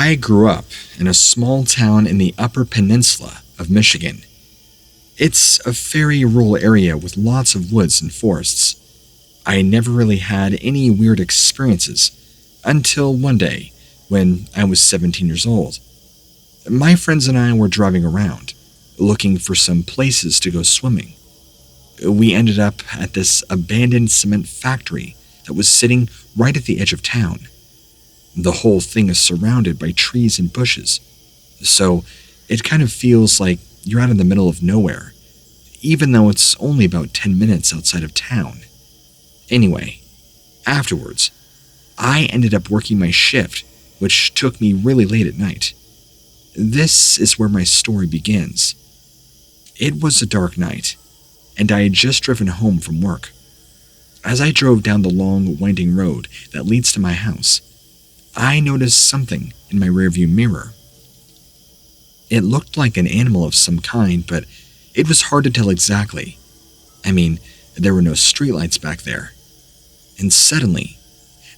I grew up in a small town in the Upper Peninsula of Michigan. It's a very rural area with lots of woods and forests. I never really had any weird experiences until one day when I was 17 years old. My friends and I were driving around, looking for some places to go swimming. We ended up at this abandoned cement factory that was sitting right at the edge of town. The whole thing is surrounded by trees and bushes, so it kind of feels like you're out in the middle of nowhere, even though it's only about 10 minutes outside of town. Anyway, afterwards, I ended up working my shift, which took me really late at night. This is where my story begins. It was a dark night, and I had just driven home from work. As I drove down the long, winding road that leads to my house, I noticed something in my rearview mirror. It looked like an animal of some kind, but it was hard to tell exactly. I mean, there were no streetlights back there. And suddenly,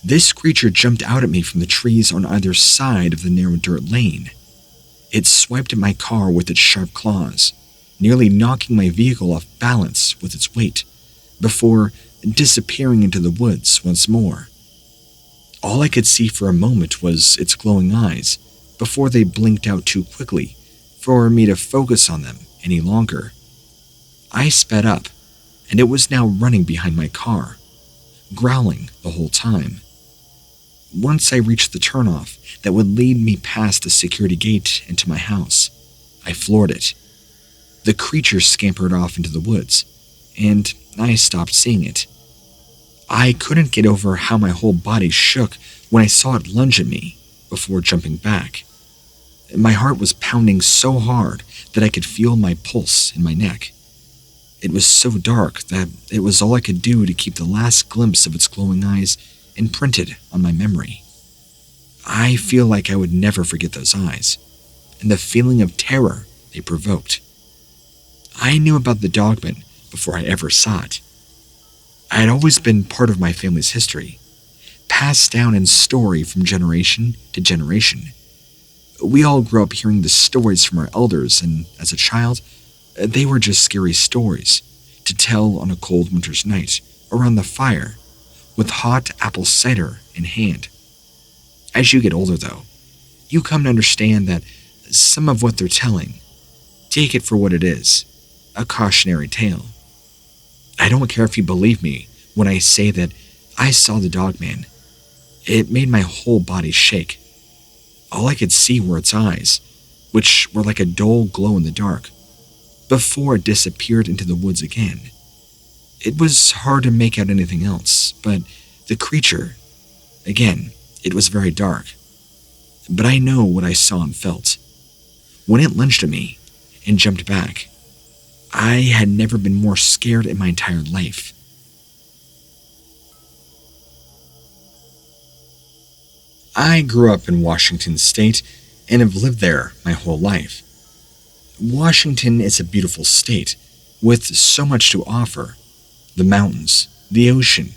this creature jumped out at me from the trees on either side of the narrow dirt lane. It swiped at my car with its sharp claws, nearly knocking my vehicle off balance with its weight, before disappearing into the woods once more. All I could see for a moment was its glowing eyes, before they blinked out too quickly for me to focus on them any longer. I sped up, and it was now running behind my car, growling the whole time. Once I reached the turnoff that would lead me past the security gate into my house, I floored it. The creature scampered off into the woods, and I stopped seeing it. I couldn't get over how my whole body shook when I saw it lunge at me before jumping back. My heart was pounding so hard that I could feel my pulse in my neck. It was so dark that it was all I could do to keep the last glimpse of its glowing eyes imprinted on my memory. I feel like I would never forget those eyes, and the feeling of terror they provoked. I knew about the Dogman before I ever saw it. I had always been part of my family's history, passed down in story from generation to generation. We all grew up hearing the stories from our elders, and as a child, they were just scary stories to tell on a cold winter's night around the fire with hot apple cider in hand. As you get older, though, you come to understand that some of what they're telling, take it for what it is, a cautionary tale. I don't care if you believe me when I say that I saw the Dogman. It made my whole body shake. All I could see were its eyes, which were like a dull glow in the dark, before it disappeared into the woods again. It was hard to make out anything else, but the creature, again, it was very dark. But I know what I saw and felt. When it lunged at me and jumped back, I had never been more scared in my entire life. I grew up in Washington State and have lived there my whole life. Washington is a beautiful state with so much to offer. The mountains, the ocean,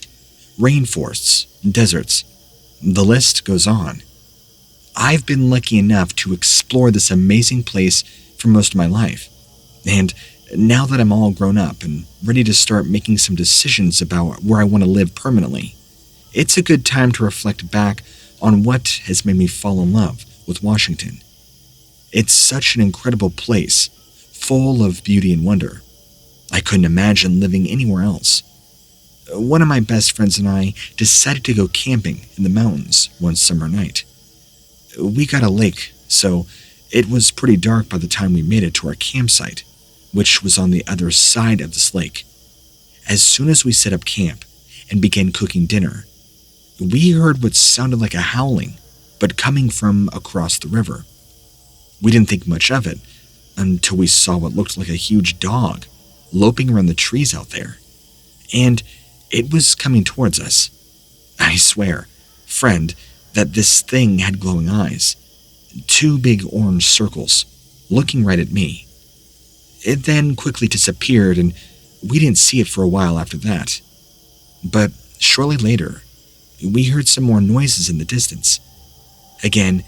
rainforests, deserts, the list goes on. I've been lucky enough to explore this amazing place for most of my life, and now that I'm all grown up and ready to start making some decisions about where I want to live permanently, it's a good time to reflect back on what has made me fall in love with Washington. It's such an incredible place, full of beauty and wonder. I couldn't imagine living anywhere else. One of my best friends and I decided to go camping in the mountains one summer night. We got a lake, so it was pretty dark by the time we made it to our campsite, which was on the other side of this lake. As soon as we set up camp and began cooking dinner, we heard what sounded like a howling, but coming from across the river. We didn't think much of it until we saw what looked like a huge dog loping around the trees out there, and it was coming towards us. I swear, friend, that this thing had glowing eyes, 2 big orange circles, looking right at me. It then quickly disappeared, and we didn't see it for a while after that. But shortly later, we heard some more noises in the distance. Again,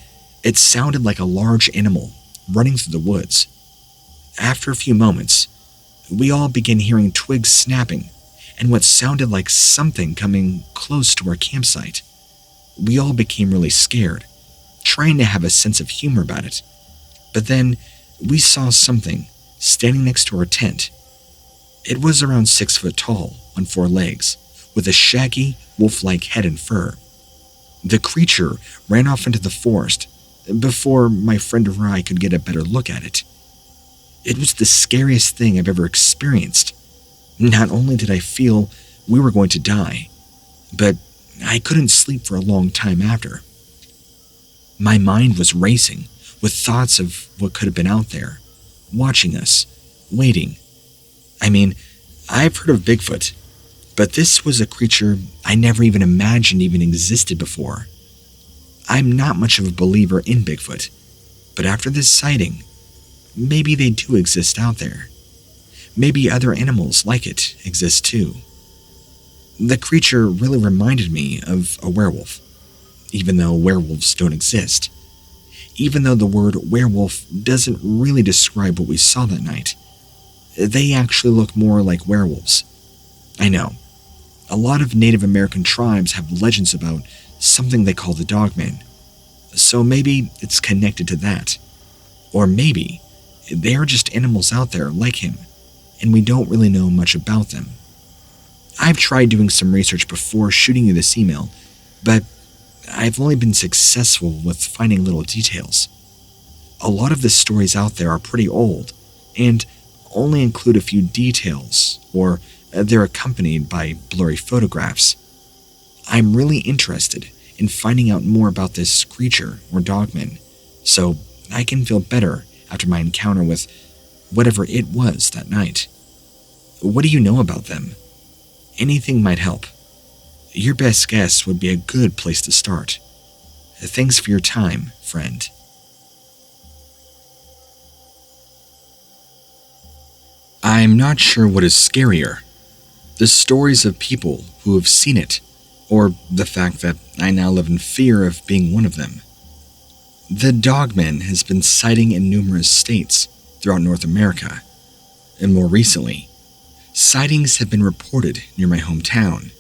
It sounded like a large animal running through the woods. After a few moments, we all began hearing twigs snapping and what sounded like something coming close to our campsite. We all became really scared, trying to have a sense of humor about it. But then we saw something standing next to our tent. It was around 6 foot tall on 4 legs, with a shaggy, wolf-like head and fur. The creature ran off into the forest before my friend or I could get a better look at it. It was the scariest thing I've ever experienced. Not only did I feel we were going to die, but I couldn't sleep for a long time after. My mind was racing with thoughts of what could have been out there, watching us, waiting. I mean, I've heard of Bigfoot, but this was a creature I never even imagined even existed before. I'm not much of a believer in Bigfoot, but after this sighting, maybe they do exist out there. Maybe other animals like it exist too. The creature really reminded me of a werewolf, even though werewolves don't exist. Even though the word werewolf doesn't really describe what we saw that night, they actually look more like werewolves. I know, a lot of Native American tribes have legends about something they call the Dogman, so maybe it's connected to that. Or maybe they are just animals out there like him, and we don't really know much about them. I've tried doing some research before shooting you this email, but I've only been successful with finding little details. A lot of the stories out there are pretty old, and only include a few details, or they're accompanied by blurry photographs. I'm really interested in finding out more about this creature or Dogman, so I can feel better after my encounter with whatever it was that night. What do you know about them? Anything might help. Your best guess would be a good place to start. Thanks for your time, friend. I'm not sure what is scarier, the stories of people who have seen it, or the fact that I now live in fear of being one of them. The Dogman has been sighting in numerous states throughout North America, and more recently, sightings have been reported near my hometown.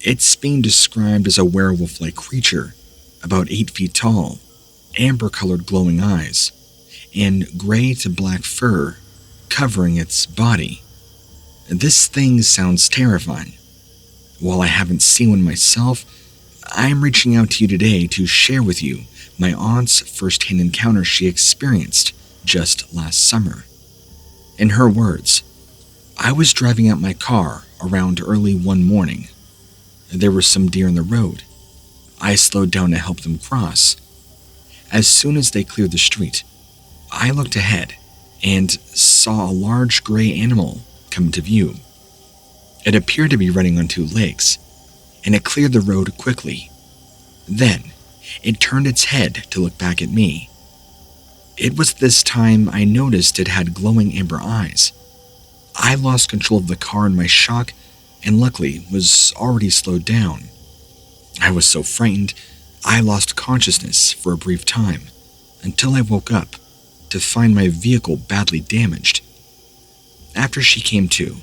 It's being described as a werewolf-like creature, about 8 feet tall, amber-colored glowing eyes, and gray to black fur covering its body. This thing sounds terrifying. While I haven't seen one myself, I'm reaching out to you today to share with you my aunt's first-hand encounter she experienced just last summer. In her words, I was driving out my car around early one morning. There were some deer in the road. I slowed down to help them cross. As soon as they cleared the street, I looked ahead and saw a large gray animal come into view. It appeared to be running on 2 legs, and it cleared the road quickly. Then, it turned its head to look back at me. It was this time I noticed it had glowing amber eyes. I lost control of the car in my shock, and luckily was already slowed down. I was so frightened, I lost consciousness for a brief time, until I woke up to find my vehicle badly damaged. After she came to,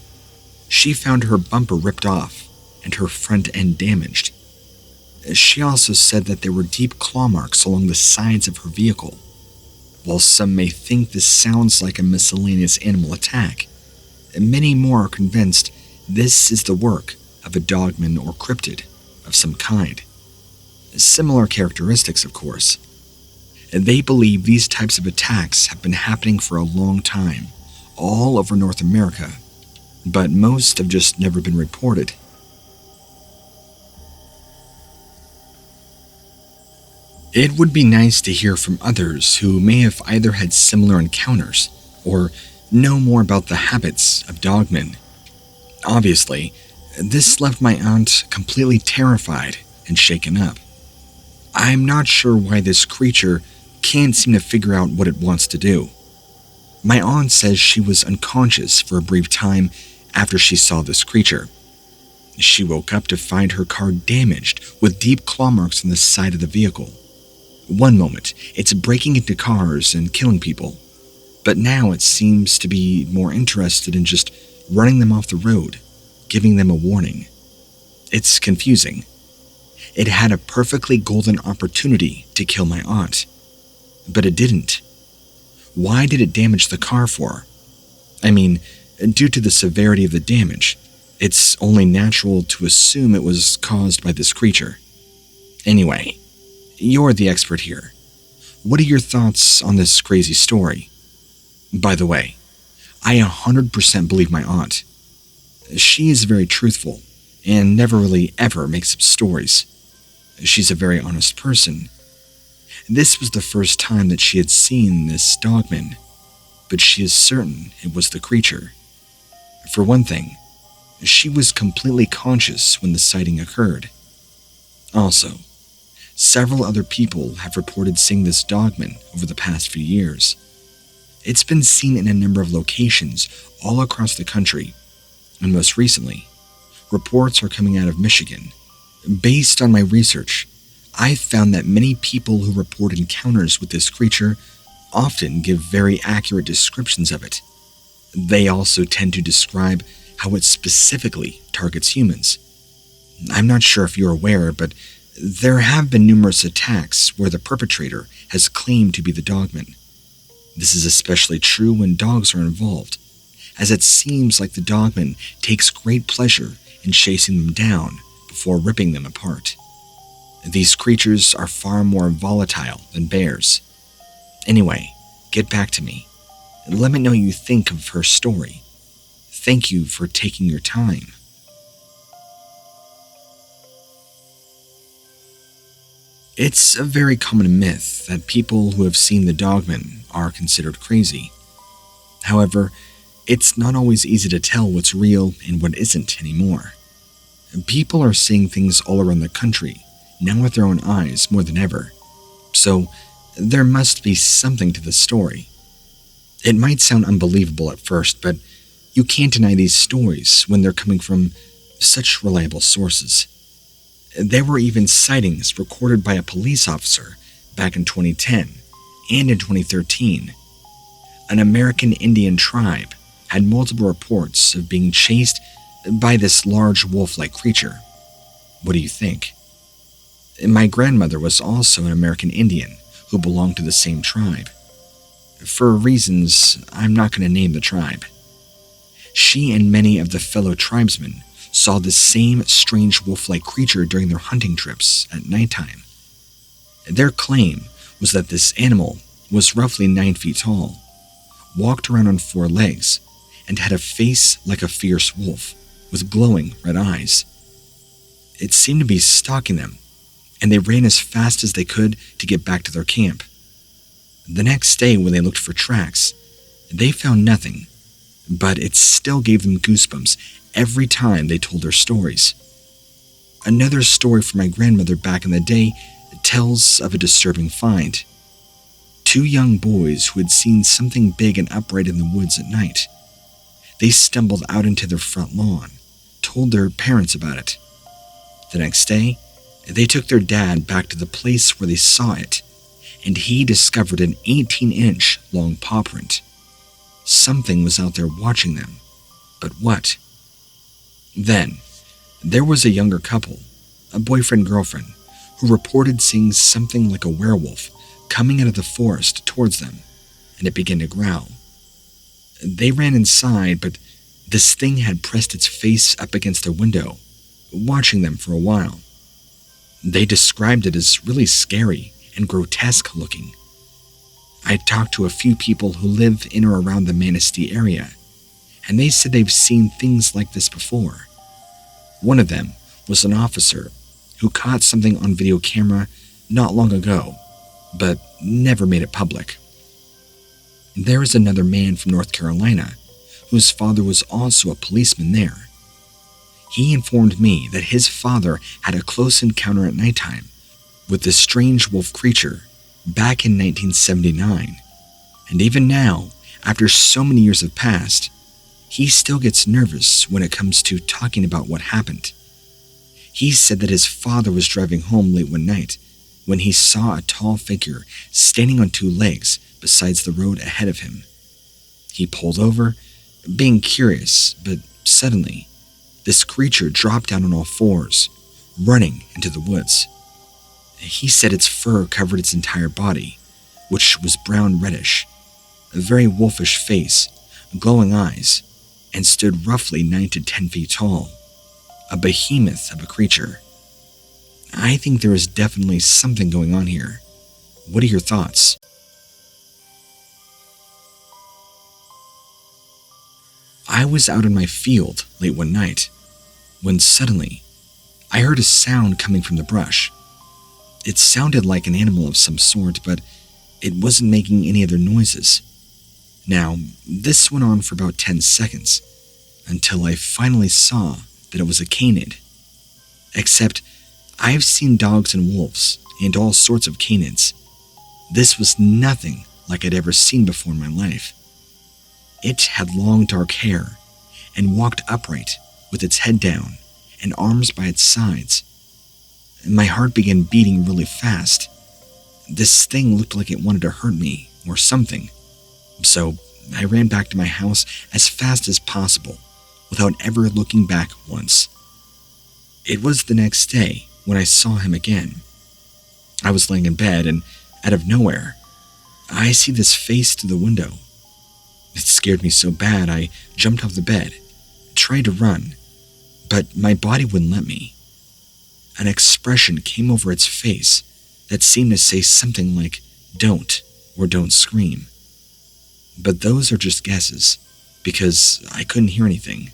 she found her bumper ripped off and her front end damaged. She also said that there were deep claw marks along the sides of her vehicle. While some may think this sounds like a miscellaneous animal attack, many more are convinced this is the work of a Dogman or cryptid of some kind. Similar characteristics, of course. They believe these types of attacks have been happening for a long time, all over North America, but most have just never been reported. It would be nice to hear from others who may have either had similar encounters or know more about the habits of Dogmen. Obviously, this left my aunt completely terrified and shaken up. I'm not sure why this creature can't seem to figure out what it wants to do. My aunt says she was unconscious for a brief time after she saw this creature. She woke up to find her car damaged with deep claw marks on the side of the vehicle. One moment, it's breaking into cars and killing people, but now it seems to be more interested in just running them off the road, giving them a warning. It's confusing. It had a perfectly golden opportunity to kill my aunt, but it didn't. Why did it damage the car for? I mean, due to the severity of the damage, it's only natural to assume it was caused by this creature. Anyway, you're the expert here. What are your thoughts on this crazy story? By the way, I 100% believe my aunt. She is very truthful and never really ever makes up stories. She's a very honest person. This was the first time that she had seen this Dogman, but she is certain it was the creature. For one thing, she was completely conscious when the sighting occurred. Also, several other people have reported seeing this Dogman over the past few years. It's been seen in a number of locations all across the country, and most recently, reports are coming out of Michigan. Based on my research, I've found that many people who report encounters with this creature often give very accurate descriptions of it. They also tend to describe how it specifically targets humans. I'm not sure if you're aware, but there have been numerous attacks where the perpetrator has claimed to be the Dogman. This is especially true when dogs are involved, as it seems like the Dogman takes great pleasure in chasing them down before ripping them apart. These creatures are far more volatile than bears. Anyway, get back to me. Let me know what you think of her story. Thank you for taking your time. It's a very common myth that people who have seen the Dogman are considered crazy. However, it's not always easy to tell what's real and what isn't anymore. People are seeing things all around the country, now with their own eyes more than ever, so there must be something to the story. It might sound unbelievable at first, but you can't deny these stories when they're coming from such reliable sources. There were even sightings recorded by a police officer back in 2010 and in 2013. An American Indian tribe had multiple reports of being chased by this large wolf-like creature. What do you think? My grandmother was also an American Indian who belonged to the same tribe. For reasons I'm not going to name the tribe. She and many of the fellow tribesmen saw the same strange wolf-like creature during their hunting trips at nighttime. Their claim was that this animal was roughly 9 feet tall, walked around on 4 legs, and had a face like a fierce wolf with glowing red eyes. It seemed to be stalking them, and they ran as fast as they could to get back to their camp. The next day, when they looked for tracks, they found nothing, but it still gave them goosebumps every time they told their stories. Another story from my grandmother back in the day tells of a disturbing find. 2 young boys who had seen something big and upright in the woods at night. They stumbled out into their front lawn, told their parents about it. The next day, they took their dad back to the place where they saw it, and he discovered an 18-inch long paw print. Something was out there watching them, but what? Then, there was a younger couple, a boyfriend-girlfriend, who reported seeing something like a werewolf coming out of the forest towards them, and it began to growl. They ran inside, but this thing had pressed its face up against their window, watching them for a while. They described it as really scary and grotesque looking. I talked to a few people who live in or around the Manistee area, and they said they've seen things like this before. One of them was an officer who caught something on video camera not long ago, but never made it public. There is another man from North Carolina whose father was also a policeman there. He informed me that his father had a close encounter at nighttime with this strange wolf creature back in 1979, and even now, after so many years have passed, he still gets nervous when it comes to talking about what happened. He said that his father was driving home late one night when he saw a tall figure standing on two legs besides the road ahead of him. He pulled over, being curious, but suddenly, this creature dropped down on all fours, running into the woods. He said its fur covered its entire body, which was brown-reddish, a very wolfish face, glowing eyes, and stood roughly 9 to 10 feet tall, a behemoth of a creature. I think there is definitely something going on here. What are your thoughts? I was out in my field late one night, when suddenly, I heard a sound coming from the brush. It sounded like an animal of some sort, but it wasn't making any other noises. Now, this went on for about 10 seconds, until I finally saw that it was a canid. Except, I've seen dogs and wolves, and all sorts of canids. This was nothing like I'd ever seen before in my life. It had long dark hair, and walked upright, with its head down, and arms by its sides. My heart began beating really fast. This thing looked like it wanted to hurt me, or something. So I ran back to my house as fast as possible, without ever looking back once. It was the next day when I saw him again. I was laying in bed, and out of nowhere, I see this face through the window. It scared me so bad I jumped off the bed, tried to run, but my body wouldn't let me. An expression came over its face that seemed to say something like, "Don't," or "Don't scream." But those are just guesses, because I couldn't hear anything.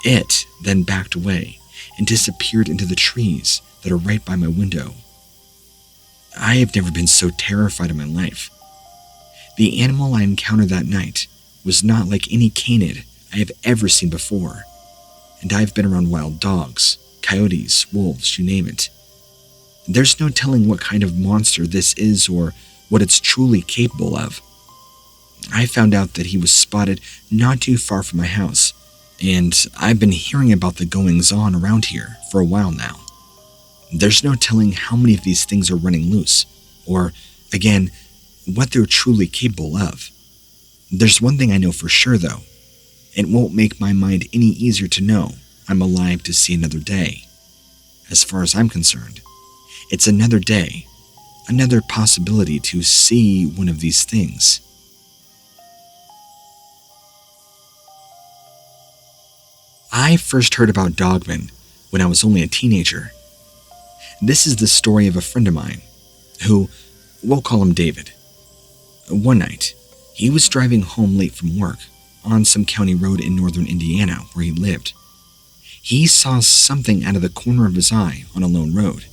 It then backed away and disappeared into the trees that are right by my window. I have never been so terrified in my life. The animal I encountered that night was not like any canid I have ever seen before, and I've been around wild dogs, coyotes, wolves, you name it. There's no telling what kind of monster this is or what it's truly capable of. I found out that he was spotted not too far from my house, and I've been hearing about the goings-on around here for a while now. There's no telling how many of these things are running loose, or, again, what they're truly capable of. There's one thing I know for sure, though. It won't make my mind any easier to know I'm alive to see another day. As far as I'm concerned, it's another day, another possibility to see one of these things. I first heard about Dogman when I was only a teenager. This is the story of a friend of mine, who, we'll call him David. One night, he was driving home late from work on some county road in northern Indiana where he lived. He saw something out of the corner of his eye on a lone road.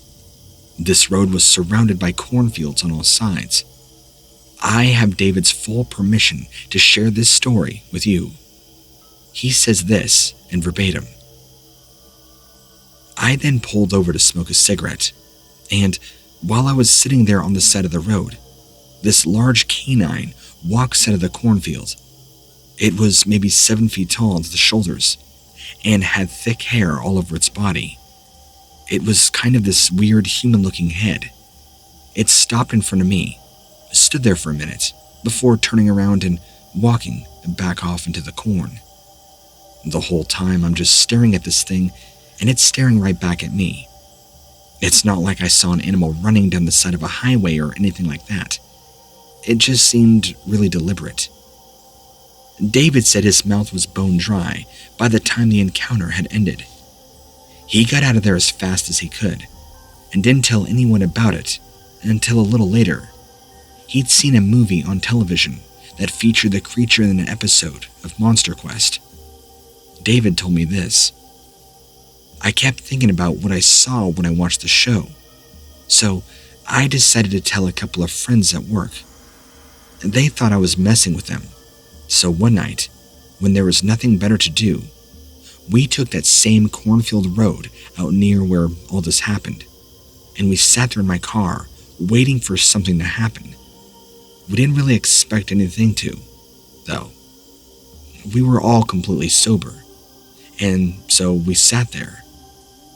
This road was surrounded by cornfields on all sides. I have David's full permission to share this story with you. He says this in verbatim. I then pulled over to smoke a cigarette, and while I was sitting there on the side of the road, this large canine walks out of the cornfield. It was maybe 7 feet tall to the shoulders, and had thick hair all over its body. It was kind of this weird human-looking head. It stopped in front of me, stood there for a minute, before turning around and walking back off into the corn. The whole time I'm just staring at this thing, and it's staring right back at me. It's not like I saw an animal running down the side of a highway or anything like that. It just seemed really deliberate. David said his mouth was bone dry by the time the encounter had ended. He got out of there as fast as he could, and didn't tell anyone about it until a little later. He'd seen a movie on television that featured the creature in an episode of Monster Quest. David told me this. I kept thinking about what I saw when I watched the show, so I decided to tell a couple of friends at work. They thought I was messing with them, so one night, when there was nothing better to do, we took that same cornfield road out near where all this happened, and we sat there in my car, waiting for something to happen. We didn't really expect anything to, though. We were all completely sober, and so we sat there.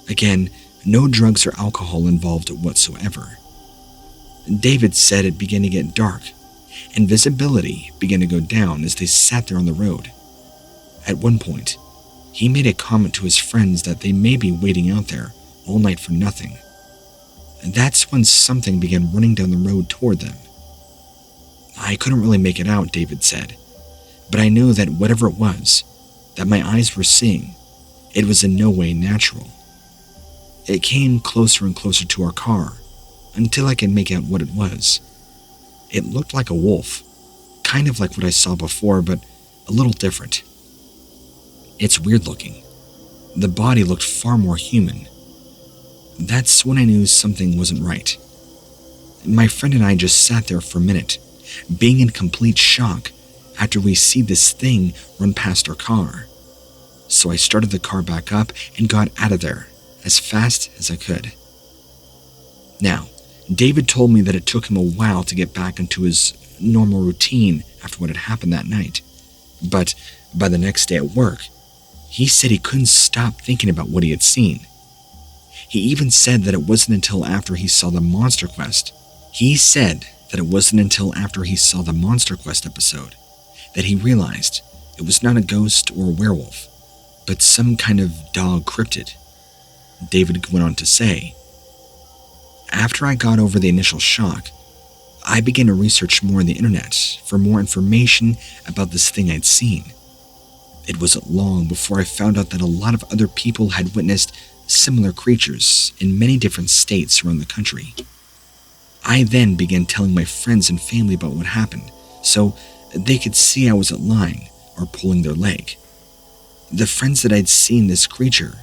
Again, no drugs or alcohol involved whatsoever. David said it began to get dark, and visibility began to go down as they sat there on the road. At one point, he made a comment to his friends that they may be waiting out there all night for nothing. And that's when something began running down the road toward them. I couldn't really make it out, David said, but I knew that whatever it was that my eyes were seeing, it was in no way natural. It came closer and closer to our car until I could make out what it was. It looked like a wolf, kind of like what I saw before, but a little different. It's weird looking. The body looked far more human. That's when I knew something wasn't right. My friend and I just sat there for a minute, being in complete shock after we see this thing run past our car. So I started the car back up and got out of there as fast as I could. Now, David told me that it took him a while to get back into his normal routine after what had happened that night. But by the next day at work, he said he couldn't stop thinking about what he had seen. He even said that it wasn't until after he saw the Monster Quest. He said that it wasn't until after he saw the Monster Quest episode that he realized it was not a ghost or a werewolf, but some kind of dog cryptid. David went on to say, "After I got over the initial shock, I began to research more on the internet for more information about this thing I'd seen. It wasn't long before I found out that a lot of other people had witnessed similar creatures in many different states around the country. I then began telling my friends and family about what happened, so they could see I wasn't lying or pulling their leg. The friends that I'd seen this creature,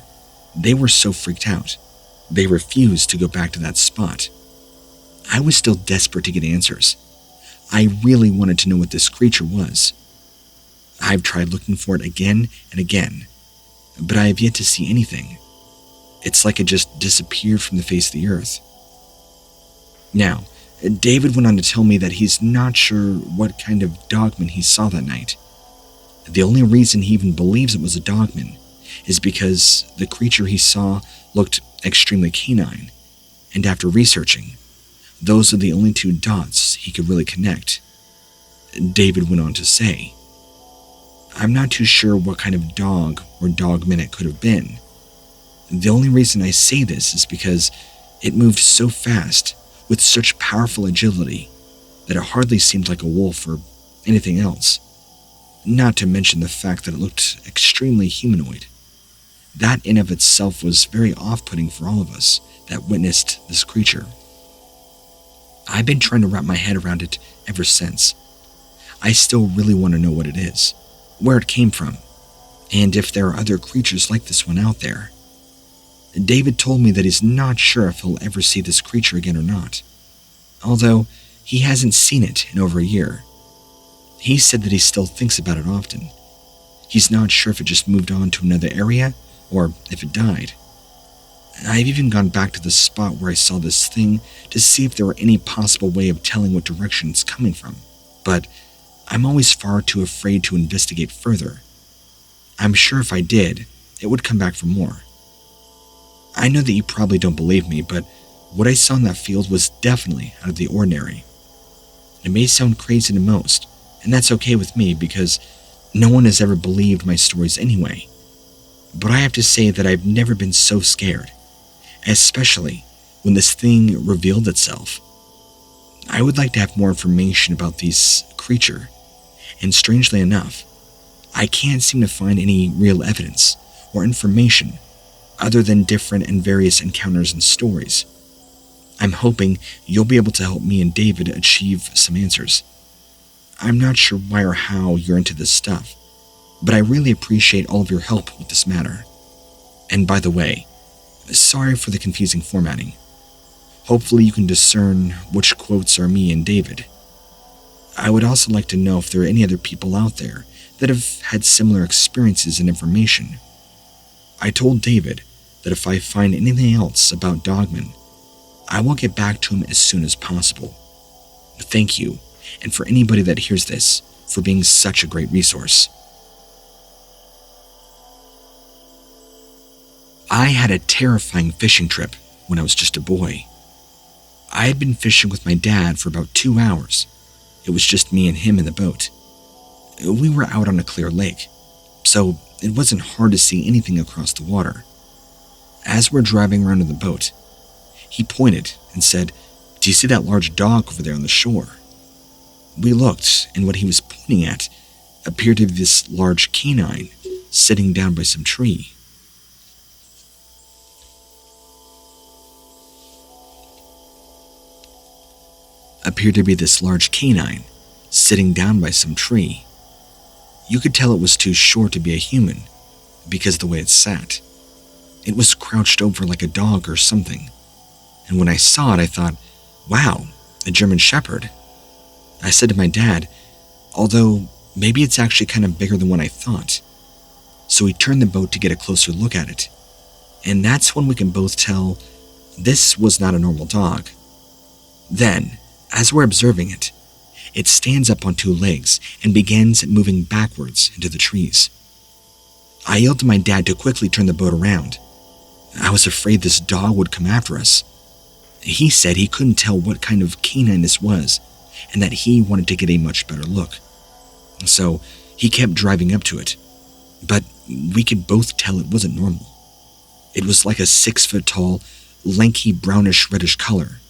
they were so freaked out, they refused to go back to that spot. I was still desperate to get answers. I really wanted to know what this creature was. I've tried looking for it again and again, but I have yet to see anything. It's like it just disappeared from the face of the earth." Now, David went on to tell me that he's not sure what kind of dogman he saw that night. The only reason he even believes it was a dogman is because the creature he saw looked extremely canine, and after researching, those are the only two dots he could really connect. David went on to say, "I'm not too sure what kind of dog or dogman it could have been. The only reason I say this is because it moved so fast with such powerful agility that it hardly seemed like a wolf or anything else. Not to mention the fact that it looked extremely humanoid. That in of itself was very off-putting for all of us that witnessed this creature. I've been trying to wrap my head around it ever since. I still really want to know what it is, where it came from, and if there are other creatures like this one out there." David told me that he's not sure if he'll ever see this creature again or not, although he hasn't seen it in over a year. He said that he still thinks about it often. He's not sure if it just moved on to another area or if it died. I've even gone back to the spot where I saw this thing to see if there were any possible way of telling what direction it's coming from, but I'm always far too afraid to investigate further. I'm sure if I did, it would come back for more. I know that you probably don't believe me, but what I saw in that field was definitely out of the ordinary. It may sound crazy to most, and that's okay with me because no one has ever believed my stories anyway. But I have to say that I've never been so scared, especially when this thing revealed itself. I would like to have more information about this creature, and strangely enough, I can't seem to find any real evidence or information other than different and various encounters and stories. I'm hoping you'll be able to help me and David achieve some answers. I'm not sure why or how you're into this stuff, but I really appreciate all of your help with this matter. And by the way, sorry for the confusing formatting. Hopefully you can discern which quotes are me and David. I would also like to know if there are any other people out there that have had similar experiences and information. I told David that if I find anything else about Dogman, I will get back to him as soon as possible. Thank you, and for anybody that hears this, for being such a great resource." I had a terrifying fishing trip when I was just a boy. I had been fishing with my dad for about 2 hours. It was just me and him in the boat. We were out on a clear lake, so it wasn't hard to see anything across the water. As we're driving around in the boat, he pointed and said, "Do you see that large dog over there on the shore?" We looked, and what he was pointing at appeared to be this large canine sitting down by some tree. You could tell it was too short to be a human because of the way it sat. It was crouched over like a dog or something, and when I saw it, I thought, wow, a German Shepherd. I said to my dad, although maybe it's actually kind of bigger than what I thought. So we turned the boat to get a closer look at it, and that's when we can both tell this was not a normal dog. Then, as we're observing it, it stands up on 2 legs and begins moving backwards into the trees. I yelled to my dad to quickly turn the boat around. I was afraid this dog would come after us. He said he couldn't tell what kind of canine this was and that he wanted to get a much better look. So he kept driving up to it, but we could both tell it wasn't normal. It was like a 6-foot-tall, lanky brownish-reddish color,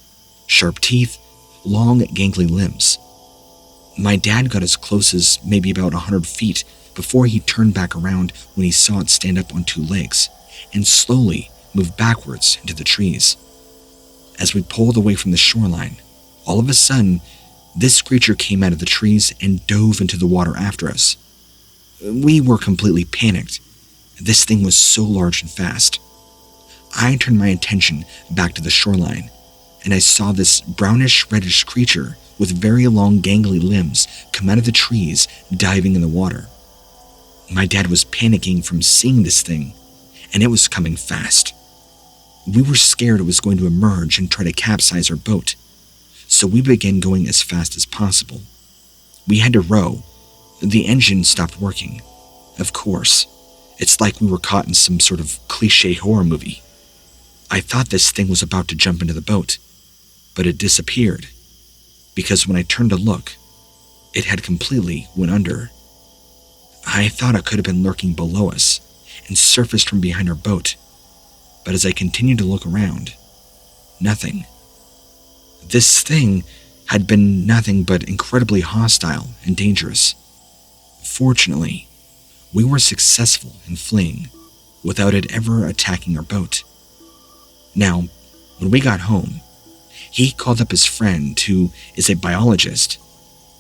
sharp teeth, long, gangly limbs. My dad got as close as maybe about 100 feet before he turned back around when he saw it stand up on 2 legs and slowly move backwards into the trees. As we pulled away from the shoreline, all of a sudden, this creature came out of the trees and dove into the water after us. We were completely panicked. This thing was so large and fast. I turned my attention back to the shoreline, and I saw this brownish-reddish creature with very long gangly limbs come out of the trees, diving in the water. My dad was panicking from seeing this thing, and it was coming fast. We were scared it was going to emerge and try to capsize our boat, so we began going as fast as possible. We had to row. The engine stopped working. Of course, it's like we were caught in some sort of cliché horror movie. I thought this thing was about to jump into the boat, but it disappeared, because when I turned to look, it had completely went under. I thought it could have been lurking below us and surfaced from behind our boat, but as I continued to look around, nothing. This thing had been nothing but incredibly hostile and dangerous. Fortunately, we were successful in fleeing without it ever attacking our boat. Now, when we got home, he called up his friend who is a biologist.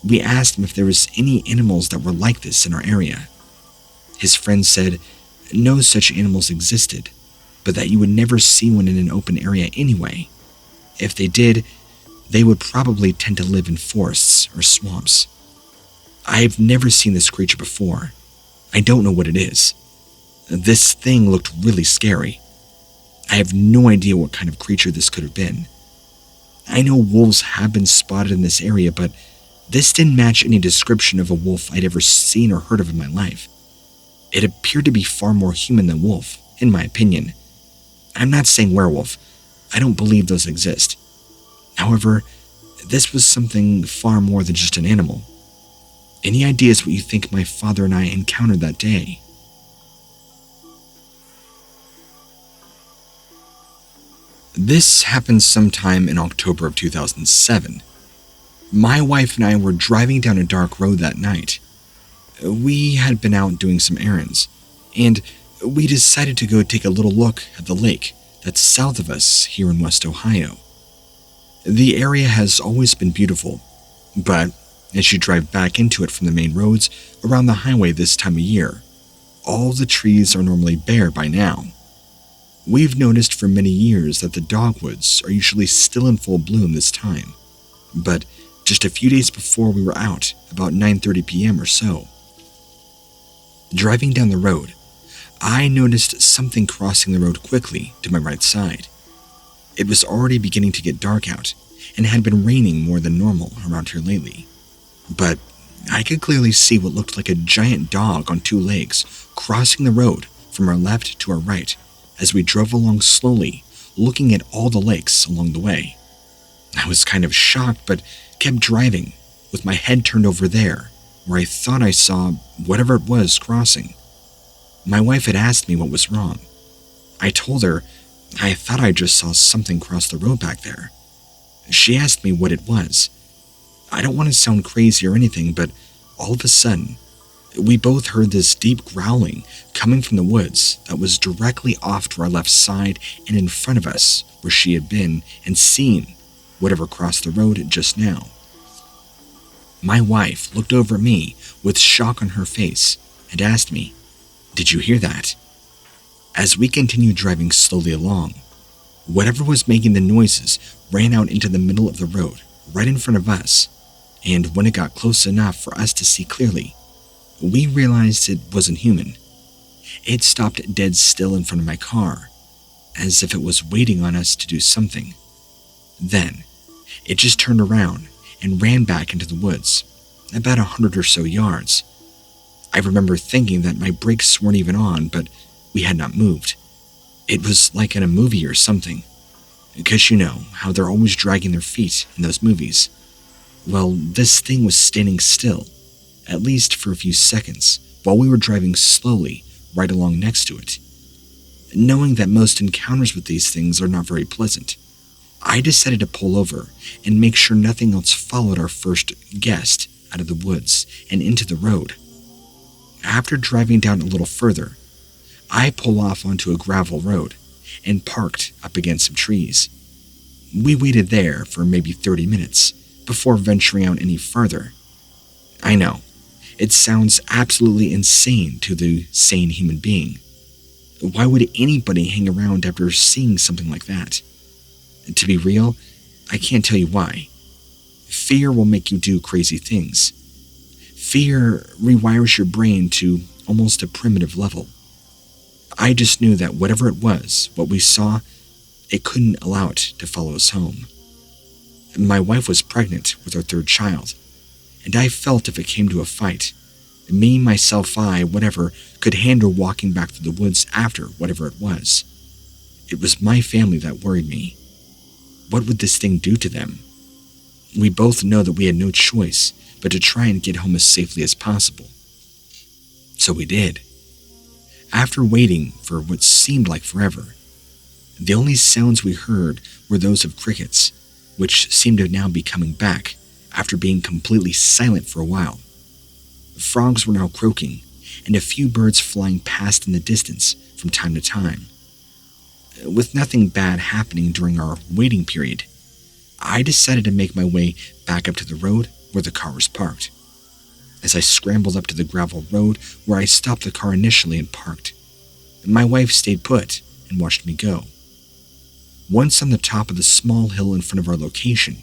We asked him if there was any animals that were like this in our area. His friend said no such animals existed, but that you would never see one in an open area anyway. If they did, they would probably tend to live in forests or swamps. I've never seen this creature before. I don't know what it is. This thing looked really scary. I have no idea what kind of creature this could have been. I know wolves have been spotted in this area, but this didn't match any description of a wolf I'd ever seen or heard of in my life. It appeared to be far more human than wolf, in my opinion. I'm not saying werewolf. I don't believe those exist. However, this was something far more than just an animal. Any ideas what you think my father and I encountered that day? This happened sometime in October of 2007. My wife and I were driving down a dark road that night. We had been out doing some errands, and we decided to go take a little look at the lake that's south of us here in West Ohio. The area has always been beautiful, but as you drive back into it from the main roads around the highway this time of year, all the trees are normally bare by now. We've noticed for many years that the dogwoods are usually still in full bloom this time, but just a few days before we were out, about 9:30 p.m. or so. Driving down the road, I noticed something crossing the road quickly to my right side. It was already beginning to get dark out, and had been raining more than normal around here lately. But I could clearly see what looked like a giant dog on 2 legs crossing the road from our left to our right as we drove along slowly, looking at all the lakes along the way. I was kind of shocked, but kept driving, with my head turned over there, where I thought I saw whatever it was crossing. My wife had asked me what was wrong. I told her I thought I just saw something cross the road back there. She asked me what it was. I don't want to sound crazy or anything, but all of a sudden, we both heard this deep growling coming from the woods that was directly off to our left side and in front of us, where she had been and seen whatever crossed the road just now. My wife looked over at me with shock on her face and asked me, "Did you hear that?" As we continued driving slowly along, whatever was making the noises ran out into the middle of the road, right in front of us, and when it got close enough for us to see clearly, we realized it wasn't human. It stopped dead still in front of my car, as if it was waiting on us to do something. Then, it just turned around and ran back into the woods, about 100 or so yards. I remember thinking that my brakes weren't even on, but we had not moved. It was like in a movie or something, because you know how they're always dragging their feet in those movies. Well, this thing was standing still, at least for a few seconds, while we were driving slowly right along next to it. Knowing that most encounters with these things are not very pleasant, I decided to pull over and make sure nothing else followed our first guest out of the woods and into the road. After driving down a little further, I pull off onto a gravel road and parked up against some trees. We waited there for maybe 30 minutes before venturing out any further. I know, it sounds absolutely insane to the sane human being. Why would anybody hang around after seeing something like that? To be real, I can't tell you why. Fear will make you do crazy things. Fear rewires your brain to almost a primitive level. I just knew that whatever it was, what we saw, it couldn't allow it to follow us home. My wife was pregnant with our third child, and I felt if it came to a fight, me, myself, whatever, could handle walking back through the woods after whatever it was. It was my family that worried me. What would this thing do to them? We both know that we had no choice but to try and get home as safely as possible. So we did. After waiting for what seemed like forever, the only sounds we heard were those of crickets, which seemed to now be coming back after being completely silent for a while. Frogs were now croaking, and a few birds flying past in the distance from time to time. With nothing bad happening during our waiting period, I decided to make my way back up to the road where the car was parked. As I scrambled up to the gravel road where I stopped the car initially and parked, my wife stayed put and watched me go. Once on the top of the small hill in front of our location,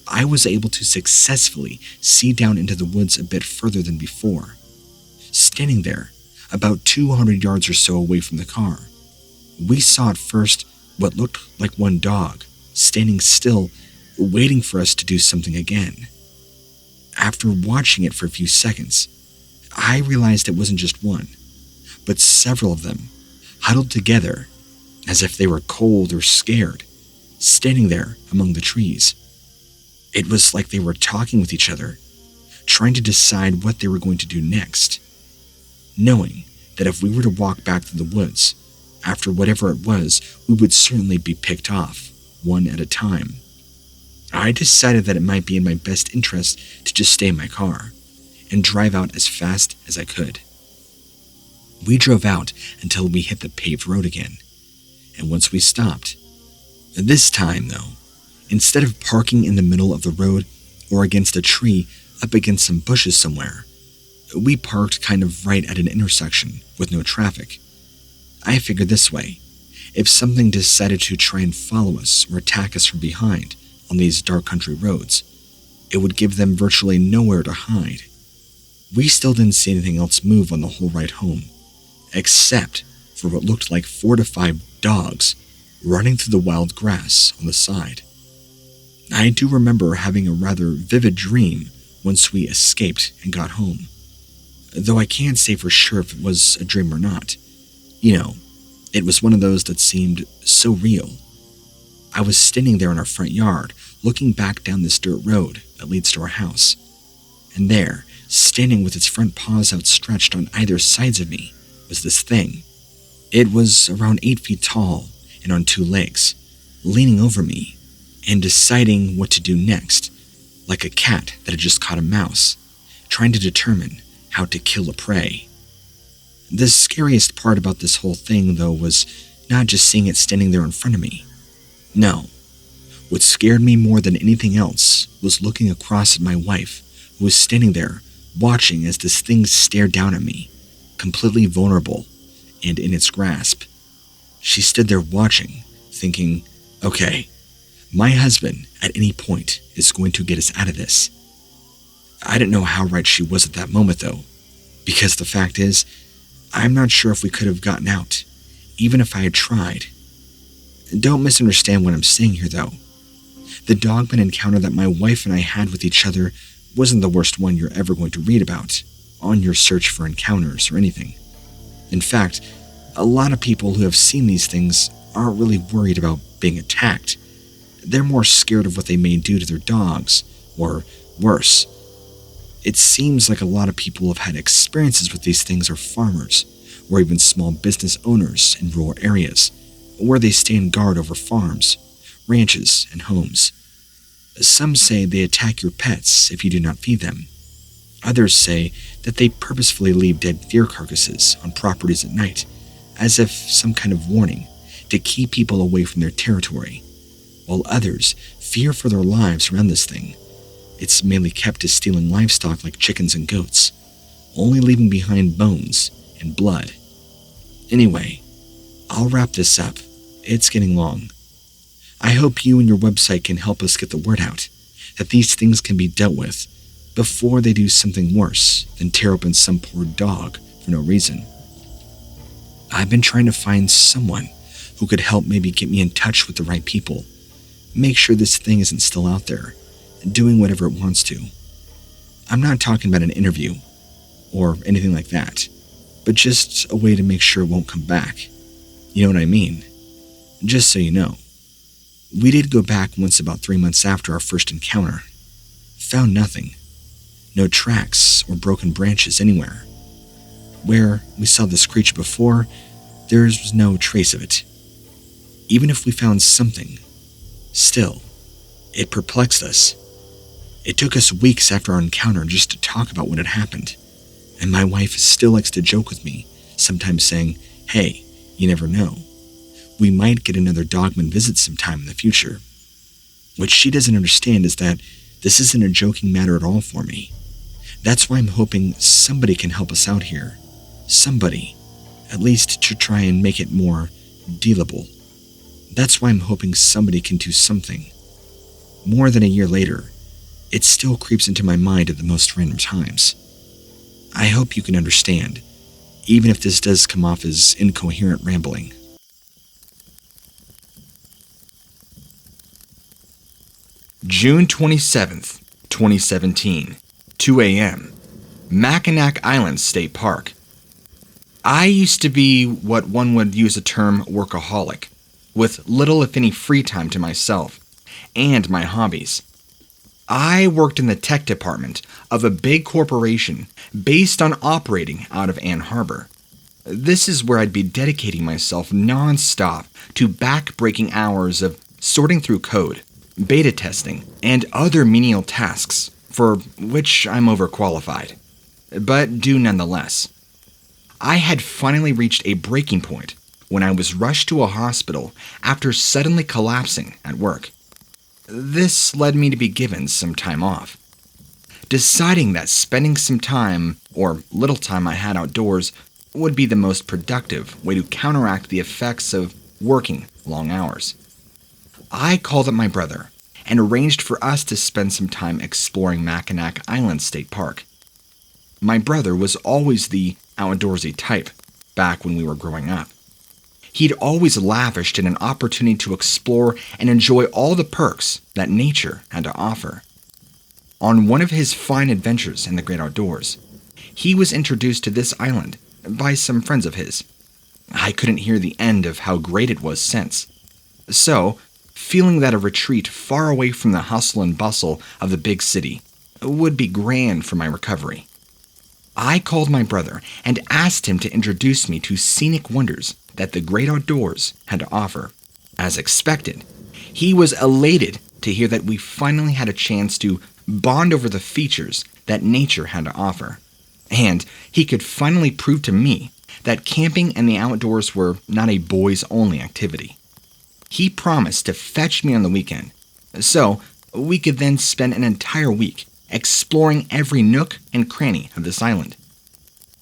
I was able to successfully see down into the woods a bit further than before. Standing there, about 200 yards or so away from the car, we saw at first what looked like one dog, standing still, waiting for us to do something again. After watching it for a few seconds, I realized it wasn't just one, but several of them, huddled together, as if they were cold or scared, standing there among the trees. It was like they were talking with each other, trying to decide what they were going to do next, knowing that if we were to walk back through the woods, after whatever it was, we would certainly be picked off, one at a time. I decided that it might be in my best interest to just stay in my car and drive out as fast as I could. We drove out until we hit the paved road again, and once we stopped, this time though, instead of parking in the middle of the road or against a tree up against some bushes somewhere, we parked kind of right at an intersection with no traffic. I figured this way, if something decided to try and follow us or attack us from behind on these dark country roads, it would give them virtually nowhere to hide. We still didn't see anything else move on the whole ride home, except for what looked like 4 to 5 dogs running through the wild grass on the side. I do remember having a rather vivid dream once we escaped and got home, though I can't say for sure if it was a dream or not. You know, it was one of those that seemed so real. I was standing there in our front yard, looking back down this dirt road that leads to our house. And there, standing with its front paws outstretched on either sides of me, was this thing. It was around 8 feet tall and on 2 legs, leaning over me and deciding what to do next, like a cat that had just caught a mouse, trying to determine how to kill a prey. The scariest part about this whole thing, though, was not just seeing it standing there in front of me. No. What scared me more than anything else was looking across at my wife, who was standing there, watching as this thing stared down at me, completely vulnerable and in its grasp. She stood there watching, thinking, okay, my husband at any point is going to get us out of this. I didn't know how right she was at that moment, though, because the fact is, I'm not sure if we could have gotten out, even if I had tried. Don't misunderstand what I'm saying here, though. The Dogman encounter that my wife and I had with each other wasn't the worst one you're ever going to read about on your search for encounters or anything. In fact, a lot of people who have seen these things aren't really worried about being attacked. They're more scared of what they may do to their dogs, or worse. It seems like a lot of people have had experiences with these things are farmers, or even small business owners in rural areas, where they stand guard over farms, ranches, and homes. Some say they attack your pets if you do not feed them. Others say that they purposefully leave dead deer carcasses on properties at night, as if some kind of warning to keep people away from their territory, while others fear for their lives around this thing. It's mainly kept as stealing livestock like chickens and goats, only leaving behind bones and blood. Anyway, I'll wrap this up. It's getting long. I hope you and your website can help us get the word out that these things can be dealt with before they do something worse than tear open some poor dog for no reason. I've been trying to find someone who could help maybe get me in touch with the right people, make sure this thing isn't still out there, doing whatever it wants to. I'm not talking about an interview or anything like that, but just a way to make sure it won't come back. You know what I mean? Just so you know. We did go back once about 3 months after our first encounter. Found nothing. No tracks or broken branches anywhere. Where we saw this creature before, there was no trace of it. Even if we found something, still, it perplexed us. It took us weeks after our encounter just to talk about what had happened, and my wife still likes to joke with me, sometimes saying, hey, you never know. We might get another Dogman visit sometime in the future. What she doesn't understand is that this isn't a joking matter at all for me. That's why I'm hoping somebody can help us out here. Somebody, at least to try and make it more dealable. That's why I'm hoping somebody can do something. More than a year later, it still creeps into my mind at the most random times. I hope you can understand, even if this does come off as incoherent rambling. June 27th, 2017, 2 a.m., Mackinac Island State Park. I used to be what one would use a term workaholic, with little if any free time to myself and my hobbies. I worked in the tech department of a big corporation based on operating out of Ann Arbor. This is where I'd be dedicating myself non-stop to back-breaking hours of sorting through code, beta testing, and other menial tasks for which I'm overqualified, but do nonetheless. I had finally reached a breaking point when I was rushed to a hospital after suddenly collapsing at work. This led me to be given some time off. Deciding that spending some time, or little time I had outdoors, would be the most productive way to counteract the effects of working long hours. I called up my brother and arranged for us to spend some time exploring Mackinac Island State Park. My brother was always the outdoorsy type, back when we were growing up. He'd always lavished in an opportunity to explore and enjoy all the perks that nature had to offer. On one of his fine adventures in the great outdoors, he was introduced to this island by some friends of his. I couldn't hear the end of how great it was since. So, feeling that a retreat far away from the hustle and bustle of the big city would be grand for my recovery. I called my brother and asked him to introduce me to scenic wonders that the great outdoors had to offer. As expected, he was elated to hear that we finally had a chance to bond over the features that nature had to offer, and he could finally prove to me that camping and the outdoors were not a boys-only activity. He promised to fetch me on the weekend, so we could then spend an entire week exploring every nook and cranny of this island.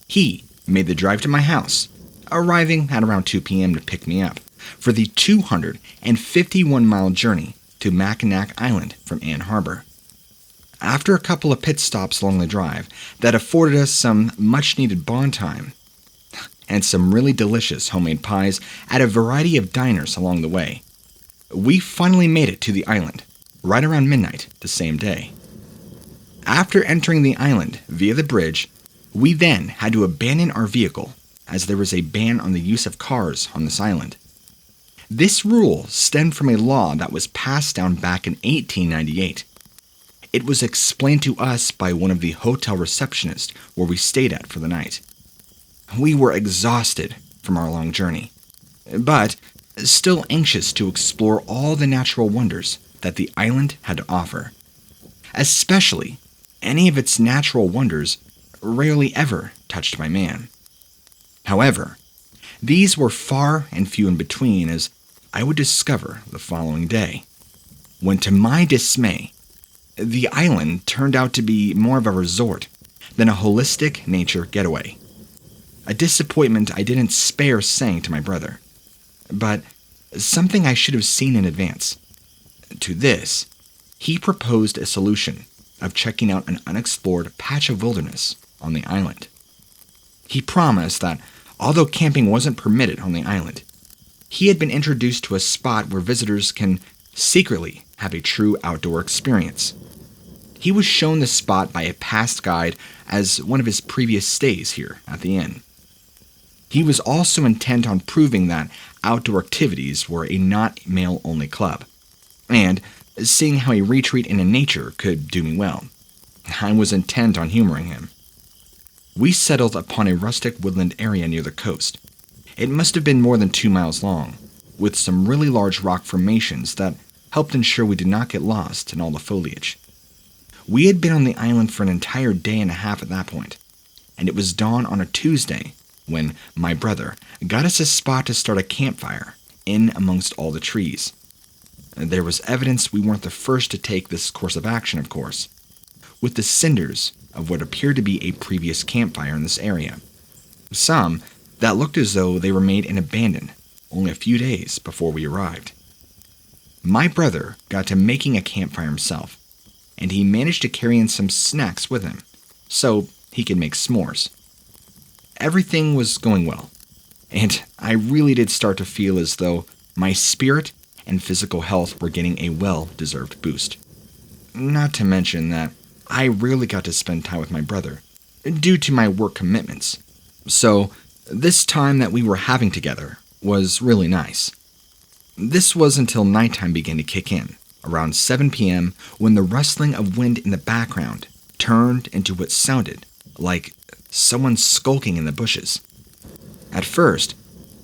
He made the drive to my house, arriving at around 2 p.m. to pick me up for the 251-mile journey to Mackinac Island from Ann Harbor. After a couple of pit stops along the drive that afforded us some much-needed bond time, and some really delicious homemade pies at a variety of diners along the way, we finally made it to the island, right around midnight the same day. After entering the island via the bridge, we then had to abandon our vehicle as there was a ban on the use of cars on this island. This rule stemmed from a law that was passed down back in 1898. It was explained to us by one of the hotel receptionists where we stayed at for the night. We were exhausted from our long journey, but still anxious to explore all the natural wonders that the island had to offer. Especially, any of its natural wonders rarely ever touched by man. However, these were far and few in between, as I would discover the following day, when to my dismay, the island turned out to be more of a resort than a holistic nature getaway. A disappointment I didn't spare saying to my brother, but something I should have seen in advance. To this, he proposed a solution of checking out an unexplored patch of wilderness on the island. He promised that although camping wasn't permitted on the island, he had been introduced to a spot where visitors can secretly have a true outdoor experience. He was shown the spot by a past guide as one of his previous stays here at the inn. He was also intent on proving that outdoor activities were a not male-only club, and seeing how a retreat into nature could do me well. I was intent on humoring him. We settled upon a rustic woodland area near the coast. It must have been more than 2 miles long, with some really large rock formations that helped ensure we did not get lost in all the foliage. We had been on the island for an entire day and a half at that point, and it was dawn on a Tuesday when my brother got us a spot to start a campfire in amongst all the trees. There was evidence we weren't the first to take this course of action, of course, with the cinders of what appeared to be a previous campfire in this area. Some that looked as though they were made and abandoned only a few days before we arrived. My brother got to making a campfire himself, and he managed to carry in some snacks with him, so he could make s'mores. Everything was going well, and I really did start to feel as though my spirit and physical health were getting a well-deserved boost. Not to mention that I rarely got to spend time with my brother, due to my work commitments, so this time that we were having together was really nice. This was until nighttime began to kick in, around 7 p.m., when the rustling of wind in the background turned into what sounded like someone skulking in the bushes. At first,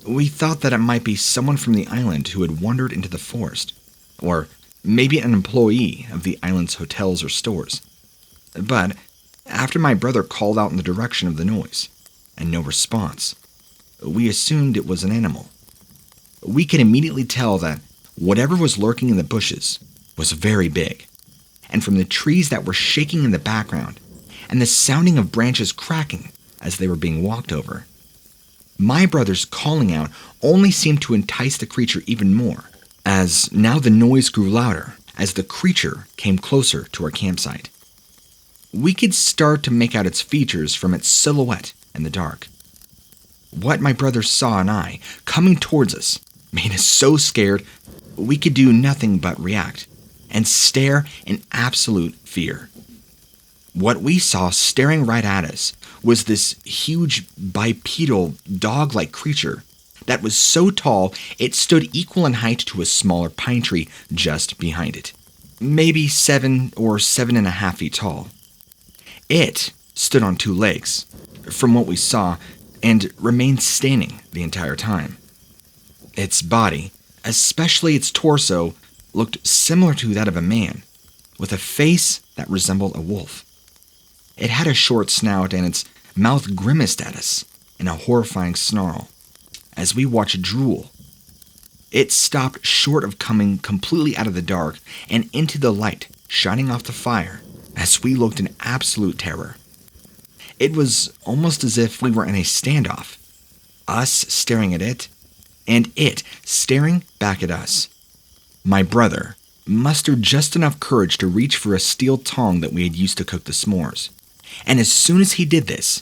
we thought that it might be someone from the island who had wandered into the forest, or maybe an employee of the island's hotels or stores. But after my brother called out in the direction of the noise, and no response, we assumed it was an animal. We could immediately tell that whatever was lurking in the bushes was very big, and from the trees that were shaking in the background, and the sounding of branches cracking as they were being walked over, my brother's calling out only seemed to entice the creature even more, as now the noise grew louder as the creature came closer to our campsite. We could start to make out its features from its silhouette in the dark. What my brother saw and I coming towards us made us so scared we could do nothing but react and stare in absolute fear. What we saw staring right at us was this huge bipedal dog-like creature that was so tall it stood equal in height to a smaller pine tree just behind it, maybe 7 or 7.5 feet tall. It stood on 2 legs, from what we saw, and remained standing the entire time. Its body, especially its torso, looked similar to that of a man, with a face that resembled a wolf. It had a short snout, and its mouth grimaced at us in a horrifying snarl as we watched it drool. It stopped short of coming completely out of the dark and into the light shining off the fire as we looked in absolute terror. It was almost as if we were in a standoff, us staring at it, and it staring back at us. My brother mustered just enough courage to reach for a steel tong that we had used to cook the s'mores, and as soon as he did this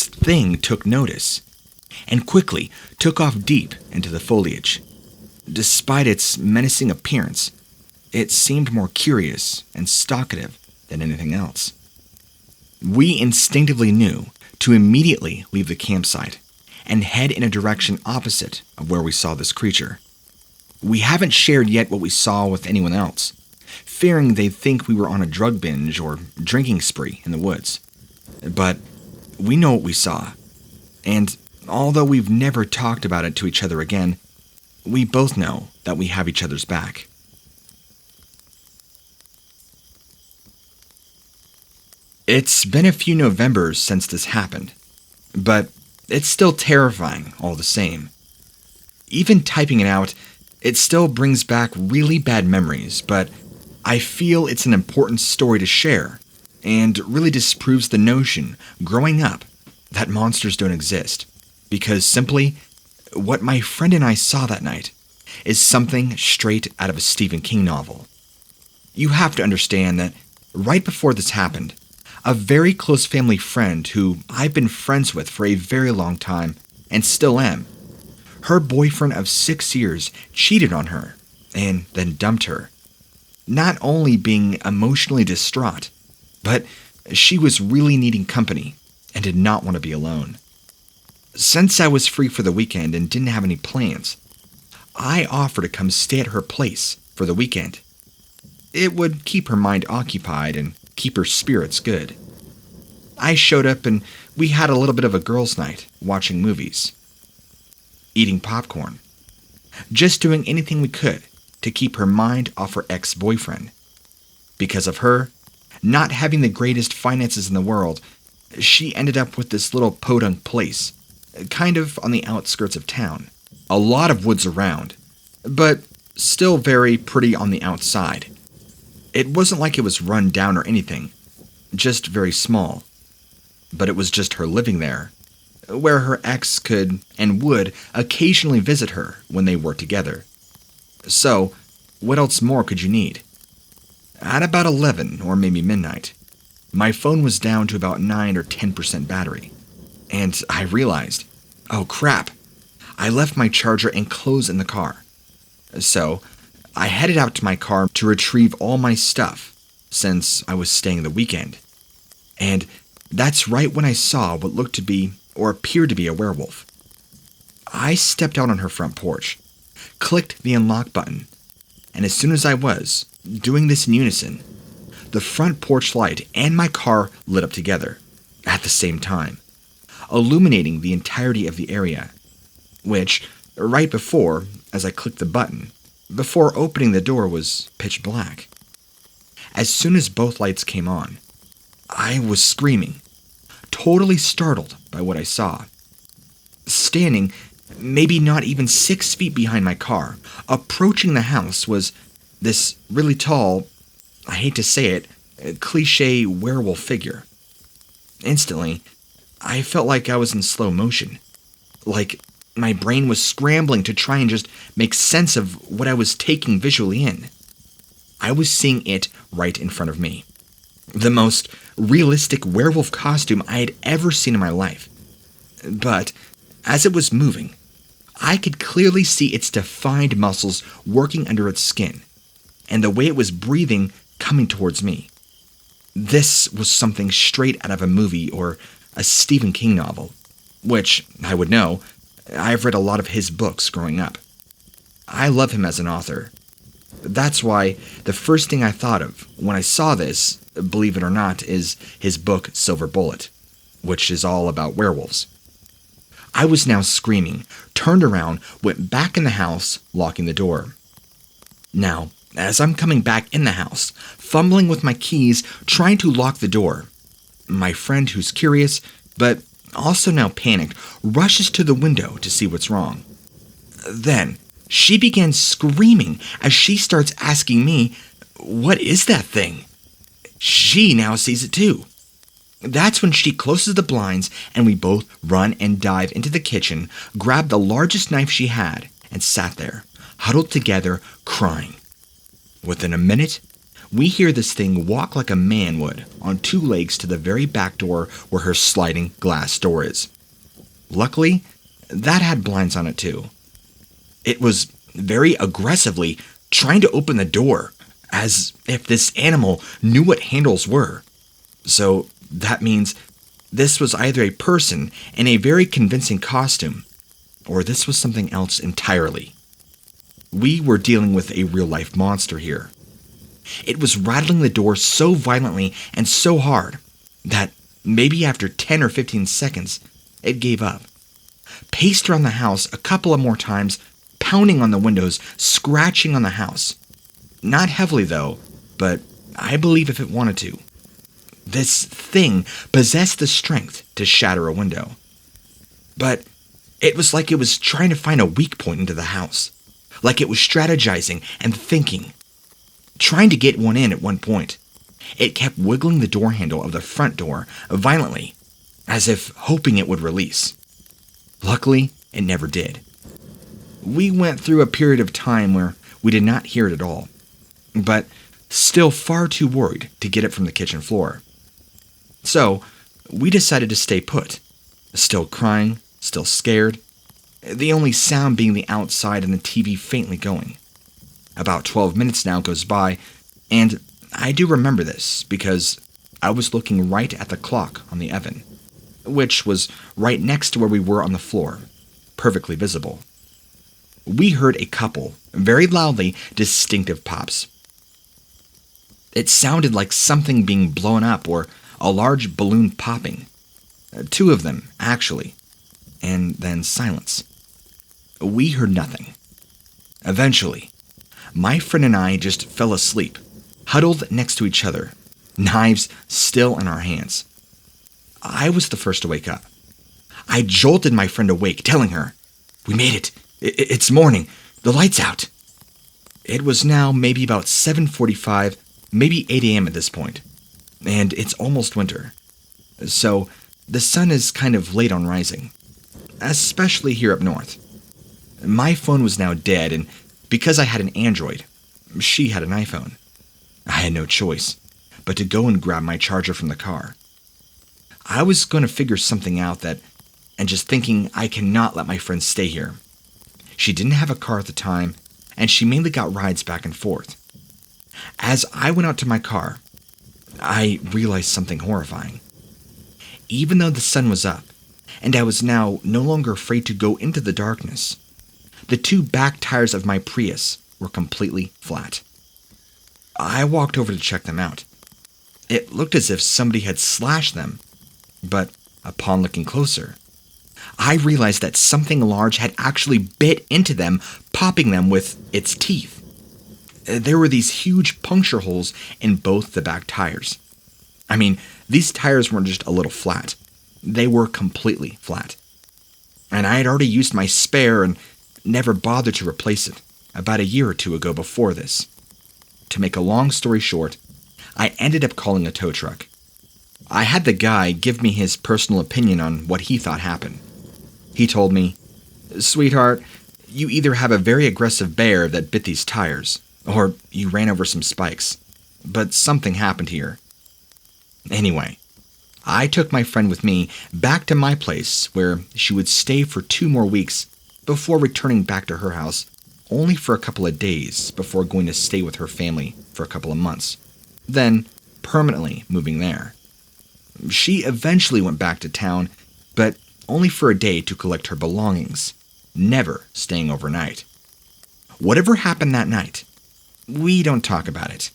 thing took notice, and quickly took off deep into the foliage. Despite its menacing appearance, it seemed more curious and talkative than anything else. We instinctively knew to immediately leave the campsite and head in a direction opposite of where we saw this creature. We haven't shared yet what we saw with anyone else, fearing they'd think we were on a drug binge or drinking spree in the woods. But we know what we saw, and although we've never talked about it to each other again, we both know that we have each other's back. It's been a few Novembers since this happened, but it's still terrifying all the same. Even typing it out, it still brings back really bad memories, but I feel it's an important story to share, and really disproves the notion, growing up, that monsters don't exist, because simply, what my friend and I saw that night is something straight out of a Stephen King novel. You have to understand that right before this happened, a very close family friend who I've been friends with for a very long time, and still am, her boyfriend of 6 years cheated on her, and then dumped her. Not only being emotionally distraught, but she was really needing company, and did not want to be alone. Since I was free for the weekend and didn't have any plans, I offered to come stay at her place for the weekend. It would keep her mind occupied and keep her spirits good. I showed up and we had a little bit of a girls' night, watching movies, eating popcorn, just doing anything we could to keep her mind off her ex-boyfriend. Because of her not having the greatest finances in the world, she ended up with this little podunk place, kind of on the outskirts of town. A lot of woods around, but still very pretty on the outside. It wasn't like it was run down or anything, just very small. But it was just her living there, where her ex could and would occasionally visit her when they were together. So, what else more could you need? At about 11 or maybe midnight, my phone was down to about 9 or 10% battery, and I realized, oh crap, I left my charger and clothes in the car. So, I headed out to my car to retrieve all my stuff, since I was staying the weekend. And that's right when I saw what looked to be, or appeared to be, a werewolf. I stepped out on her front porch, clicked the unlock button, and as soon as I was doing this in unison, the front porch light and my car lit up together at the same time, illuminating the entirety of the area, which, right before, as I clicked the button, before opening the door, was pitch black. As soon as both lights came on, I was screaming, totally startled by what I saw. Standing, maybe not even 6 feet behind my car, approaching the house, was this really tall, I hate to say it, cliché werewolf figure. Instantly, I felt like I was in slow motion, like my brain was scrambling to try and just make sense of what I was taking visually in. I was seeing it right in front of me. The most realistic werewolf costume I had ever seen in my life. But as it was moving, I could clearly see its defined muscles working under its skin, and the way it was breathing coming towards me. This was something straight out of a movie or a Stephen King novel, which, I would know, I've read a lot of his books growing up. I love him as an author. That's why the first thing I thought of when I saw this, believe it or not, is his book Silver Bullet, which is all about werewolves. I was now screaming, turned around, went back in the house, locking the door. Now, as I'm coming back in the house, fumbling with my keys, trying to lock the door, my friend, who's curious, but also now panicked, rushes to the window to see what's wrong. Then, she begins screaming as she starts asking me, "What is that thing?" She now sees it too. That's when she closes the blinds and we both run and dive into the kitchen, grab the largest knife she had, and sat there, huddled together, crying. Within a minute, we hear this thing walk like a man would on two legs to the very back door where her sliding glass door is. Luckily, that had blinds on it too. It was very aggressively trying to open the door, as if this animal knew what handles were. So that means this was either a person in a very convincing costume, or this was something else entirely. We were dealing with a real-life monster here. It was rattling the door so violently and so hard that maybe after 10 or 15 seconds, it gave up. Paced around the house a couple of more times, pounding on the windows, scratching on the house. Not heavily though, but I believe if it wanted to. This thing possessed the strength to shatter a window. But it was like it was trying to find a weak point into the house. Like it was strategizing and thinking. Trying to get one in at one point. It kept wiggling the door handle of the front door violently, as if hoping it would release. Luckily, it never did. We went through a period of time where we did not hear it at all, but still far too worried to get it from the kitchen floor. So, we decided to stay put, still crying, still scared, the only sound being the outside and the TV faintly going. About 12 minutes now goes by, and I do remember this because I was looking right at the clock on the oven, which was right next to where we were on the floor, perfectly visible. We heard a couple, very loudly distinctive pops. It sounded like something being blown up or a large balloon popping. Two of them, actually, and then silence. We heard nothing. Eventually, my friend and I just fell asleep, huddled next to each other, knives still in our hands. I was the first to wake up. I jolted my friend awake, telling her, "We made it. It's morning. The light's out." It was now maybe about 7:45, maybe 8 a.m. at this point, and it's almost winter. So the sun is kind of late on rising, especially here up north. My phone was now dead, and because I had an Android, she had an iPhone. I had no choice but to go and grab my charger from the car. I was going to figure something out and just thinking I cannot let my friend stay here. She didn't have a car at the time, and she mainly got rides back and forth. As I went out to my car, I realized something horrifying. Even though the sun was up, and I was now no longer afraid to go into the darkness, the two back tires of my Prius were completely flat. I walked over to check them out. It looked as if somebody had slashed them, but upon looking closer, I realized that something large had actually bit into them, popping them with its teeth. There were these huge puncture holes in both the back tires. I mean, these tires weren't just a little flat. They were completely flat. And I had already used my spare and never bothered to replace it about a year or two ago before this. To make a long story short, I ended up calling a tow truck. I had the guy give me his personal opinion on what he thought happened. He told me, "Sweetheart, you either have a very aggressive bear that bit these tires, or you ran over some spikes. But something happened here." Anyway, I took my friend with me back to my place where she would stay for 2 more weeks before returning back to her house, only for a couple of days before going to stay with her family for a couple of months, then permanently moving there. She eventually went back to town, but only for a day to collect her belongings, never staying overnight. Whatever happened that night, we don't talk about it.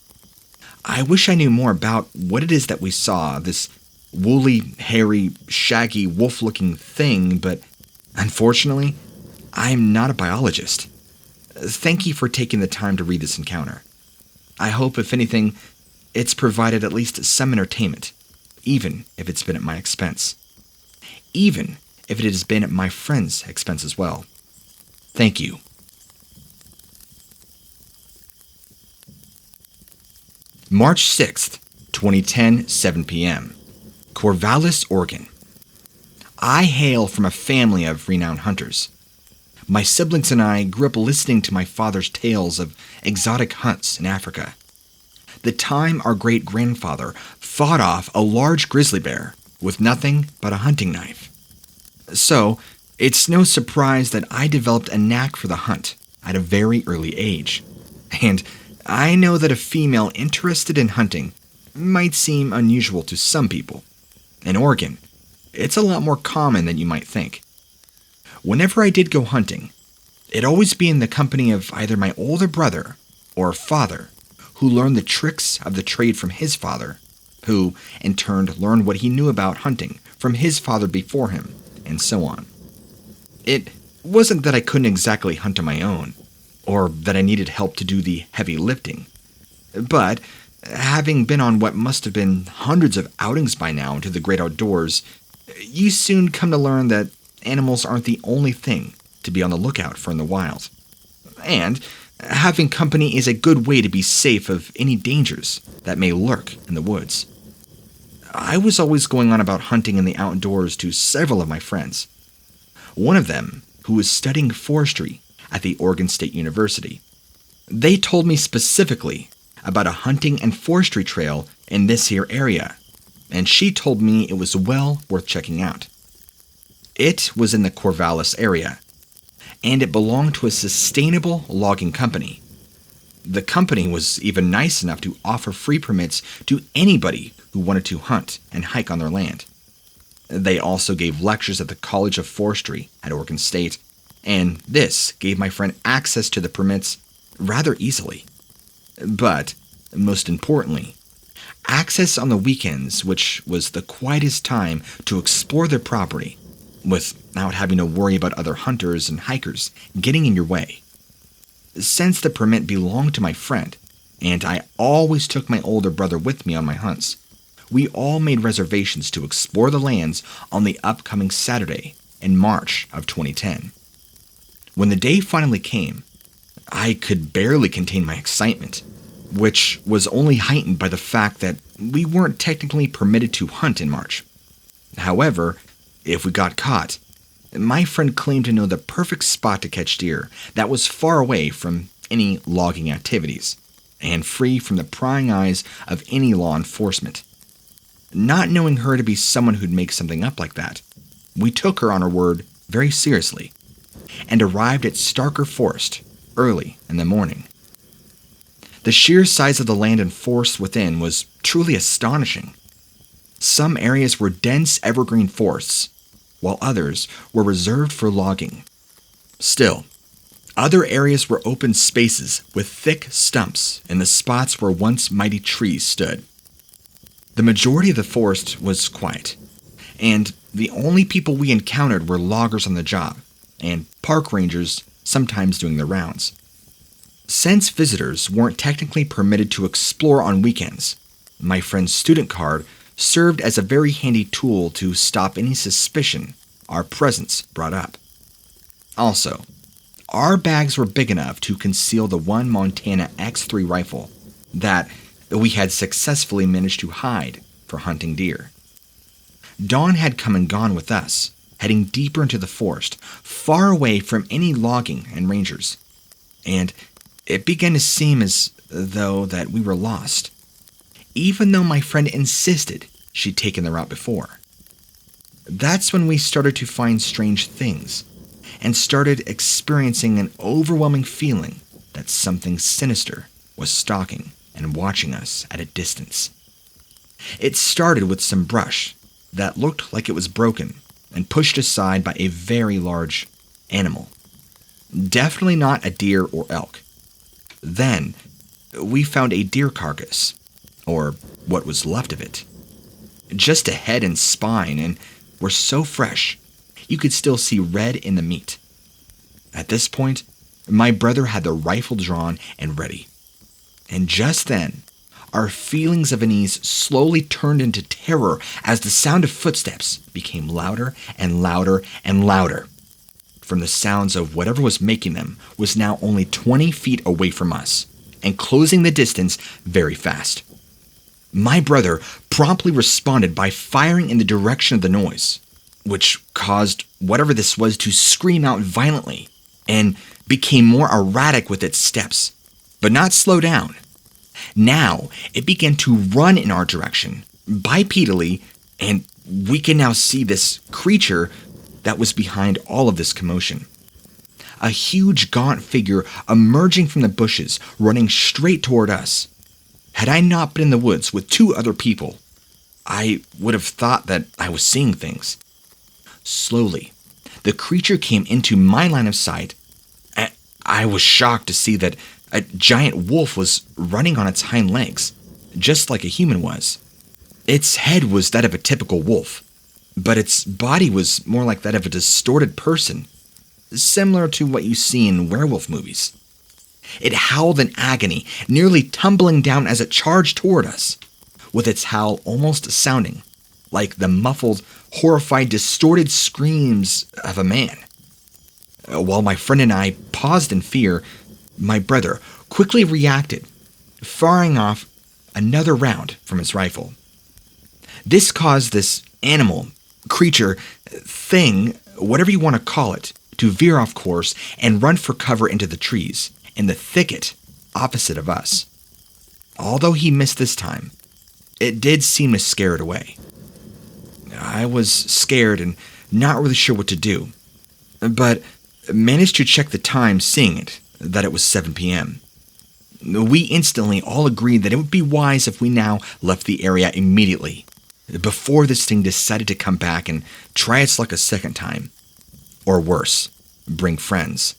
I wish I knew more about what it is that we saw, this woolly, hairy, shaggy, wolf-looking thing, but unfortunately, I'm not a biologist. Thank you for taking the time to read this encounter. I hope, if anything, it's provided at least some entertainment, even if it's been at my expense. Even if it has been at my friend's expense as well. Thank you. March 6th, 2010, 7 p.m. Corvallis, Oregon. I hail from a family of renowned hunters. My siblings and I grew up listening to my father's tales of exotic hunts in Africa. The time our great-grandfather fought off a large grizzly bear with nothing but a hunting knife. So, it's no surprise that I developed a knack for the hunt at a very early age. And I know that a female interested in hunting might seem unusual to some people. In Oregon, it's a lot more common than you might think. Whenever I did go hunting, it'd always be in the company of either my older brother or father, who learned the tricks of the trade from his father, who, in turn, learned what he knew about hunting from his father before him, and so on. It wasn't that I couldn't exactly hunt on my own, or that I needed help to do the heavy lifting. But, having been on what must have been hundreds of outings by now into the great outdoors, you soon come to learn that animals aren't the only thing to be on the lookout for in the wild. And having company is a good way to be safe of any dangers that may lurk in the woods. I was always going on about hunting in the outdoors to several of my friends. One of them, who was studying forestry at the Oregon State University. They told me specifically about a hunting and forestry trail in this here area, and she told me it was well worth checking out. It was in the Corvallis area, and it belonged to a sustainable logging company. The company was even nice enough to offer free permits to anybody who wanted to hunt and hike on their land. They also gave lectures at the College of Forestry at Oregon State, and this gave my friend access to the permits rather easily. But, most importantly, access on the weekends, which was the quietest time to explore their property, without having to worry about other hunters and hikers getting in your way. Since the permit belonged to my friend, and I always took my older brother with me on my hunts, we all made reservations to explore the lands on the upcoming Saturday in March of 2010. When the day finally came, I could barely contain my excitement, which was only heightened by the fact that we weren't technically permitted to hunt in March. However, if we got caught, my friend claimed to know the perfect spot to catch deer that was far away from any logging activities and free from the prying eyes of any law enforcement. Not knowing her to be someone who'd make something up like that, we took her on her word very seriously and arrived at Starker Forest early in the morning. The sheer size of the land and forest within was truly astonishing. Some areas were dense evergreen forests, while others were reserved for logging. Still, other areas were open spaces with thick stumps in the spots where once mighty trees stood. The majority of the forest was quiet, and the only people we encountered were loggers on the job, and park rangers sometimes doing their rounds. Since visitors weren't technically permitted to explore on weekends, my friend's student card served as a very handy tool to stop any suspicion our presence brought up. Also, our bags were big enough to conceal the one Montana X3 rifle that we had successfully managed to hide for hunting deer. Dawn had come and gone with us, heading deeper into the forest, far away from any logging and rangers, and it began to seem as though that we were lost, even though my friend insisted she'd taken the route before. That's when we started to find strange things, and started experiencing an overwhelming feeling that something sinister was stalking and watching us at a distance. It started with some brush that looked like it was broken and pushed aside by a very large animal. Definitely not a deer or elk. Then, we found a deer carcass, or what was left of it. Just a head and spine, and were so fresh, you could still see red in the meat. At this point, my brother had the rifle drawn and ready. And just then, our feelings of unease slowly turned into terror as the sound of footsteps became louder and louder and louder. From the sounds of whatever was making them was now only 20 feet away from us, and closing the distance very fast. My brother promptly responded by firing in the direction of the noise, which caused whatever this was to scream out violently and became more erratic with its steps, but not slow down. Now it began to run in our direction, bipedally, and we can now see this creature that was behind all of this commotion. A huge gaunt figure emerging from the bushes, running straight toward us. Had I not been in the woods with 2 other people, I would have thought that I was seeing things. Slowly, the creature came into my line of sight. I was shocked to see that a giant wolf was running on its hind legs, just like a human was. Its head was that of a typical wolf, but its body was more like that of a distorted person, similar to what you see in werewolf movies. It howled in agony, nearly tumbling down as it charged toward us, with its howl almost sounding like the muffled, horrified, distorted screams of a man. While my friend and I paused in fear, my brother quickly reacted, firing off another round from his rifle. This caused this animal, creature, thing, whatever you want to call it, to veer off course and run for cover into the trees in the thicket opposite of us. Although he missed this time, it did seem to scare it away. I was scared and not really sure what to do, but managed to check the time, seeing that it was 7 p.m. We instantly all agreed that it would be wise if we now left the area immediately, before this thing decided to come back and try its luck a second time. Or worse, bring friends.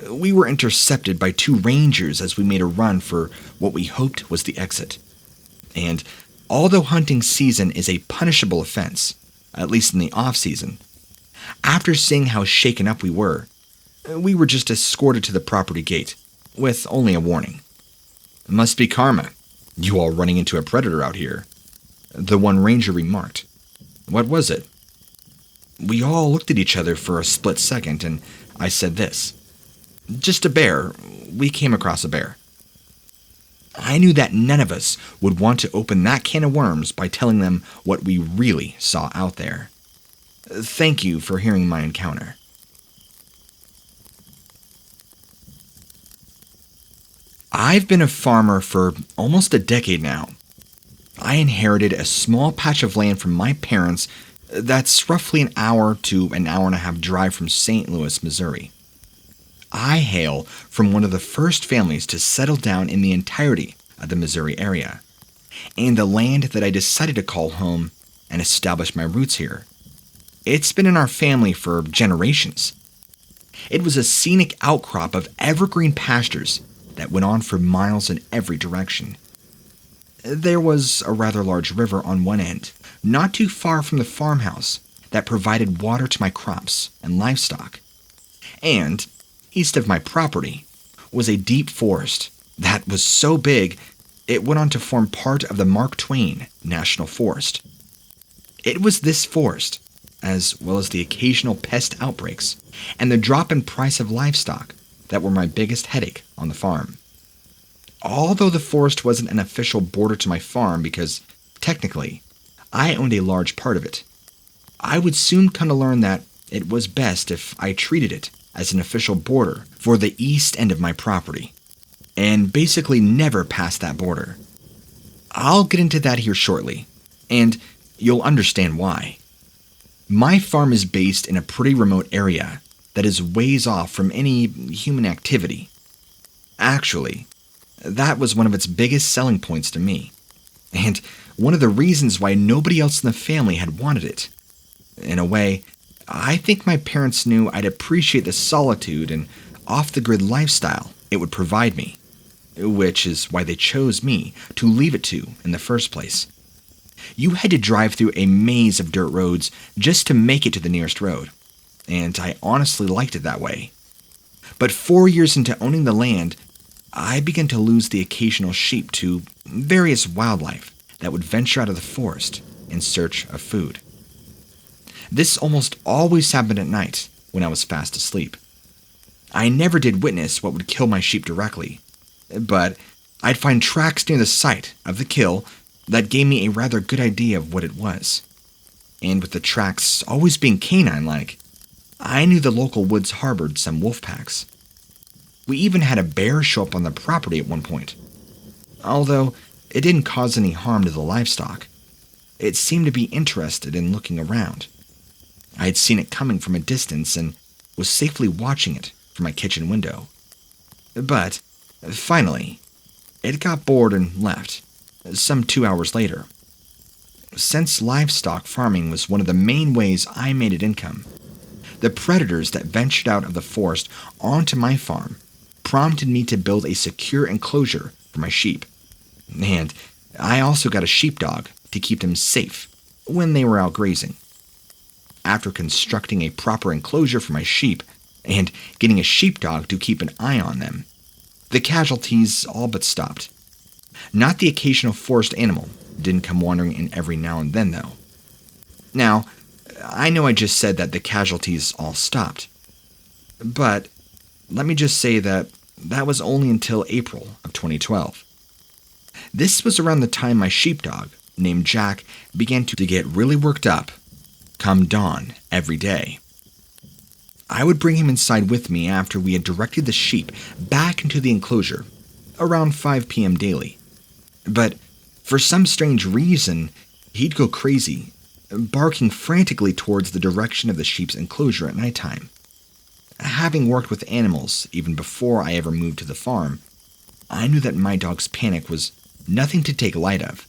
We were intercepted by 2 rangers as we made a run for what we hoped was the exit. And although hunting season is a punishable offense, at least in the off-season, after seeing how shaken up we were just escorted to the property gate, with only a warning. "Must be karma, you all running into a predator out here," the one ranger remarked. "What was it?" We all looked at each other for a split second, and I said this: "Just a bear. We came across a bear." I knew that none of us would want to open that can of worms by telling them what we really saw out there. Thank you for hearing my encounter. I've been a farmer for almost a decade now. I inherited a small patch of land from my parents that's roughly an hour to an hour and a half drive from St. Louis, Missouri. I hail from one of the first families to settle down in the entirety of the Missouri area, and the land that I decided to call home and establish my roots here. It's been in our family for generations. It was a scenic outcrop of evergreen pastures that went on for miles in every direction. There was a rather large river on one end, not too far from the farmhouse, that provided water to my crops and livestock. And east of my property was a deep forest that was so big it went on to form part of the Mark Twain National Forest. It was this forest, as well as the occasional pest outbreaks and the drop in price of livestock, that were my biggest headache on the farm. Although the forest wasn't an official border to my farm because, technically, I owned a large part of it, I would soon come to learn that it was best if I treated it as an official border for the east end of my property, and basically never passed that border. I'll get into that here shortly, and you'll understand why. My farm is based in a pretty remote area that is ways off from any human activity. Actually, that was one of its biggest selling points to me, and one of the reasons why nobody else in the family had wanted it. In a way, I think my parents knew I'd appreciate the solitude and off-the-grid lifestyle it would provide me, which is why they chose me to leave it to in the first place. You had to drive through a maze of dirt roads just to make it to the nearest road, and I honestly liked it that way. But 4 years into owning the land, I began to lose the occasional sheep to various wildlife that would venture out of the forest in search of food. This almost always happened at night when I was fast asleep. I never did witness what would kill my sheep directly, but I'd find tracks near the site of the kill that gave me a rather good idea of what it was. And with the tracks always being canine-like, I knew the local woods harbored some wolf packs. We even had a bear show up on the property at one point. Although it didn't cause any harm to the livestock, it seemed to be interested in looking around. I had seen it coming from a distance and was safely watching it from my kitchen window. But finally, it got bored and left, some 2 hours later. Since livestock farming was one of the main ways I made an income, the predators that ventured out of the forest onto my farm prompted me to build a secure enclosure for my sheep. And I also got a sheepdog to keep them safe when they were out grazing. After constructing a proper enclosure for my sheep and getting a sheepdog to keep an eye on them, the casualties all but stopped. Not the occasional forest animal didn't come wandering in every now and then, though. Now, I know I just said that the casualties all stopped, but let me just say that was only until April of 2012. This was around the time my sheepdog, named Jack, began to get really worked up come dawn every day. I would bring him inside with me after we had directed the sheep back into the enclosure around 5 p.m. daily. But for some strange reason, he'd go crazy, barking frantically towards the direction of the sheep's enclosure at nighttime. Having worked with animals even before I ever moved to the farm, I knew that my dog's panic was nothing to take light of.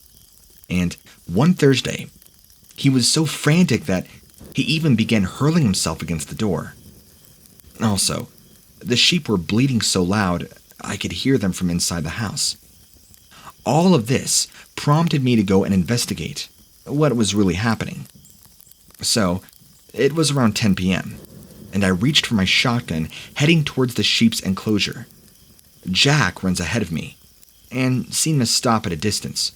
And one Thursday, he was so frantic that he even began hurling himself against the door. Also, the sheep were bleating so loud I could hear them from inside the house. All of this prompted me to go and investigate what was really happening. So, it was around 10 p.m., and I reached for my shotgun, heading towards the sheep's enclosure. Jack runs ahead of me, and seemed to stop at a distance,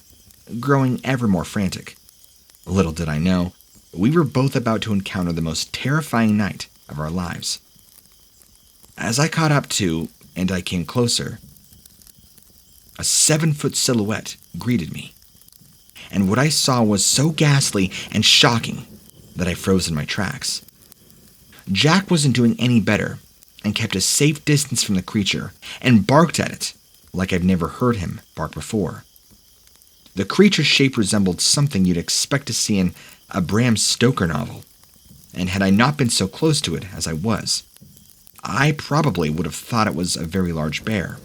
growing ever more frantic. Little did I know, we were both about to encounter the most terrifying night of our lives. As I caught up to, and I came closer, a 7-foot silhouette greeted me, and what I saw was so ghastly and shocking that I froze in my tracks. Jack wasn't doing any better and kept a safe distance from the creature and barked at it like I've never heard him bark before. The creature's shape resembled something you'd expect to see in a Bram Stoker novel, and had I not been so close to it as I was, I probably would have thought it was a very large bear.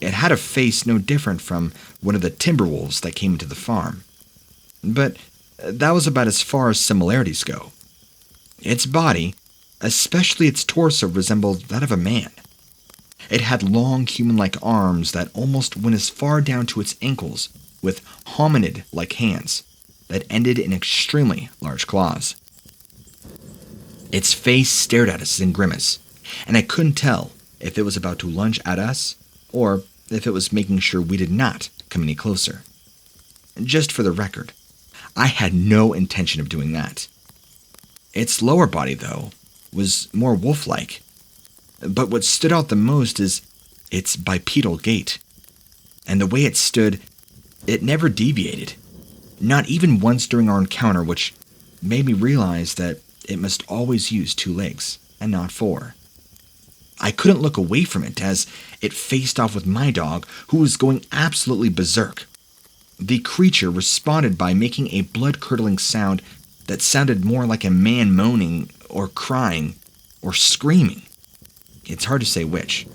It had a face no different from one of the timber wolves that came into the farm, but that was about as far as similarities go. Its body, especially its torso, resembled that of a man. It had long human-like arms that almost went as far down to its ankles, with hominid-like hands that ended in extremely large claws. Its face stared at us in grimace, and I couldn't tell if it was about to lunge at us or if it was making sure we did not come any closer. Just for the record, I had no intention of doing that. Its lower body, though, was more wolf-like, but what stood out the most is its bipedal gait. And the way it stood, it never deviated, not even once during our encounter, which made me realize that it must always use 2 legs and not 4. I couldn't look away from it as it faced off with my dog, who was going absolutely berserk. The creature responded by making a blood-curdling sound that sounded more like a man moaning or crying or screaming. It's hard to say which.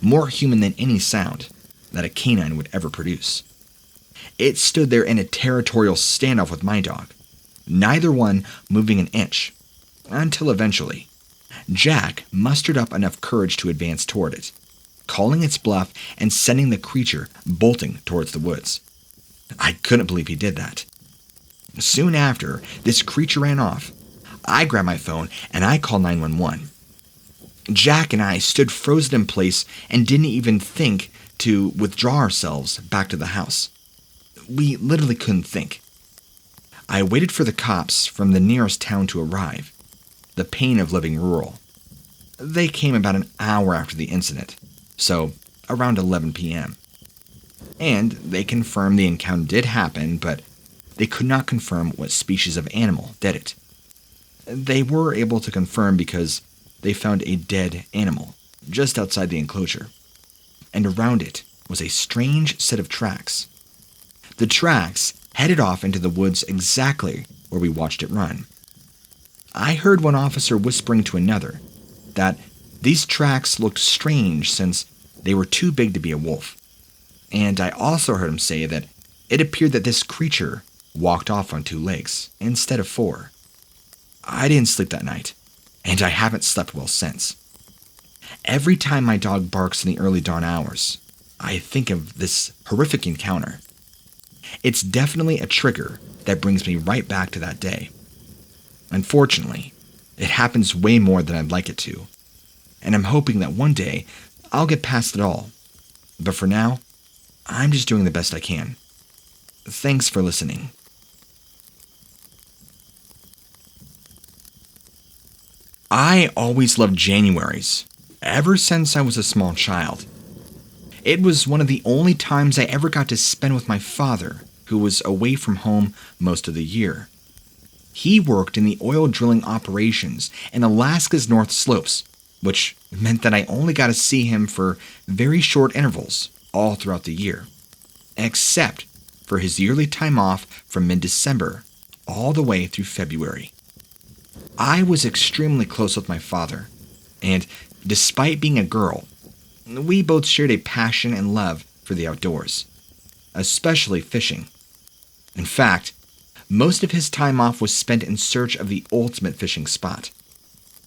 More human than any sound that a canine would ever produce. It stood there in a territorial standoff with my dog, neither one moving an inch, until eventually, Jack mustered up enough courage to advance toward it, calling its bluff and sending the creature bolting towards the woods. I couldn't believe he did that. Soon after, this creature ran off. I grabbed my phone and I called 911. Jack and I stood frozen in place and didn't even think to withdraw ourselves back to the house. We literally couldn't think. I waited for the cops from the nearest town to arrive. The pain of living rural. They came about an hour after the incident, so around 11 p.m. And they confirmed the encounter did happen, but they could not confirm what species of animal did it. They were able to confirm because they found a dead animal just outside the enclosure, and around it was a strange set of tracks. The tracks headed off into the woods exactly where we watched it run. I heard one officer whispering to another that these tracks looked strange since they were too big to be a wolf, and I also heard him say that it appeared that this creature walked off on 2 legs instead of 4. I didn't sleep that night, and I haven't slept well since. Every time my dog barks in the early dawn hours, I think of this horrific encounter. It's definitely a trigger that brings me right back to that day. Unfortunately, it happens way more than I'd like it to, and I'm hoping that one day I'll get past it all. But for now, I'm just doing the best I can. Thanks for listening. I always loved Januaries, ever since I was a small child. It was one of the only times I ever got to spend with my father, who was away from home most of the year. He worked in the oil drilling operations in Alaska's North Slopes, which meant that I only got to see him for very short intervals all throughout the year, except for his yearly time off from mid-December all the way through February. I was extremely close with my father, and despite being a girl, we both shared a passion and love for the outdoors, especially fishing. In fact, most of his time off was spent in search of the ultimate fishing spot.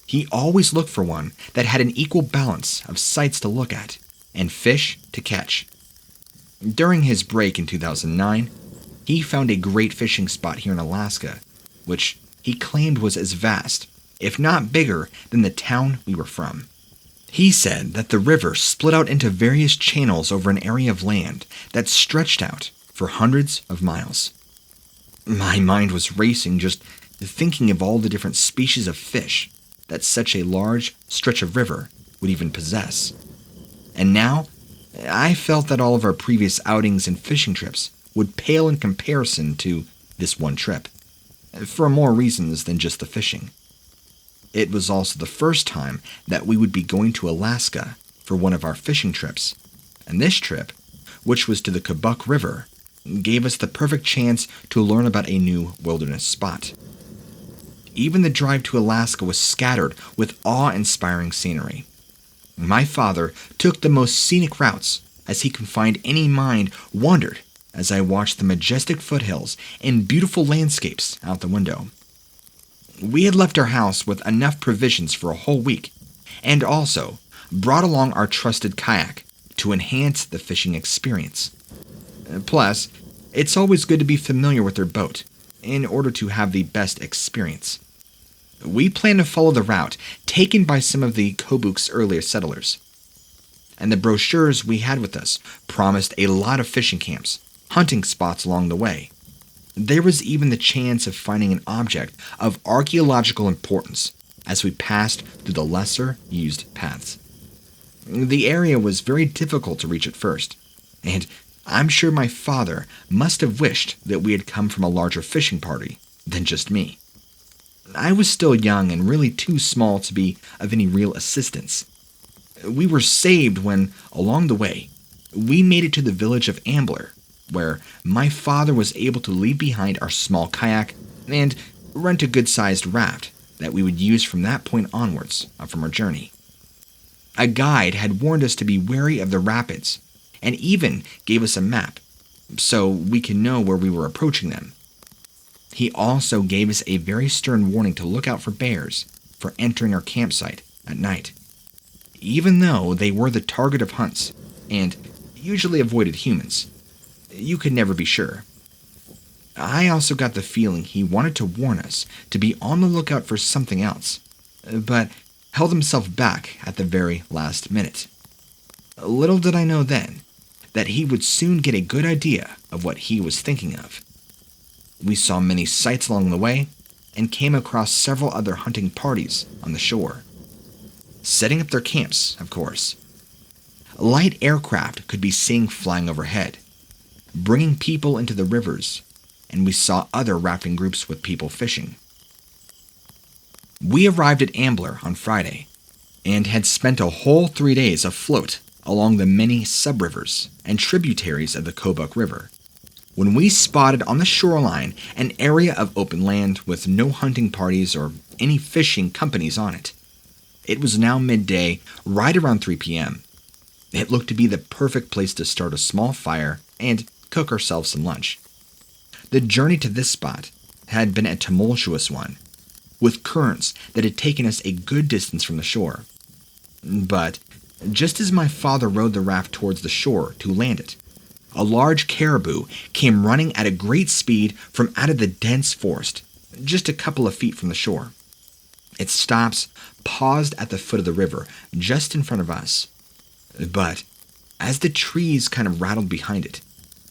He always looked for one that had an equal balance of sights to look at and fish to catch. During his break in 2009, he found a great fishing spot here in Alaska, which he claimed was as vast, if not bigger, than the town we were from. He said that the river split out into various channels over an area of land that stretched out for hundreds of miles. My mind was racing just thinking of all the different species of fish that such a large stretch of river would even possess. And now, I felt that all of our previous outings and fishing trips would pale in comparison to this one trip, for more reasons than just the fishing. It was also the first time that we would be going to Alaska for one of our fishing trips, and this trip, which was to the Kobuk River, gave us the perfect chance to learn about a new wilderness spot. Even the drive to Alaska was scattered with awe-inspiring scenery. My father took the most scenic routes as he could find any mind wandered as I watched the majestic foothills and beautiful landscapes out the window. We had left our house with enough provisions for a whole week, and also brought along our trusted kayak to enhance the fishing experience. Plus, it's always good to be familiar with their boat in order to have the best experience. We planned to follow the route taken by some of the Kobuk's earlier settlers, and the brochures we had with us promised a lot of fishing camps, hunting spots along the way. There was even the chance of finding an object of archaeological importance as we passed through the lesser used paths. The area was very difficult to reach at first, and I'm sure my father must have wished that we had come from a larger fishing party than just me. I was still young and really too small to be of any real assistance. We were saved when, along the way, we made it to the village of Ambler, where my father was able to leave behind our small kayak and rent a good-sized raft that we would use from that point onwards from our journey. A guide had warned us to be wary of the rapids and even gave us a map so we could know where we were approaching them. He also gave us a very stern warning to look out for bears for entering our campsite at night. Even though they were the target of hunts and usually avoided humans, you could never be sure. I also got the feeling he wanted to warn us to be on the lookout for something else, but held himself back at the very last minute. Little did I know then that he would soon get a good idea of what he was thinking of. We saw many sights along the way and came across several other hunting parties on the shore, setting up their camps, of course. Light aircraft could be seen flying overhead, bringing people into the rivers, and we saw other rafting groups with people fishing. We arrived at Ambler on Friday and had spent a whole 3 days afloat along the many sub-rivers and tributaries of the Kobuk River, when we spotted on the shoreline an area of open land with no hunting parties or any fishing companies on it. It was now midday, right around 3 p.m. It looked to be the perfect place to start a small fire and cook ourselves some lunch. The journey to this spot had been a tumultuous one, with currents that had taken us a good distance from the shore. But just as my father rowed the raft towards the shore to land it, a large caribou came running at a great speed from out of the dense forest, just a couple of feet from the shore. It stops, paused at the foot of the river, just in front of us. But as the trees kind of rattled behind it,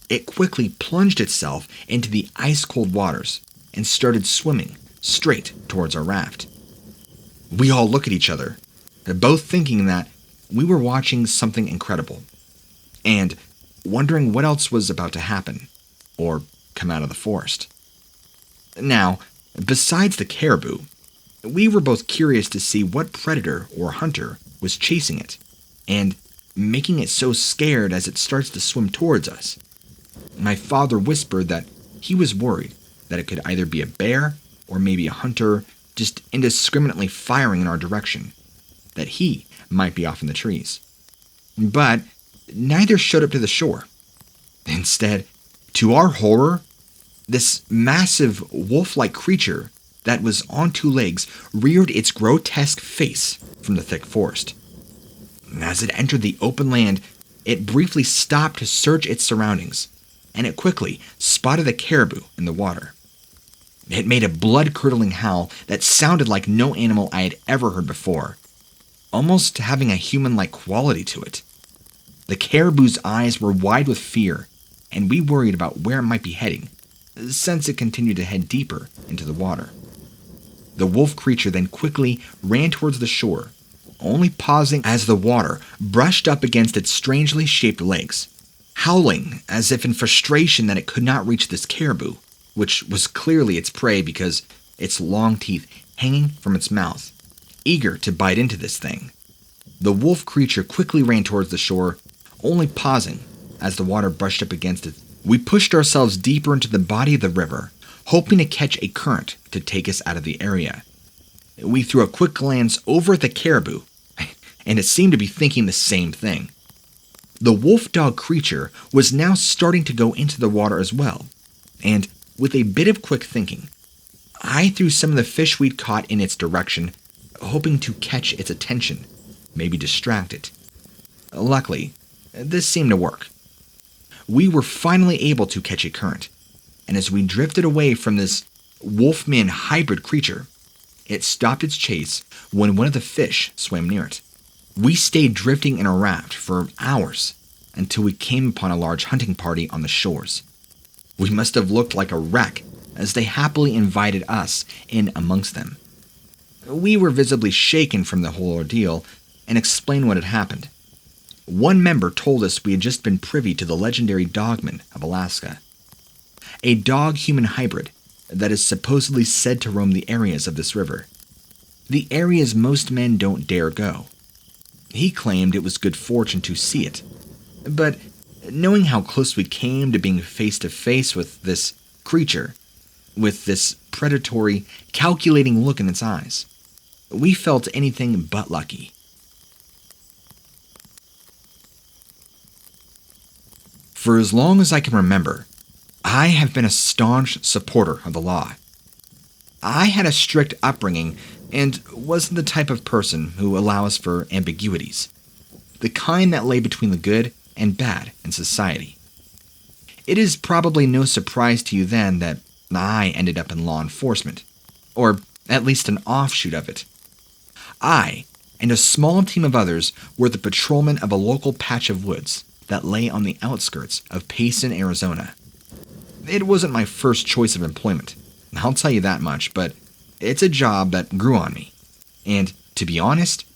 it quickly plunged itself into the ice-cold waters and started swimming straight towards our raft. We all look at each other, both thinking that we were watching something incredible, and wondering what else was about to happen, or come out of the forest. Now, besides the caribou, we were both curious to see what predator or hunter was chasing it, and making it so scared as it starts to swim towards us. My father whispered that he was worried that it could either be a bear or maybe a hunter just indiscriminately firing in our direction, that he might be off in the trees. But neither showed up to the shore. Instead, to our horror, this massive wolf-like creature that was on 2 legs reared its grotesque face from the thick forest. As it entered the open land, it briefly stopped to search its surroundings, and it quickly spotted the caribou in the water. It made a blood-curdling howl that sounded like no animal I had ever heard before, almost having a human-like quality to it. The caribou's eyes were wide with fear, and we worried about where it might be heading, since it continued to head deeper into the water. The wolf creature then quickly ran towards the shore, only pausing as the water brushed up against its strangely shaped legs, howling as if in frustration that it could not reach this caribou, which was clearly its prey because its long teeth hanging from its mouth, eager to bite into this thing. The wolf creature quickly ran towards the shore, only pausing as the water brushed up against it. We pushed ourselves deeper into the body of the river, hoping to catch a current to take us out of the area. We threw a quick glance over at the caribou, and it seemed to be thinking the same thing. The wolf-dog creature was now starting to go into the water as well, and with a bit of quick thinking, I threw some of the fish we'd caught in its direction, hoping to catch its attention, maybe distract it. Luckily, this seemed to work. We were finally able to catch a current, and as we drifted away from this wolf-man hybrid creature, it stopped its chase when one of the fish swam near it. We stayed drifting in a raft for hours until we came upon a large hunting party on the shores. We must have looked like a wreck as they happily invited us in amongst them. We were visibly shaken from the whole ordeal and explained what had happened. One member told us we had just been privy to the legendary Dogman of Alaska, a dog-human hybrid that is supposedly said to roam the areas of this river, the areas most men don't dare go. He claimed it was good fortune to see it, but knowing how close we came to being face to face with this creature, with this predatory, calculating look in its eyes, we felt anything but lucky. For as long as I can remember, I have been a staunch supporter of the law. I had a strict upbringing and wasn't the type of person who allows for ambiguities, the kind that lay between the good and bad in society. It is probably no surprise to you then that I ended up in law enforcement, or at least an offshoot of it. I and a small team of others were the patrolmen of a local patch of woods that lay on the outskirts of Payson, Arizona. It wasn't my first choice of employment, I'll tell you that much, but it's a job that grew on me. And to be honest,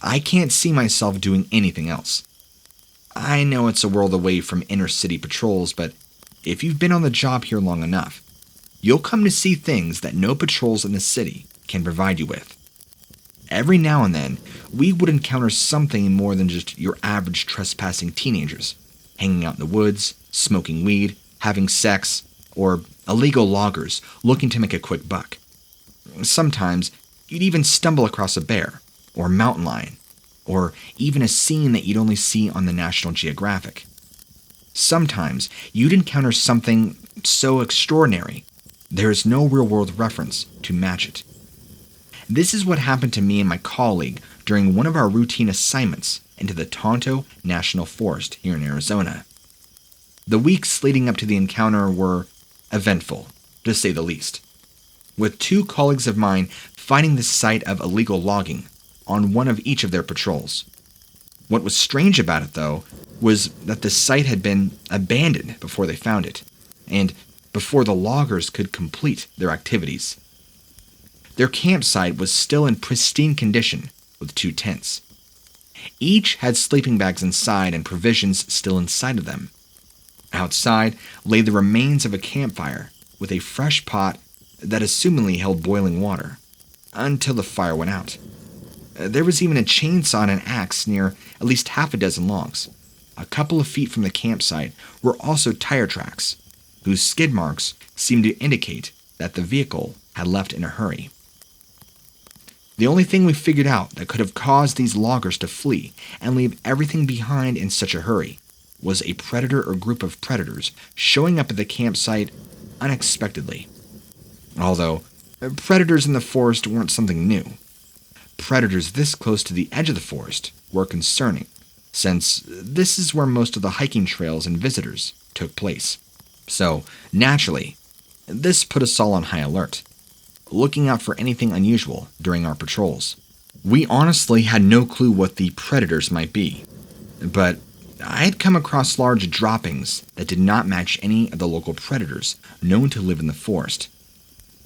I can't see myself doing anything else. I know it's a world away from inner city patrols, but if you've been on the job here long enough, you'll come to see things that no patrols in the city can provide you with. Every now and then, we would encounter something more than just your average trespassing teenagers, hanging out in the woods, smoking weed, having sex, or illegal loggers looking to make a quick buck. Sometimes, you'd even stumble across a bear, or mountain lion, or even a scene that you'd only see on the National Geographic. Sometimes, you'd encounter something so extraordinary, there is no real-world reference to match it. This is what happened to me and my colleague during one of our routine assignments into the Tonto National Forest here in Arizona. The weeks leading up to the encounter were eventful, to say the least, with two colleagues of mine finding the site of illegal logging on one of each of their patrols. What was strange about it, though, was that the site had been abandoned before they found it, and before the loggers could complete their activities. Their campsite was still in pristine condition with two tents. Each had sleeping bags inside and provisions still inside of them. Outside lay the remains of a campfire with a fresh pot that assumingly held boiling water, until the fire went out. There was even a chainsaw and an axe near at least half a dozen logs. A couple of feet from the campsite were also tire tracks, whose skid marks seemed to indicate that the vehicle had left in a hurry. The only thing we figured out that could have caused these loggers to flee and leave everything behind in such a hurry was a predator or group of predators showing up at the campsite unexpectedly. Although, predators in the forest weren't something new. Predators this close to the edge of the forest were concerning, since this is where most of the hiking trails and visitors took place. So, naturally, this put us all on high alert, looking out for anything unusual during our patrols. We honestly had no clue what the predators might be, but I had come across large droppings that did not match any of the local predators known to live in the forest.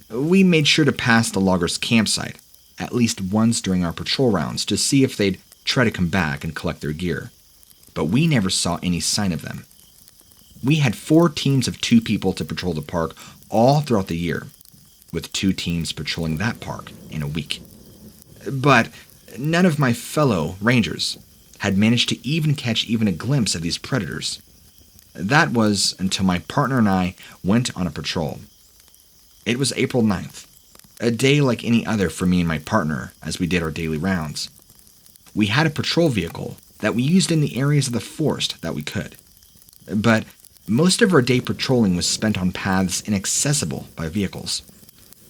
We made sure to pass the loggers' campsite at least once during our patrol rounds to see if they'd try to come back and collect their gear, but we never saw any sign of them. We had 4 teams of 2 people to patrol the park all throughout the year, with 2 teams patrolling that park in a week. But none of my fellow rangers had managed to even catch even a glimpse of these predators. That was until my partner and I went on a patrol. It was April 9th, a day like any other for me and my partner as we did our daily rounds. We had a patrol vehicle that we used in the areas of the forest that we could, but most of our day patrolling was spent on paths inaccessible by vehicles.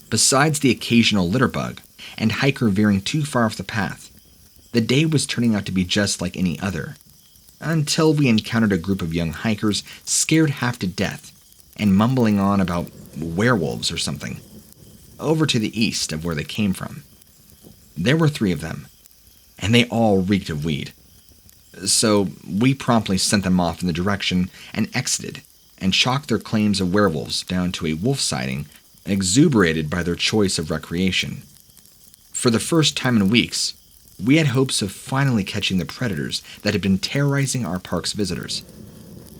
Besides the occasional litter bug and hiker veering too far off the path, the day was turning out to be just like any other, until we encountered a group of young hikers scared half to death and mumbling on about werewolves or something, over to the east of where they came from. There were 3 of them, and they all reeked of weed. So we promptly sent them off in the direction and exited, and chalked their claims of werewolves down to a wolf sighting, exuberated by their choice of recreation. For the first time in weeks, we had hopes of finally catching the predators that had been terrorizing our park's visitors,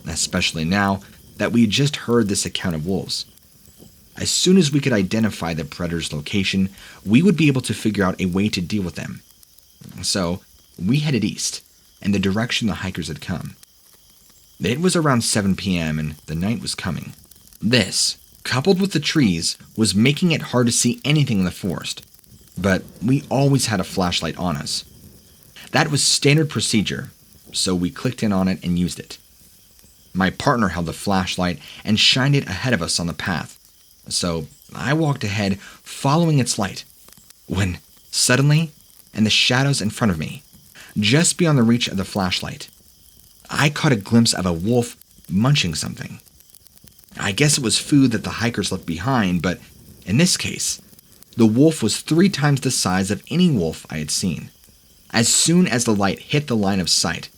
especially now that we had just heard this account of wolves. As soon as we could identify the predator's location, we would be able to figure out a way to deal with them. So, we headed east, in the direction the hikers had come. It was around 7 p.m. and the night was coming. This, coupled with the trees, was making it hard to see anything in the forest, but we always had a flashlight on us. That was standard procedure, so we clicked in on it and used it. My partner held the flashlight and shined it ahead of us on the path, so I walked ahead, following its light, when suddenly, in the shadows in front of me, just beyond the reach of the flashlight, I caught a glimpse of a wolf munching something. I guess it was food that the hikers left behind, but in this case, the wolf was 3 times the size of any wolf I had seen. As soon as the light hit the line of sight,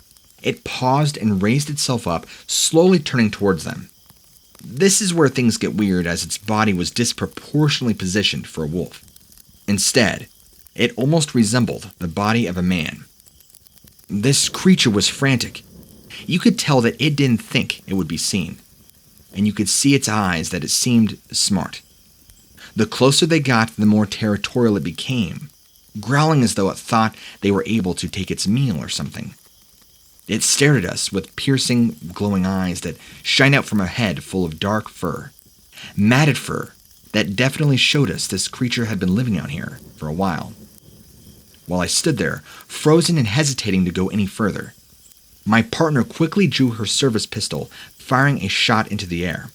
it paused and raised itself up, slowly turning towards them. This is where things get weird, as its body was disproportionately positioned for a wolf. Instead, it almost resembled the body of a man. This creature was frantic. You could tell that it didn't think it would be seen, and you could see its eyes that it seemed smart. The closer they got, the more territorial it became, growling as though it thought they were able to take its meal or something. It stared at us with piercing, glowing eyes that shined out from a head full of dark fur, matted fur that definitely showed us this creature had been living out here for a while. While I stood there, frozen and hesitating to go any further, my partner quickly drew her service pistol, firing a shot into the air.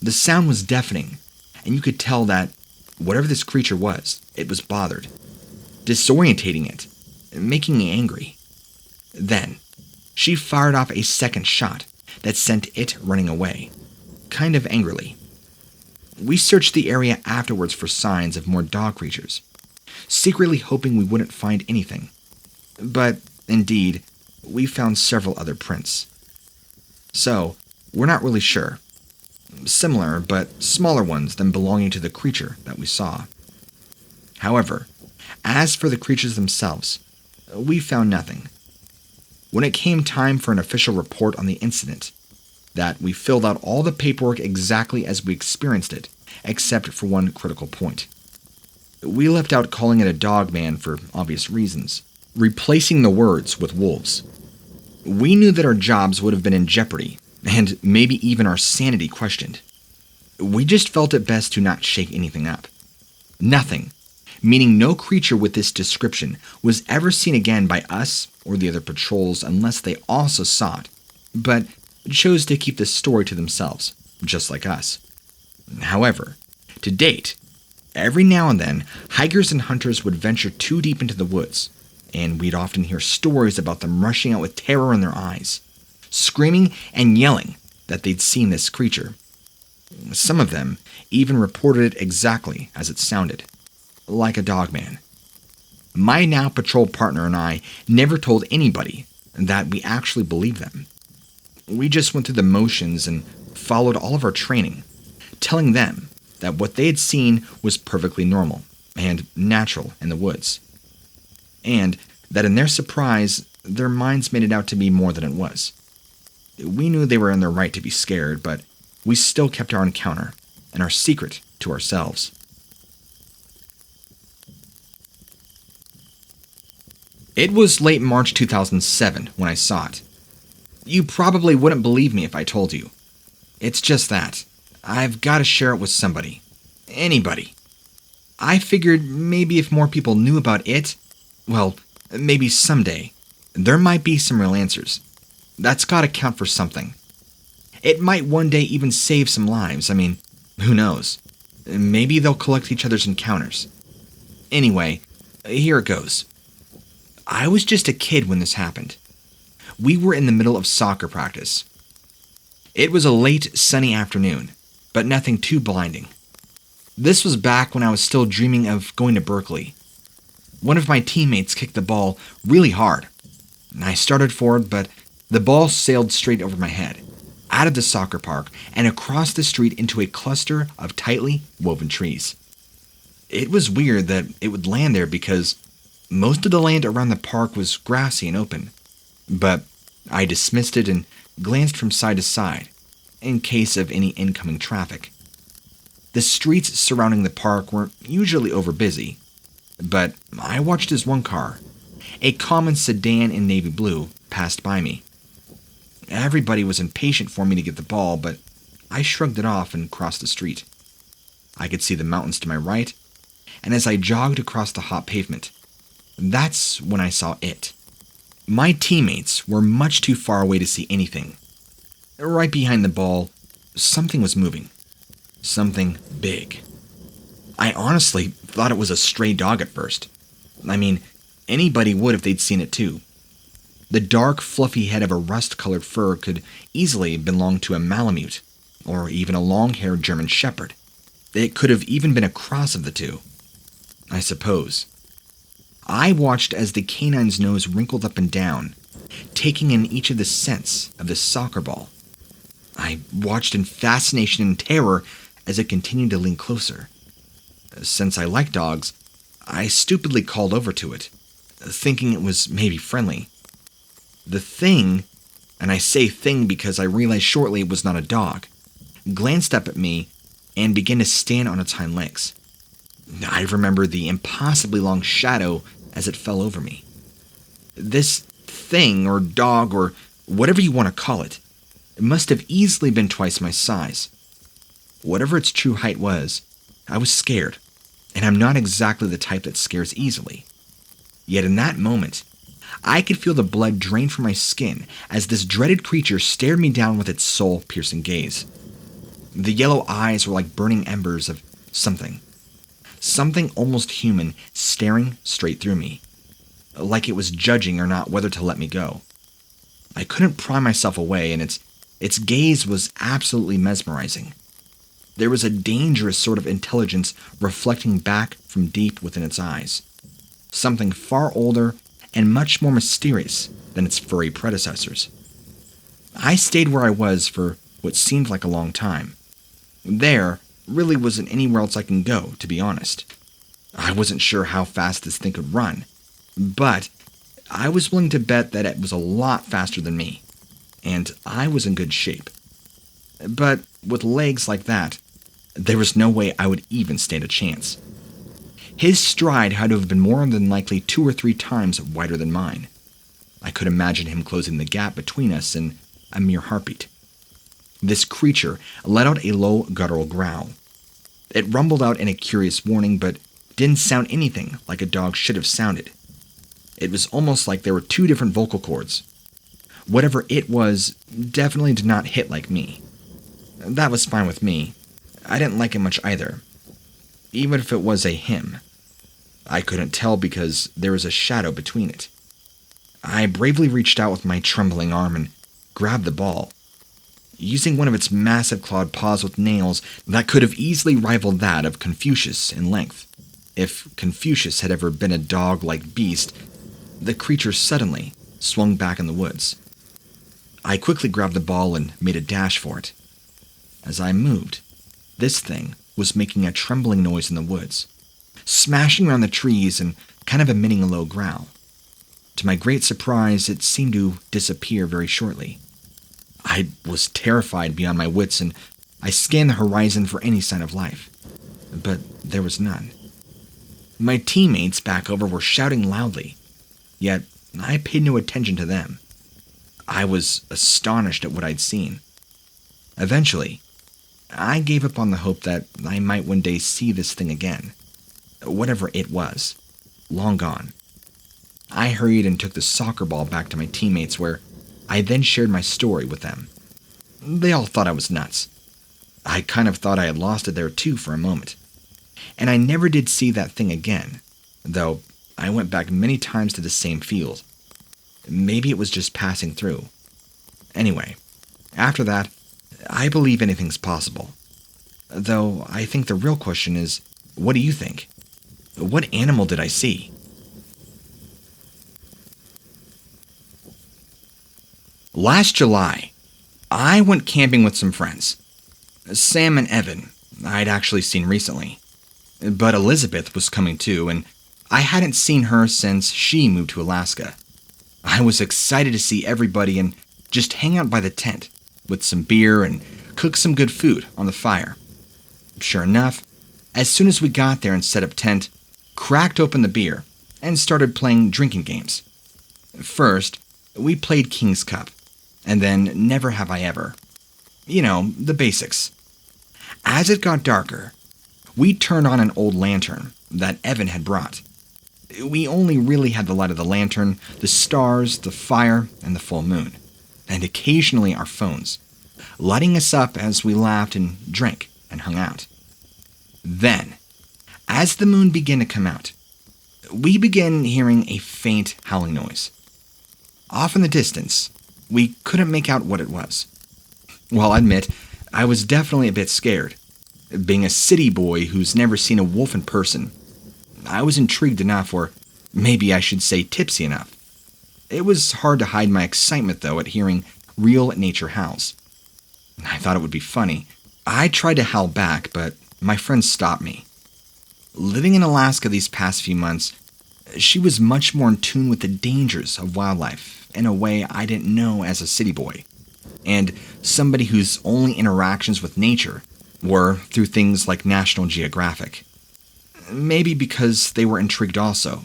The sound was deafening, and you could tell that, whatever this creature was, it was bothered, disorientating it, making it angry. Then, she fired off a second shot that sent it running away, kind of angrily. We searched the area afterwards for signs of more dog creatures, secretly hoping we wouldn't find anything. But, indeed, we found several other prints. So, we're not really sure. Similar, but smaller ones than belonging to the creature that we saw. However, as for the creatures themselves, we found nothing. When it came time for an official report on the incident, that we filled out all the paperwork exactly as we experienced it, except for one critical point. We left out calling it a Dogman for obvious reasons, replacing the words with wolves. We knew that our jobs would have been in jeopardy, and maybe even our sanity questioned. We just felt it best to not shake anything up. Nothing, meaning no creature with this description, was ever seen again by us or the other patrols unless they also saw it, but chose to keep the story to themselves, just like us. However, to date, every now and then, hikers and hunters would venture too deep into the woods, and we'd often hear stories about them rushing out with terror in their eyes, screaming and yelling that they'd seen this creature. Some of them even reported it exactly as it sounded, like a Dogman. My now patrol partner and I never told anybody that we actually believed them. We just went through the motions and followed all of our training, telling them that what they had seen was perfectly normal and natural in the woods, and that in their surprise, their minds made it out to be more than it was. We knew they were in their right to be scared, but we still kept our encounter and our secret to ourselves. It was late March 2007 when I saw it. You probably wouldn't believe me if I told you. It's just that. I've got to share it with somebody. Anybody. I figured maybe if more people knew about it, well, maybe someday, there might be some real answers. That's got to count for something. It might one day even save some lives. I mean, who knows? Maybe they'll collect each other's encounters. Anyway, here it goes. I was just a kid when this happened. We were in the middle of soccer practice. It was a late, sunny afternoon, but nothing too blinding. This was back when I was still dreaming of going to Berkeley. One of my teammates kicked the ball really hard. I started forward, but the ball sailed straight over my head, out of the soccer park, and across the street into a cluster of tightly woven trees. It was weird that it would land there because most of the land around the park was grassy and open, but I dismissed it and glanced from side to side, in case of any incoming traffic. The streets surrounding the park were usually overbusy, but I watched as one car, a common sedan in navy blue, passed by me. Everybody was impatient for me to get the ball, but I shrugged it off and crossed the street. I could see the mountains to my right, and as I jogged across the hot pavement, that's when I saw it. My teammates were much too far away to see anything. Right behind the ball, something was moving. Something big. I honestly thought it was a stray dog at first. I mean, anybody would if they'd seen it too. The dark, fluffy head of a rust-colored fur could easily belong to a Malamute, or even a long-haired German Shepherd. It could have even been a cross of the two, I suppose. I watched as the canine's nose wrinkled up and down, taking in each of the scents of the soccer ball. I watched in fascination and terror as it continued to lean closer. Since I like dogs, I stupidly called over to it, thinking it was maybe friendly. The thing, and I say thing because I realized shortly it was not a dog, glanced up at me and began to stand on its hind legs. I remember the impossibly long shadow as it fell over me. This thing, or dog, or whatever you want to call it, must have easily been twice my size. Whatever its true height was, I was scared, and I'm not exactly the type that scares easily. Yet in that moment, I could feel the blood drain from my skin as this dreaded creature stared me down with its soul-piercing gaze. The yellow eyes were like burning embers of something. Something almost human staring straight through me, like it was judging or not whether to let me go. I couldn't pry myself away, and its gaze was absolutely mesmerizing. There was a dangerous sort of intelligence reflecting back from deep within its eyes. Something far older and much more mysterious than its furry predecessors. I stayed where I was for what seemed like a long time. There really wasn't anywhere else I can go, to be honest. I wasn't sure how fast this thing could run, but I was willing to bet that it was a lot faster than me, and I was in good shape. But with legs like that, there was no way I would even stand a chance. His stride had to have been more than likely 2 or 3 times wider than mine. I could imagine him closing the gap between us in a mere heartbeat. This creature let out a low guttural growl. It rumbled out in a curious warning, but didn't sound anything like a dog should have sounded. It was almost like there were 2 different vocal cords. Whatever it was definitely did not hit like me. That was fine with me. I didn't like it much either, even if it was a him. I couldn't tell because there was a shadow between it. I bravely reached out with my trembling arm and grabbed the ball. Using one of its massive clawed paws with nails that could have easily rivaled that of Confucius in length. If Confucius had ever been a dog-like beast, the creature suddenly swung back in the woods. I quickly grabbed the ball and made a dash for it. As I moved, this thing was making a trembling noise in the woods, smashing around the trees and kind of emitting a low growl. To my great surprise, it seemed to disappear very shortly. I was terrified beyond my wits, and I scanned the horizon for any sign of life, but there was none. My teammates back over were shouting loudly, yet I paid no attention to them. I was astonished at what I'd seen. Eventually, I gave up on the hope that I might one day see this thing again. Whatever it was, long gone. I hurried and took the soccer ball back to my teammates, where I then shared my story with them. They all thought I was nuts. I kind of thought I had lost it there too for a moment. And I never did see that thing again, though I went back many times to the same field. Maybe it was just passing through. Anyway, after that, I believe anything's possible. Though I think the real question is, what do you think? What animal did I see? Last July, I went camping with some friends. Sam and Evan, I'd actually seen recently. But Elizabeth was coming too, and I hadn't seen her since she moved to Alaska. I was excited to see everybody and just hang out by the tent with some beer and cook some good food on the fire. Sure enough, as soon as we got there and set up tent, cracked open the beer and started playing drinking games. First, we played King's Cup, and then Never Have I Ever. You know, the basics. As it got darker, we turned on an old lantern that Evan had brought. We only really had the light of the lantern, the stars, the fire, and the full moon, and occasionally our phones. lighting us up as we laughed and drank and hung out. Then, as the moon began to come out, we began hearing a faint howling noise. Off in the distance, we couldn't make out what it was. Well, I'll admit, I was definitely a bit scared. Being a city boy who's never seen a wolf in person, I was intrigued enough, or maybe I should say tipsy enough. It was hard to hide my excitement, though, at hearing real nature howls. I thought it would be funny. I tried to howl back, but my friend stopped me. Living in Alaska these past few months, she was much more in tune with the dangers of wildlife in a way I didn't know as a city boy, and somebody whose only interactions with nature were through things like National Geographic. Maybe because they were intrigued also,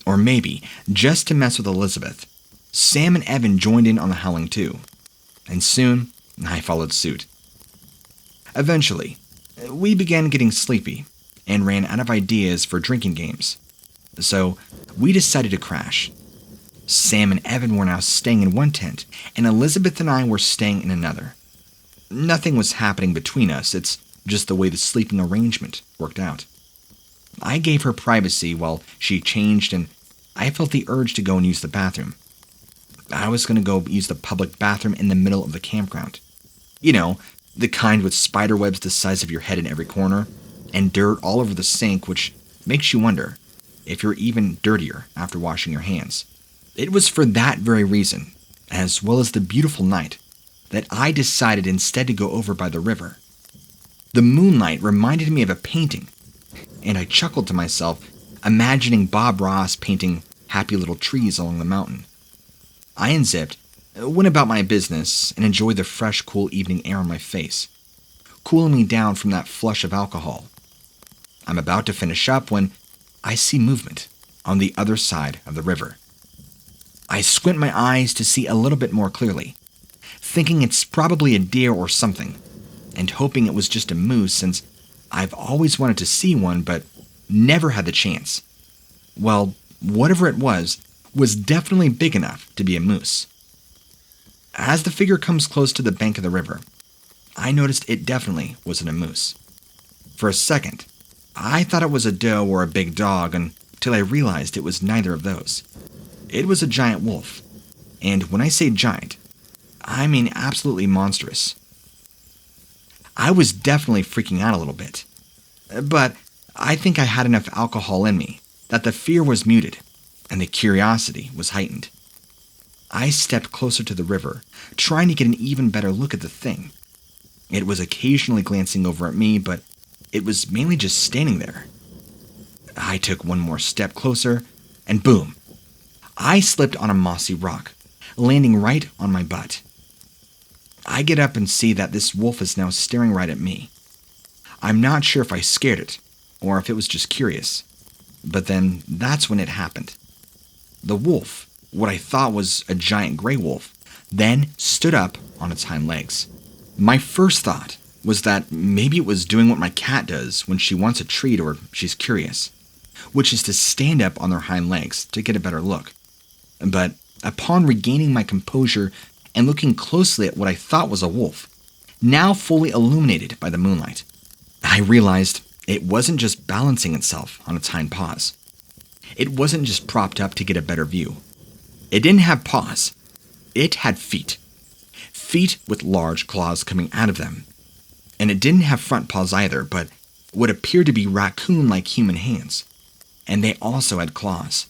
or maybe just to mess with Elizabeth, Sam and Evan joined in on the howling too, and soon I followed suit. Eventually, we began getting sleepy and ran out of ideas for drinking games, so we decided to crash. Sam and Evan were now staying in one tent, and Elizabeth and I were staying in another. Nothing was happening between us, it's just the way the sleeping arrangement worked out. I gave her privacy while she changed, and I felt the urge to go and use the bathroom. I was going to go use the public bathroom in the middle of the campground. You know, the kind with spider webs the size of your head in every corner, and dirt all over the sink, which makes you wonder if you're even dirtier after washing your hands. It was for that very reason, as well as the beautiful night, that I decided instead to go over by the river. The moonlight reminded me of a painting, and I chuckled to myself, imagining Bob Ross painting happy little trees along the mountain. I unzipped, went about my business, and enjoyed the fresh, cool evening air on my face, cooling me down from that flush of alcohol. I'm about to finish up when I see movement on the other side of the river. I squint my eyes to see a little bit more clearly, thinking it's probably a deer or something, and hoping it was just a moose since I've always wanted to see one but never had the chance. Well, whatever it was definitely big enough to be a moose. As the figure comes close to the bank of the river, I noticed it definitely wasn't a moose. For a second, I thought it was a doe or a big dog until I realized it was neither of those. It was a giant wolf, and when I say giant, I mean absolutely monstrous. I was definitely freaking out a little bit, but I think I had enough alcohol in me that the fear was muted and the curiosity was heightened. I stepped closer to the river, trying to get an even better look at the thing. It was occasionally glancing over at me, but it was mainly just standing there. I took one more step closer, and boom, I slipped on a mossy rock, landing right on my butt. I get up and see that this wolf is now staring right at me. I'm not sure if I scared it, or if it was just curious, but then that's when it happened. The wolf, what I thought was a giant gray wolf, then stood up on its hind legs. My first thought was that maybe it was doing what my cat does when she wants a treat or she's curious, which is to stand up on their hind legs to get a better look. But upon regaining my composure and looking closely at what I thought was a wolf, now fully illuminated by the moonlight, I realized it wasn't just balancing itself on its hind paws. It wasn't just propped up to get a better view. It didn't have paws. It had feet. Feet with large claws coming out of them. And it didn't have front paws either, but what appeared to be raccoon-like human hands. And they also had claws.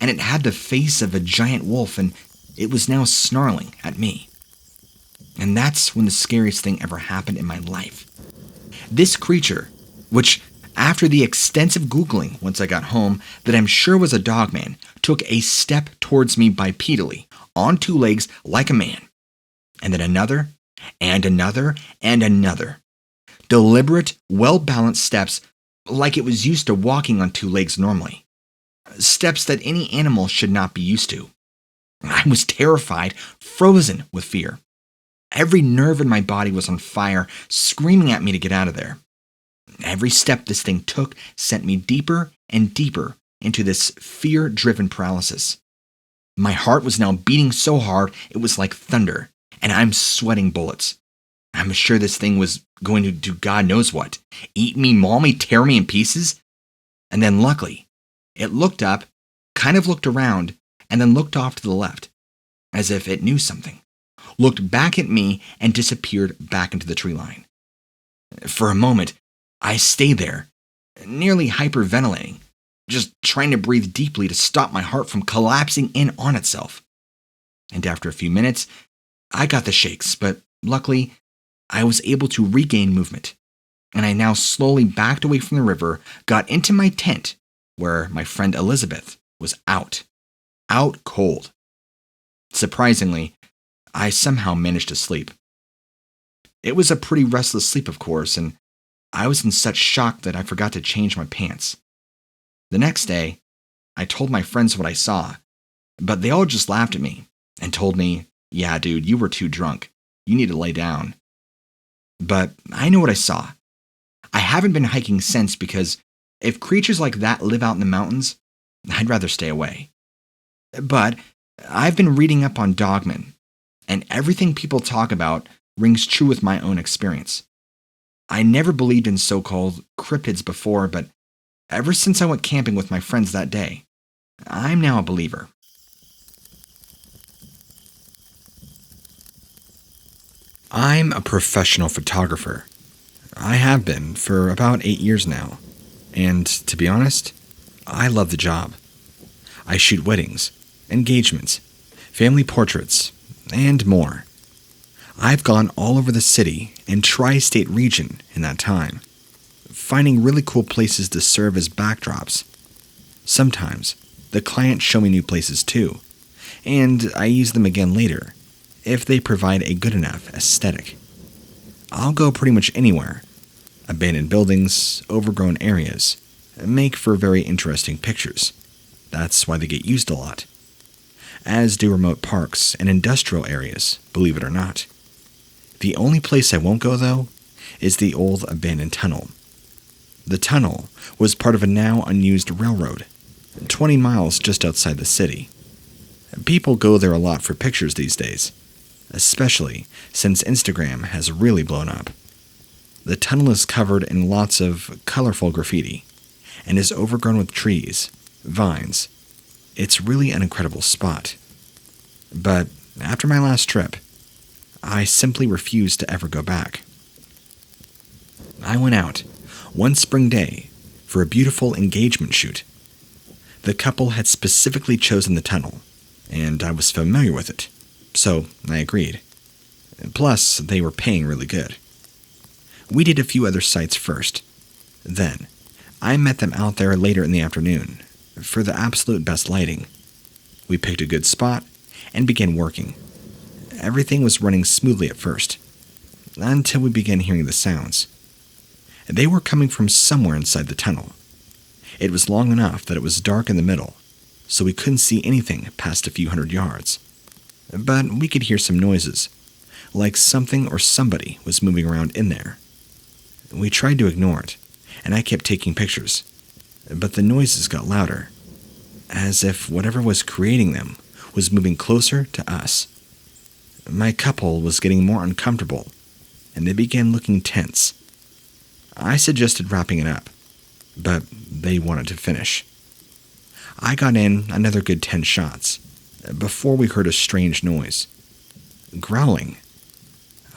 And it had the face of a giant wolf, and it was now snarling at me. And that's when the scariest thing ever happened in my life. This creature, which after the extensive Googling once I got home that I'm sure was a Dogman, took a step towards me bipedally, on two legs like a man. And then another, and another, and another. Deliberate, well-balanced steps like it was used to walking on two legs normally. Steps that any animal should not be used to. I was terrified, frozen with fear. Every nerve in my body was on fire, screaming at me to get out of there. Every step this thing took sent me deeper and deeper into this fear-driven paralysis. My heart was now beating so hard it was like thunder, and I'm sweating bullets. I'm sure this thing was going to do God knows what. Eat me, maul me, tear me in pieces. And then luckily, it looked up, kind of looked around, and then looked off to the left, as if it knew something. Looked back at me and disappeared back into the tree line. For a moment, I stayed there, nearly hyperventilating, just trying to breathe deeply to stop my heart from collapsing in on itself. And after a few minutes, I got the shakes, but luckily, I was able to regain movement, and I now slowly backed away from the river, got into my tent, where my friend Elizabeth was out cold. Surprisingly, I somehow managed to sleep. It was a pretty restless sleep, of course, and I was in such shock that I forgot to change my pants. The next day, I told my friends what I saw, but they all just laughed at me and told me, "Yeah, dude, you were too drunk. You need to lay down." But I know what I saw. I haven't been hiking since because if creatures like that live out in the mountains, I'd rather stay away. But I've been reading up on Dogman, and everything people talk about rings true with my own experience. I never believed in so-called cryptids before, but ever since I went camping with my friends that day, I'm now a believer. I'm a professional photographer. I have been for about 8 years now, and to be honest, I love the job. I shoot weddings, engagements, family portraits, and more. I've gone all over the city and tri-state region in that time, finding really cool places to serve as backdrops. Sometimes, the clients show me new places too, and I use them again later, if they provide a good enough aesthetic. I'll go pretty much anywhere. Abandoned buildings, overgrown areas, make for very interesting pictures. That's why they get used a lot. As do remote parks and industrial areas, believe it or not. The only place I won't go, though, is the old abandoned tunnel. The tunnel was part of a now unused railroad, 20 miles just outside the city. People go there a lot for pictures these days, especially since Instagram has really blown up. The tunnel is covered in lots of colorful graffiti and is overgrown with trees, vines. It's really an incredible spot. But after my last trip, I simply refused to ever go back. I went out one spring day for a beautiful engagement shoot. The couple had specifically chosen the tunnel, and I was familiar with it, so I agreed. Plus, they were paying really good. We did a few other sites first. Then, I met them out there later in the afternoon for the absolute best lighting. We picked a good spot and began working. Everything was running smoothly at first, until we began hearing the sounds. They were coming from somewhere inside the tunnel. It was long enough that it was dark in the middle, so we couldn't see anything past a few hundred yards. But we could hear some noises, like something or somebody was moving around in there. We tried to ignore it, and I kept taking pictures, but the noises got louder, as if whatever was creating them was moving closer to us. My couple was getting more uncomfortable, and they began looking tense. I suggested wrapping it up, but they wanted to finish. I got in another good 10 shots before we heard a strange noise. Growling.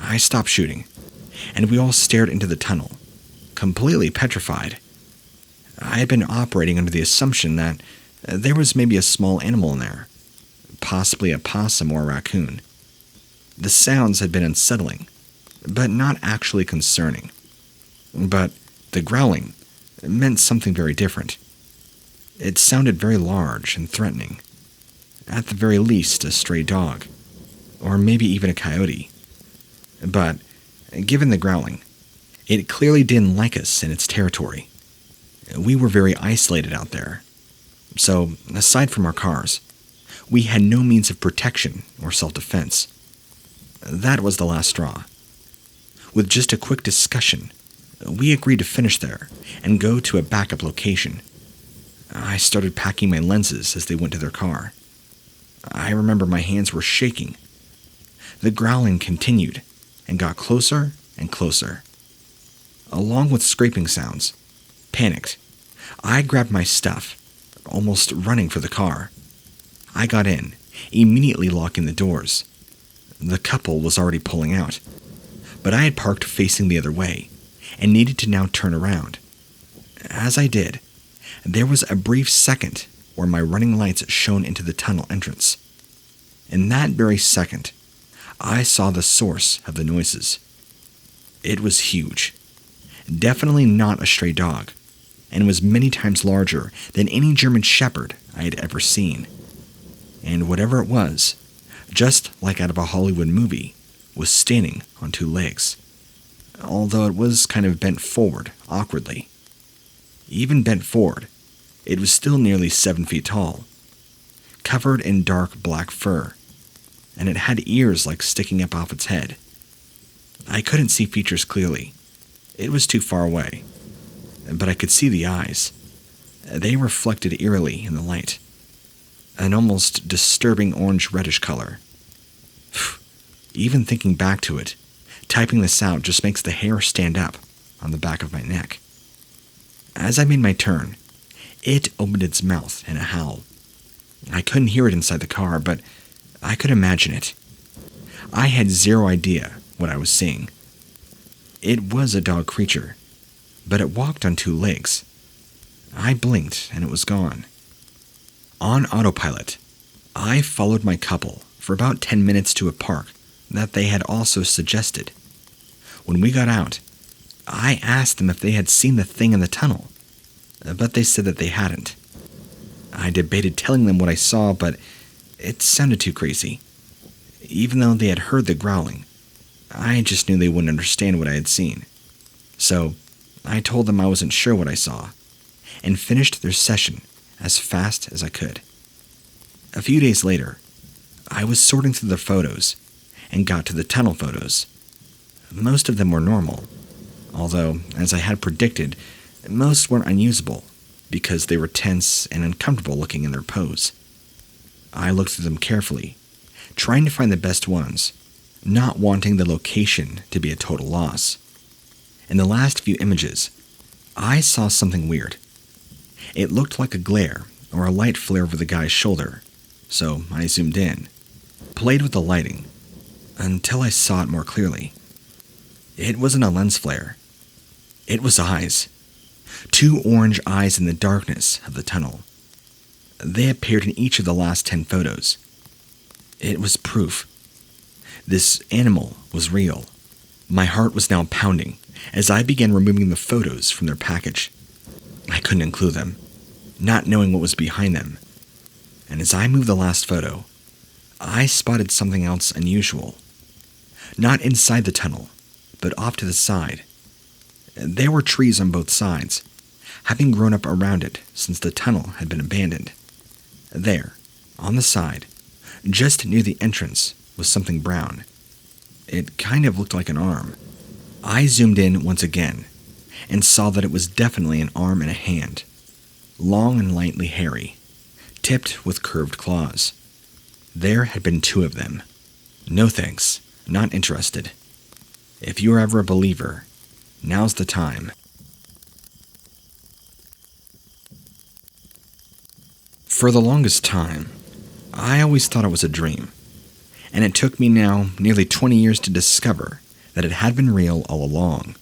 I stopped shooting, and we all stared into the tunnel, completely petrified. I had been operating under the assumption that there was maybe a small animal in there, possibly a possum or a raccoon. The sounds had been unsettling, but not actually concerning. But the growling meant something very different. It sounded very large and threatening. At the very least, a stray dog, or maybe even a coyote. But, given the growling, it clearly didn't like us in its territory. We were very isolated out there. So, aside from our cars, we had no means of protection or self-defense. That was the last straw. With just a quick discussion, we agreed to finish there and go to a backup location. I started packing my lenses as they went to their car. I remember my hands were shaking. The growling continued and got closer and closer. Along with scraping sounds, panicked, I grabbed my stuff, almost running for the car. I got in, immediately locking the doors. The couple was already pulling out, but I had parked facing the other way and needed to now turn around. As I did, there was a brief second where my running lights shone into the tunnel entrance. In that very second, I saw the source of the noises. It was huge, definitely not a stray dog, and was many times larger than any German Shepherd I had ever seen. And whatever it was, just like out of a Hollywood movie, was standing on two legs, although it was kind of bent forward awkwardly. Even bent forward, it was still nearly 7 feet tall, covered in dark black fur, and it had ears like sticking up off its head. I couldn't see features clearly. It was too far away, but I could see the eyes. They reflected eerily in the light, an almost disturbing orange-reddish color. Even thinking back to it, typing this out just makes the hair stand up on the back of my neck. As I made my turn, it opened its mouth in a howl. I couldn't hear it inside the car, but I could imagine it. I had zero idea what I was seeing. It was a dog creature, but it walked on two legs. I blinked and it was gone. On autopilot, I followed my couple for about 10 minutes to a park that they had also suggested. When we got out, I asked them if they had seen the thing in the tunnel, but they said that they hadn't. I debated telling them what I saw, but it sounded too crazy. Even though they had heard the growling, I just knew they wouldn't understand what I had seen. So I told them I wasn't sure what I saw, and finished their session as fast as I could. A few days later, I was sorting through the photos and got to the tunnel photos. Most of them were normal, although, as I had predicted, most weren't unusable because they were tense and uncomfortable looking in their pose. I looked through them carefully, trying to find the best ones, not wanting the location to be a total loss. In the last few images, I saw something weird. It looked like a glare or a light flare over the guy's shoulder, so I zoomed in, played with the lighting, until I saw it more clearly. It wasn't a lens flare. It was eyes. 2 orange eyes in the darkness of the tunnel. They appeared in each of the last 10 photos. It was proof. This animal was real. My heart was now pounding as I began removing the photos from their package. I couldn't include them, not knowing what was behind them. And as I moved the last photo, I spotted something else unusual. Not inside the tunnel, but off to the side. There were trees on both sides, having grown up around it since the tunnel had been abandoned. There, on the side, just near the entrance, was something brown. It kind of looked like an arm. I zoomed in once again, and saw that it was definitely an arm and a hand, long and lightly hairy, tipped with curved claws. There had been 2 of them. No thanks, not interested. If you're ever a believer, now's the time. For the longest time, I always thought it was a dream, and it took me now nearly 20 years to discover that it had been real all along.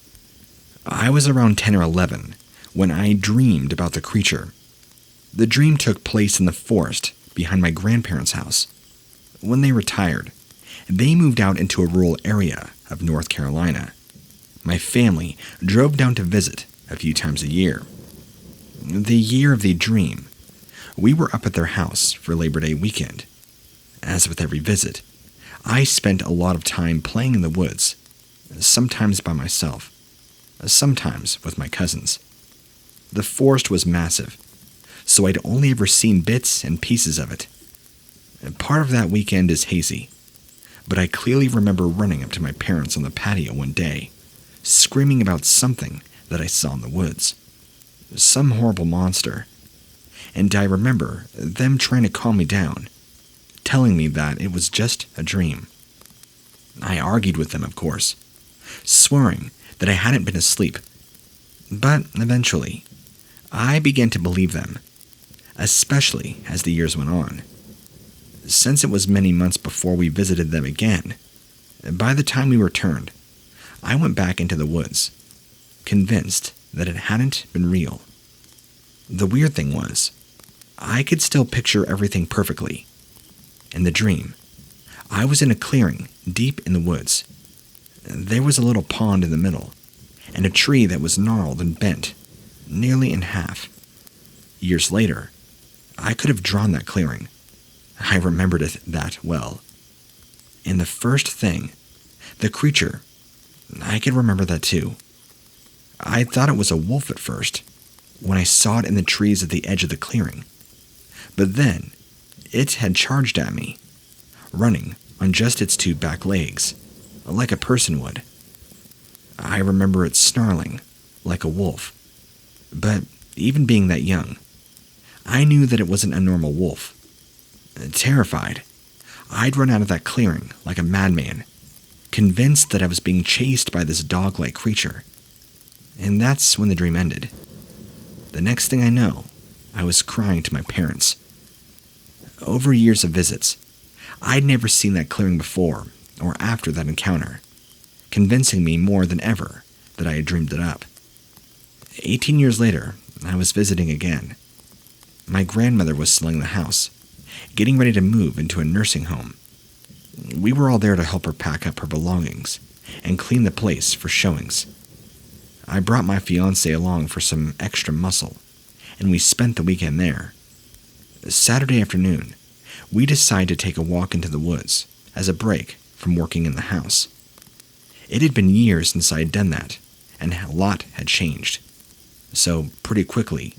I was around 10 or 11 when I dreamed about the creature. The dream took place in the forest behind my grandparents' house. When they retired, they moved out into a rural area of North Carolina. My family drove down to visit a few times a year. The year of the dream, we were up at their house for Labor Day weekend. As with every visit, I spent a lot of time playing in the woods, sometimes by myself, sometimes with my cousins. The forest was massive, so I'd only ever seen bits and pieces of it. Part of that weekend is hazy, but I clearly remember running up to my parents on the patio one day, screaming about something that I saw in the woods. Some horrible monster. And I remember them trying to calm me down, telling me that it was just a dream. I argued with them, of course, swearing that I hadn't been asleep. But eventually, I began to believe them, especially as the years went on. Since it was many months before we visited them again, by the time we returned, I went back into the woods, convinced that it hadn't been real. The weird thing was, I could still picture everything perfectly. In the dream, I was in a clearing deep in the woods. There was a little pond in the middle, and a tree that was gnarled and bent, nearly in half. Years later, I could have drawn that clearing. I remembered it that well. And the first thing, the creature, I could remember that too. I thought it was a wolf at first, when I saw it in the trees at the edge of the clearing. But then, it had charged at me, running on just its two back legs, like a person would. I remember it snarling, like a wolf. But even being that young, I knew that it wasn't a normal wolf. Terrified, I'd run out of that clearing like a madman, convinced that I was being chased by this dog-like creature. And that's when the dream ended. The next thing I know, I was crying to my parents. Over years of visits, I'd never seen that clearing before or after that encounter, convincing me more than ever that I had dreamed it up. 18 years later, I was visiting again. My grandmother was selling the house, getting ready to move into a nursing home. We were all there to help her pack up her belongings and clean the place for showings. I brought my fiancé along for some extra muscle, and we spent the weekend there. Saturday afternoon, we decided to take a walk into the woods as a break from working in the house. It had been years since I had done that, and a lot had changed. So, pretty quickly,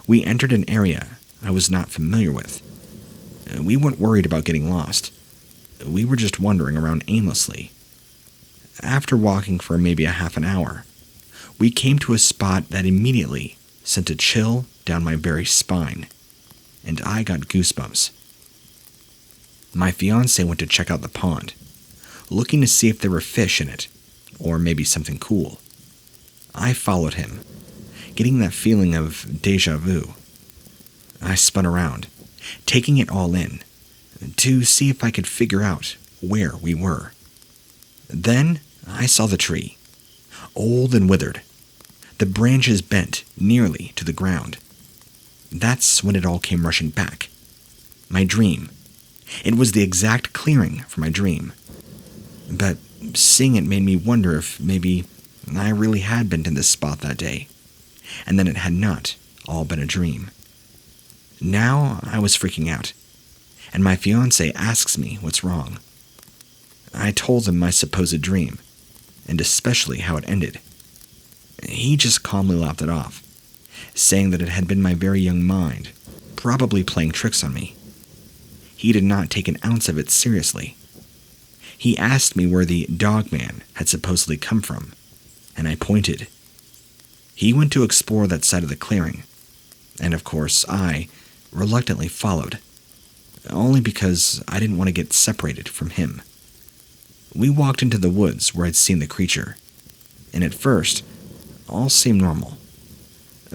we entered an area I was not familiar with. We weren't worried about getting lost. We were just wandering around aimlessly. After walking for maybe a half an hour, we came to a spot that immediately sent a chill down my very spine, and I got goosebumps. My fiancé went to check out the pond, looking to see if there were fish in it, or maybe something cool. I followed him, getting that feeling of déjà vu. I spun around, taking it all in, to see if I could figure out where we were. Then I saw the tree, old and withered, the branches bent nearly to the ground. That's when it all came rushing back. My dream. It was the exact clearing for my dream. But seeing it made me wonder if maybe I really had been to this spot that day, and then it had not all been a dream. Now I was freaking out, and my fiancé asks me what's wrong. I told him my supposed dream, and especially how it ended. He just calmly laughed it off, saying that it had been my very young mind, probably playing tricks on me. He did not take an ounce of it seriously. He asked me where the Dogman had supposedly come from, and I pointed. He went to explore that side of the clearing, and of course I reluctantly followed, only because I didn't want to get separated from him. We walked into the woods where I'd seen the creature, and at first, all seemed normal.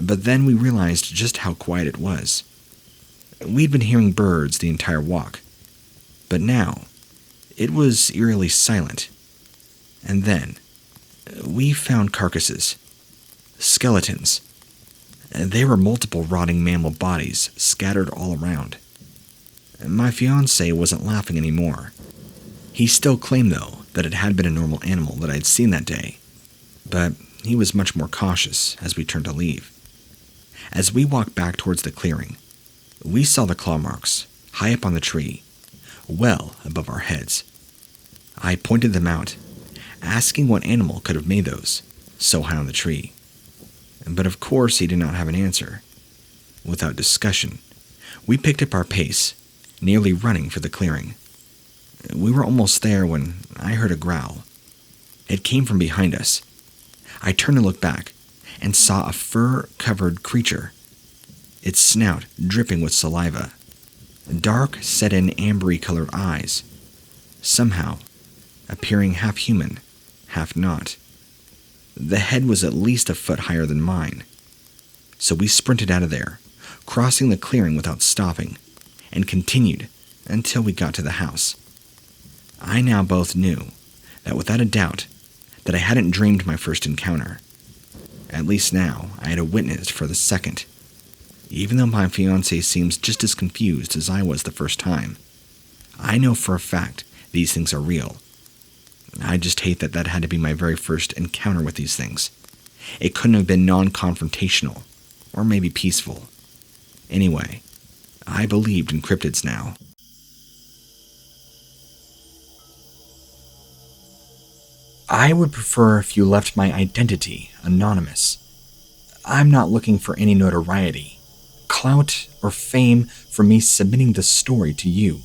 But then we realized just how quiet it was. We'd been hearing birds the entire walk, but now it was eerily silent. And then we found carcasses, skeletons. There were multiple rotting mammal bodies scattered all around. My fiancé wasn't laughing anymore. He still claimed, though, that it had been a normal animal that I'd seen that day, but he was much more cautious as we turned to leave. As we walked back towards the clearing, we saw the claw marks high up on the tree, well above our heads. I pointed them out, asking what animal could have made those so high on the tree. But of course he did not have an answer. Without discussion, we picked up our pace, nearly running for the clearing. We were almost there when I heard a growl. It came from behind us. I turned to look back and saw a fur-covered creature, its snout dripping with saliva, dark, set-in ambery-colored eyes. Somehow, appearing half human, half not. The head was at least a foot higher than mine. So we sprinted out of there, crossing the clearing without stopping, and continued until we got to the house. I now both knew that without a doubt that I hadn't dreamed my first encounter. At least now I had a witness for the second, even though my fiancé seems just as confused as I was the first time. I know for a fact these things are real. I just hate that that had to be my very first encounter with these things. It couldn't have been non-confrontational, or maybe peaceful. Anyway, I believed in cryptids now. I would prefer if you left my identity anonymous. I'm not looking for any notoriety, clout, or fame for me submitting the story to you.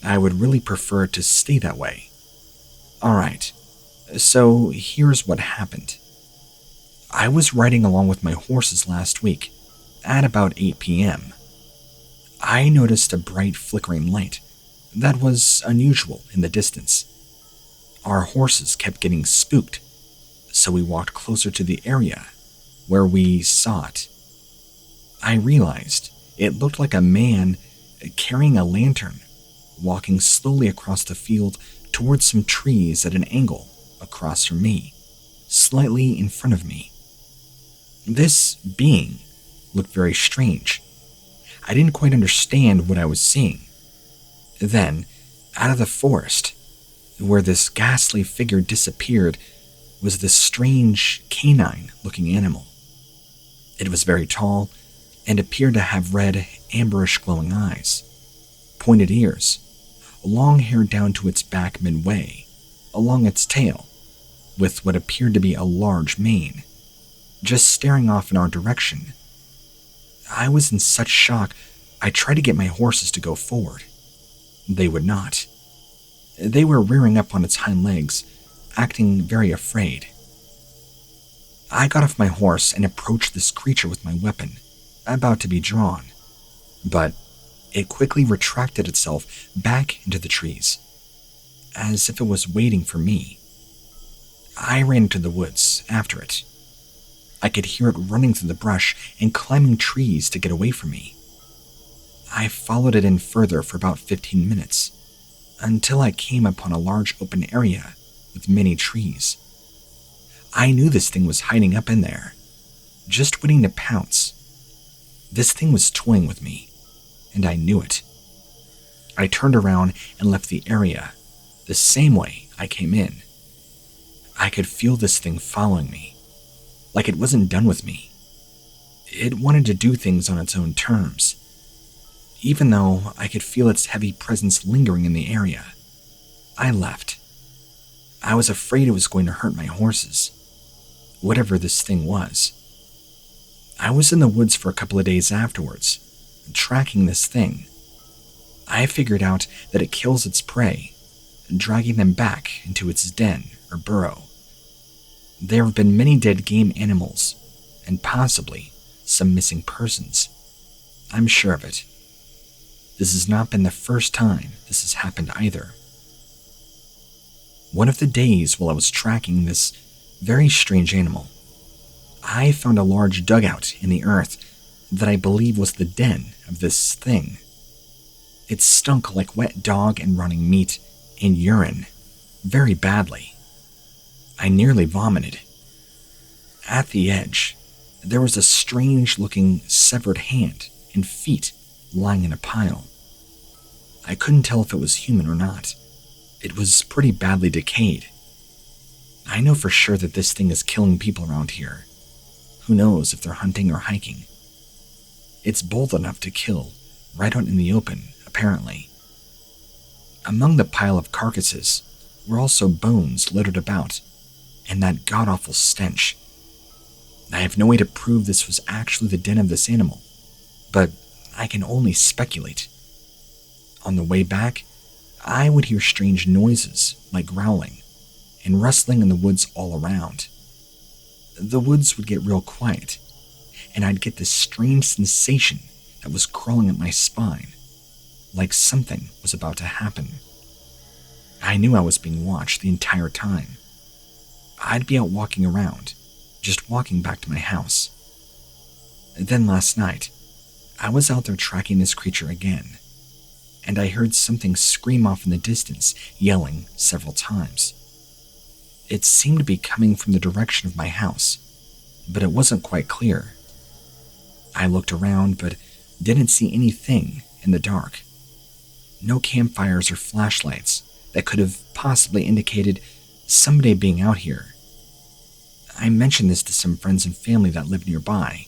I would really prefer it to stay that way. Alright, so here's what happened. I was riding along with my horses last week, at about 8 p.m. I noticed a bright flickering light that was unusual in the distance. Our horses kept getting spooked, so we walked closer to the area where we saw it. I realized it looked like a man carrying a lantern, walking slowly across the field towards some trees at an angle across from me, slightly in front of me. This being looked very strange. I didn't quite understand what I was seeing. Then, out of the forest, where this ghastly figure disappeared, was this strange canine-looking animal. It was very tall and appeared to have red, amberish glowing eyes, pointed ears, long hair down to its back midway, along its tail, with what appeared to be a large mane, just staring off in our direction. I was in such shock, I tried to get my horses to go forward. They would not. They were rearing up on its hind legs, acting very afraid. I got off my horse and approached this creature with my weapon, about to be drawn, but it quickly retracted itself back into the trees, as if it was waiting for me. I ran into the woods after it. I could hear it running through the brush and climbing trees to get away from me. I followed it in further for about 15 minutes, until I came upon a large open area with many trees. I knew this thing was hiding up in there, just waiting to pounce. This thing was toying with me, and I knew it. I turned around and left the area, the same way I came in. I could feel this thing following me, like it wasn't done with me. It wanted to do things on its own terms, even though I could feel its heavy presence lingering in the area. I left. I was afraid it was going to hurt my horses, whatever this thing was. I was in the woods for a couple of days afterwards, tracking this thing. I figured out that it kills its prey, dragging them back into its den or burrow. There have been many dead game animals, and possibly some missing persons. I'm sure of it. This has not been the first time this has happened either. One of the days while I was tracking this very strange animal, I found a large dugout in the earth that I believe was the den of this thing. It stunk like wet dog and rotting meat and urine, very badly. I nearly vomited. At the edge, there was a strange-looking severed hand and feet lying in a pile. I couldn't tell if it was human or not. It was pretty badly decayed. I know for sure that this thing is killing people around here. Who knows if they're hunting or hiking. It's bold enough to kill right out in the open, apparently. Among the pile of carcasses were also bones littered about, and that god-awful stench. I have no way to prove this was actually the den of this animal, but I can only speculate. On the way back, I would hear strange noises like growling and rustling in the woods all around. The woods would get real quiet, and I'd get this strange sensation that was crawling up my spine, like something was about to happen. I knew I was being watched the entire time. I'd be out walking around, just walking back to my house. Then last night, I was out there tracking this creature again, and I heard something scream off in the distance, yelling several times. It seemed to be coming from the direction of my house, but it wasn't quite clear. I looked around, but didn't see anything in the dark. No campfires or flashlights that could have possibly indicated somebody being out here. I mentioned this to some friends and family that live nearby.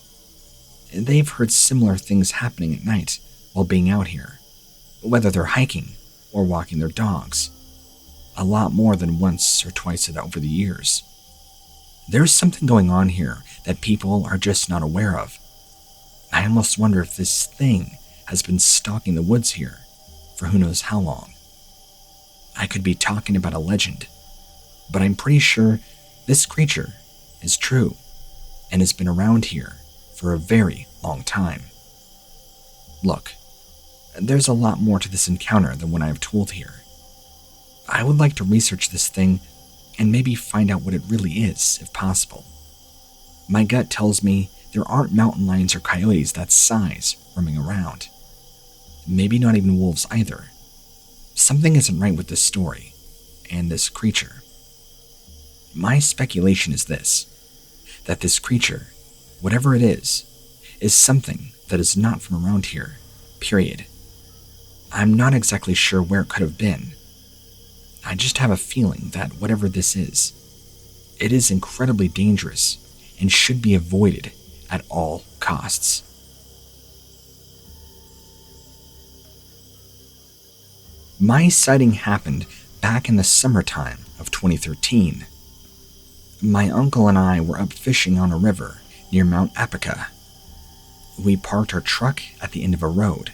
They've heard similar things happening at night while being out here, whether they're hiking or walking their dogs. A lot more than once or twice over the years. There's something going on here that people are just not aware of. I almost wonder if this thing has been stalking the woods here for who knows how long. I could be talking about a legend, but I'm pretty sure this creature is true and has been around here for a very long time. Look, there's a lot more to this encounter than what I've told here. I would like to research this thing and maybe find out what it really is, if possible. My gut tells me there aren't mountain lions or coyotes that size roaming around. Maybe not even wolves either. Something isn't right with this story and this creature. My speculation is this, that this creature, whatever it is something that is not from around here, period. I'm not exactly sure where it could have been. I just have a feeling that whatever this is, it is incredibly dangerous and should be avoided at all costs. My sighting happened back in the summertime of 2013. My uncle and I were up fishing on a river near Mount Apica. We parked our truck at the end of a road,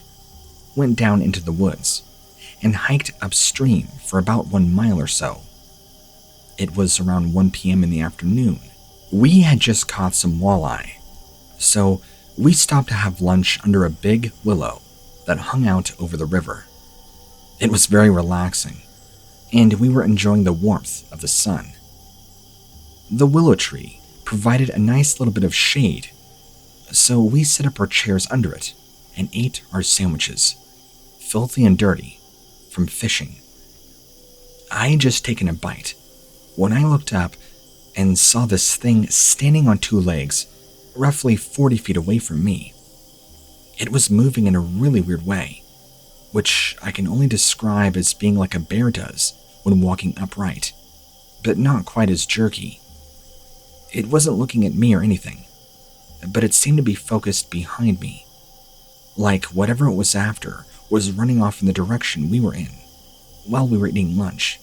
went down into the woods, and hiked upstream for about 1 mile or so. It was around 1 p.m. in the afternoon. We had just caught some walleye, so we stopped to have lunch under a big willow that hung out over the river. It was very relaxing, and we were enjoying the warmth of the sun. The willow tree provided a nice little bit of shade, so we set up our chairs under it and ate our sandwiches, filthy and dirty, from fishing. I had just taken a bite when I looked up and saw this thing standing on 2 legs, roughly 40 feet away from me. It was moving in a really weird way, which I can only describe as being like a bear does when walking upright, but not quite as jerky. It wasn't looking at me or anything, but it seemed to be focused behind me, like whatever it was after was running off in the direction we were in while we were eating lunch,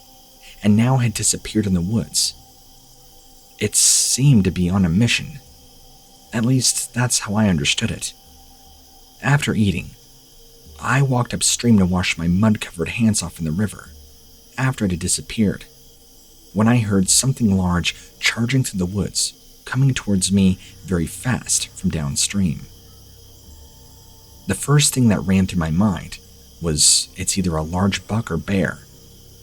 and now had disappeared in the woods. It seemed to be on a mission. At least that's how I understood it. After eating, I walked upstream to wash my mud-covered hands off in the river after it had disappeared, when I heard something large charging through the woods, coming towards me very fast from downstream. The first thing that ran through my mind was it's either a large buck or bear,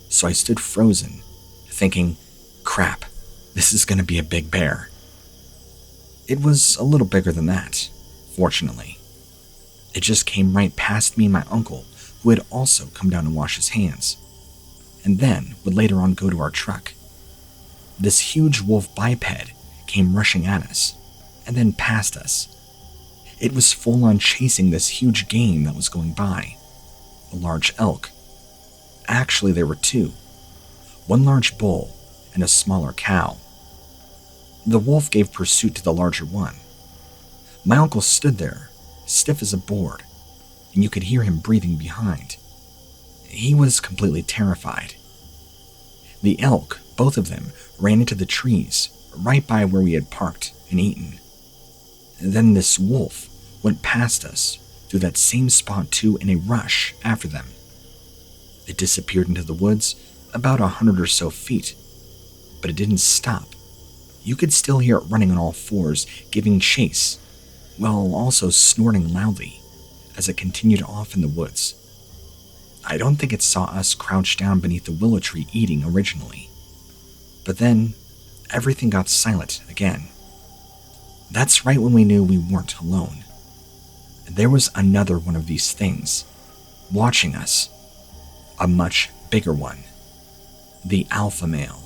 so I stood frozen, thinking, crap, this is going to be a big bear. It was a little bigger than that, fortunately. It just came right past me and my uncle, who had also come down to wash his hands, and then would later on go to our truck. This huge wolf biped came rushing at us, and then past us. It was full on chasing this huge game that was going by, a large elk. Actually, there were 2, one large bull and a smaller cow. The wolf gave pursuit to the larger one. My uncle stood there, stiff as a board, and you could hear him breathing behind. He was completely terrified. The elk, both of them, ran into the trees right by where we had parked and eaten. Then this wolf went past us through that same spot too in a rush after them. It disappeared into the woods about 100 or so feet, but it didn't stop. You could still hear it running on all 4s, giving chase, while also snorting loudly as it continued off in the woods. I don't think it saw us crouched down beneath the willow tree eating originally. But then, everything got silent again. That's right when we knew we weren't alone. There was another one of these things, watching us. A much bigger one. The alpha male.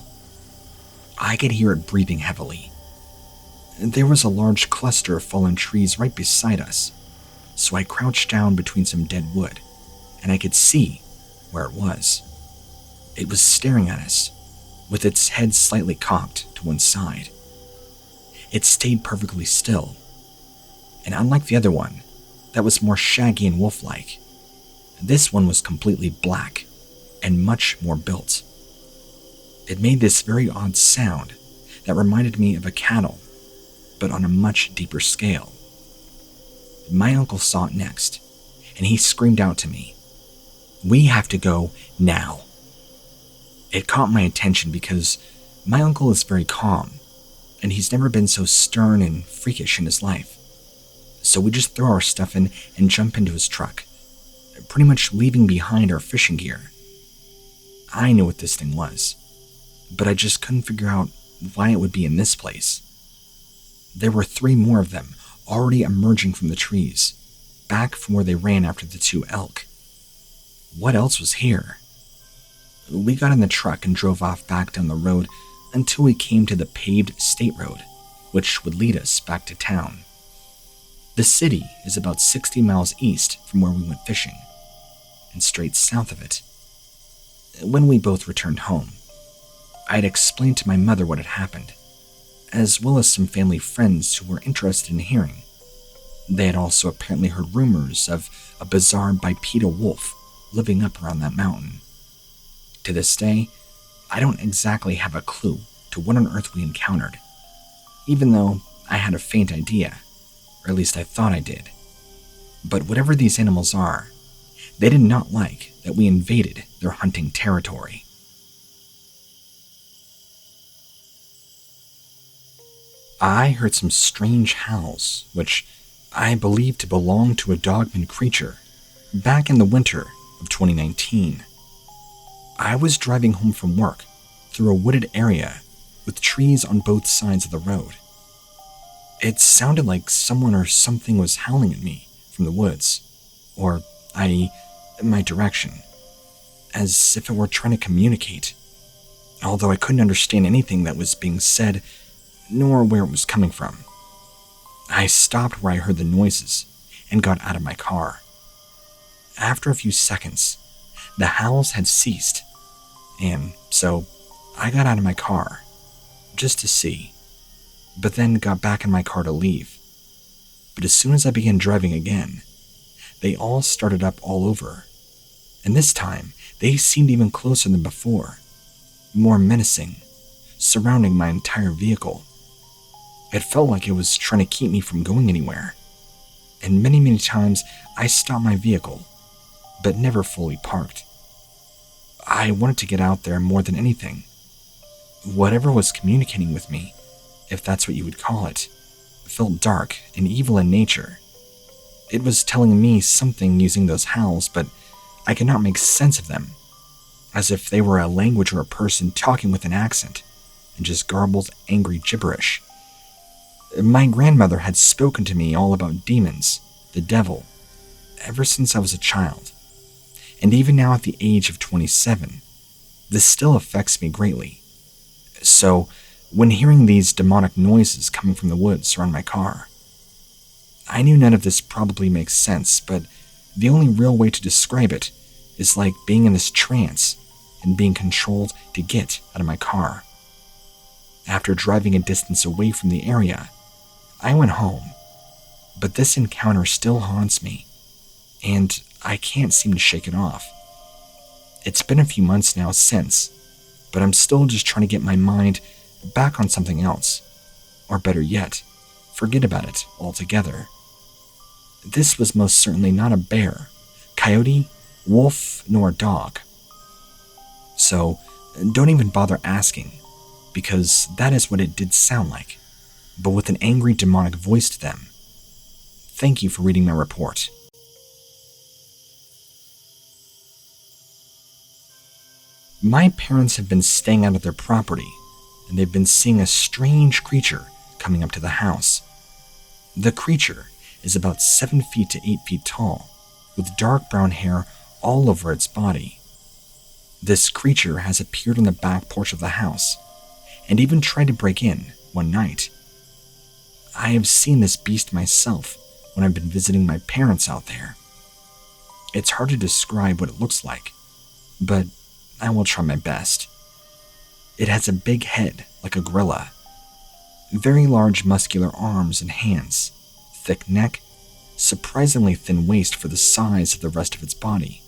I could hear it breathing heavily. There was a large cluster of fallen trees right beside us, so I crouched down between some dead wood, and I could see where it was. It was staring at us, with its head slightly cocked to one side. It stayed perfectly still, and unlike the other one, that was more shaggy and wolf-like, this one was completely black and much more built. It made this very odd sound that reminded me of a cattle, but on a much deeper scale. My uncle saw it next, and he screamed out to me, "We have to go now." It caught my attention because my uncle is very calm, and he's never been so stern and freakish in his life. So we just throw our stuff in and jump into his truck, pretty much leaving behind our fishing gear. I knew what this thing was, but I just couldn't figure out why it would be in this place. There were 3 more of them already emerging from the trees, back from where they ran after the 2 elk. What else was here? We got in the truck and drove off back down the road until we came to the paved state road, which would lead us back to town. The city is about 60 miles east from where we went fishing, and straight south of it. When we both returned home, I had explained to my mother what had happened, as well as some family friends who were interested in hearing. They had also apparently heard rumors of a bizarre bipedal wolf living up around that mountain. To this day, I don't exactly have a clue to what on earth we encountered, even though I had a faint idea, or at least I thought I did. But whatever these animals are, they did not like that we invaded their hunting territory. I heard some strange howls, which I believed to belong to a Dogman creature, back in the winter of 2019. I was driving home from work through a wooded area with trees on both sides of the road. It sounded like someone or something was howling at me from the woods, or i.e., my direction, as if it were trying to communicate, although I couldn't understand anything that was being said, nor where it was coming from. I stopped where I heard the noises and got out of my car. After a few seconds, the howls had ceased, and so I got out of my car, just to see, but then got back in my car to leave. But as soon as I began driving again, they all started up all over, and this time they seemed even closer than before, more menacing, surrounding my entire vehicle. It felt like it was trying to keep me from going anywhere, and many times I stopped my vehicle, but never fully parked. I wanted to get out there more than anything. Whatever was communicating with me, if that's what you would call it, felt dark and evil in nature. It was telling me something using those howls, but I could not make sense of them, as if they were a language or a person talking with an accent, and just garbled, angry gibberish. My grandmother had spoken to me all about demons, the devil, ever since I was a child, and even now at the age of 27, this still affects me greatly. So, when hearing these demonic noises coming from the woods around my car, I knew none of this probably makes sense, but the only real way to describe it is like being in this trance and being controlled to get out of my car. After driving a distance away from the area, I went home, but this encounter still haunts me, and I can't seem to shake it off. It's been a few months now since, but I'm still just trying to get my mind back on something else, or better yet, forget about it altogether. This was most certainly not a bear, coyote, wolf, nor dog. So, don't even bother asking, because that is what it did sound like, but with an angry demonic voice to them. Thank you for reading my report. My parents have been staying out of their property, and they've been seeing a strange creature coming up to the house. The creature is about 7 feet to 8 feet tall, with dark brown hair all over its body. This creature has appeared on the back porch of the house, and even tried to break in one night. I have seen this beast myself when I've been visiting my parents out there. It's hard to describe what it looks like, but I will try my best. It has a big head like a gorilla, very large muscular arms and hands, thick neck, surprisingly thin waist for the size of the rest of its body.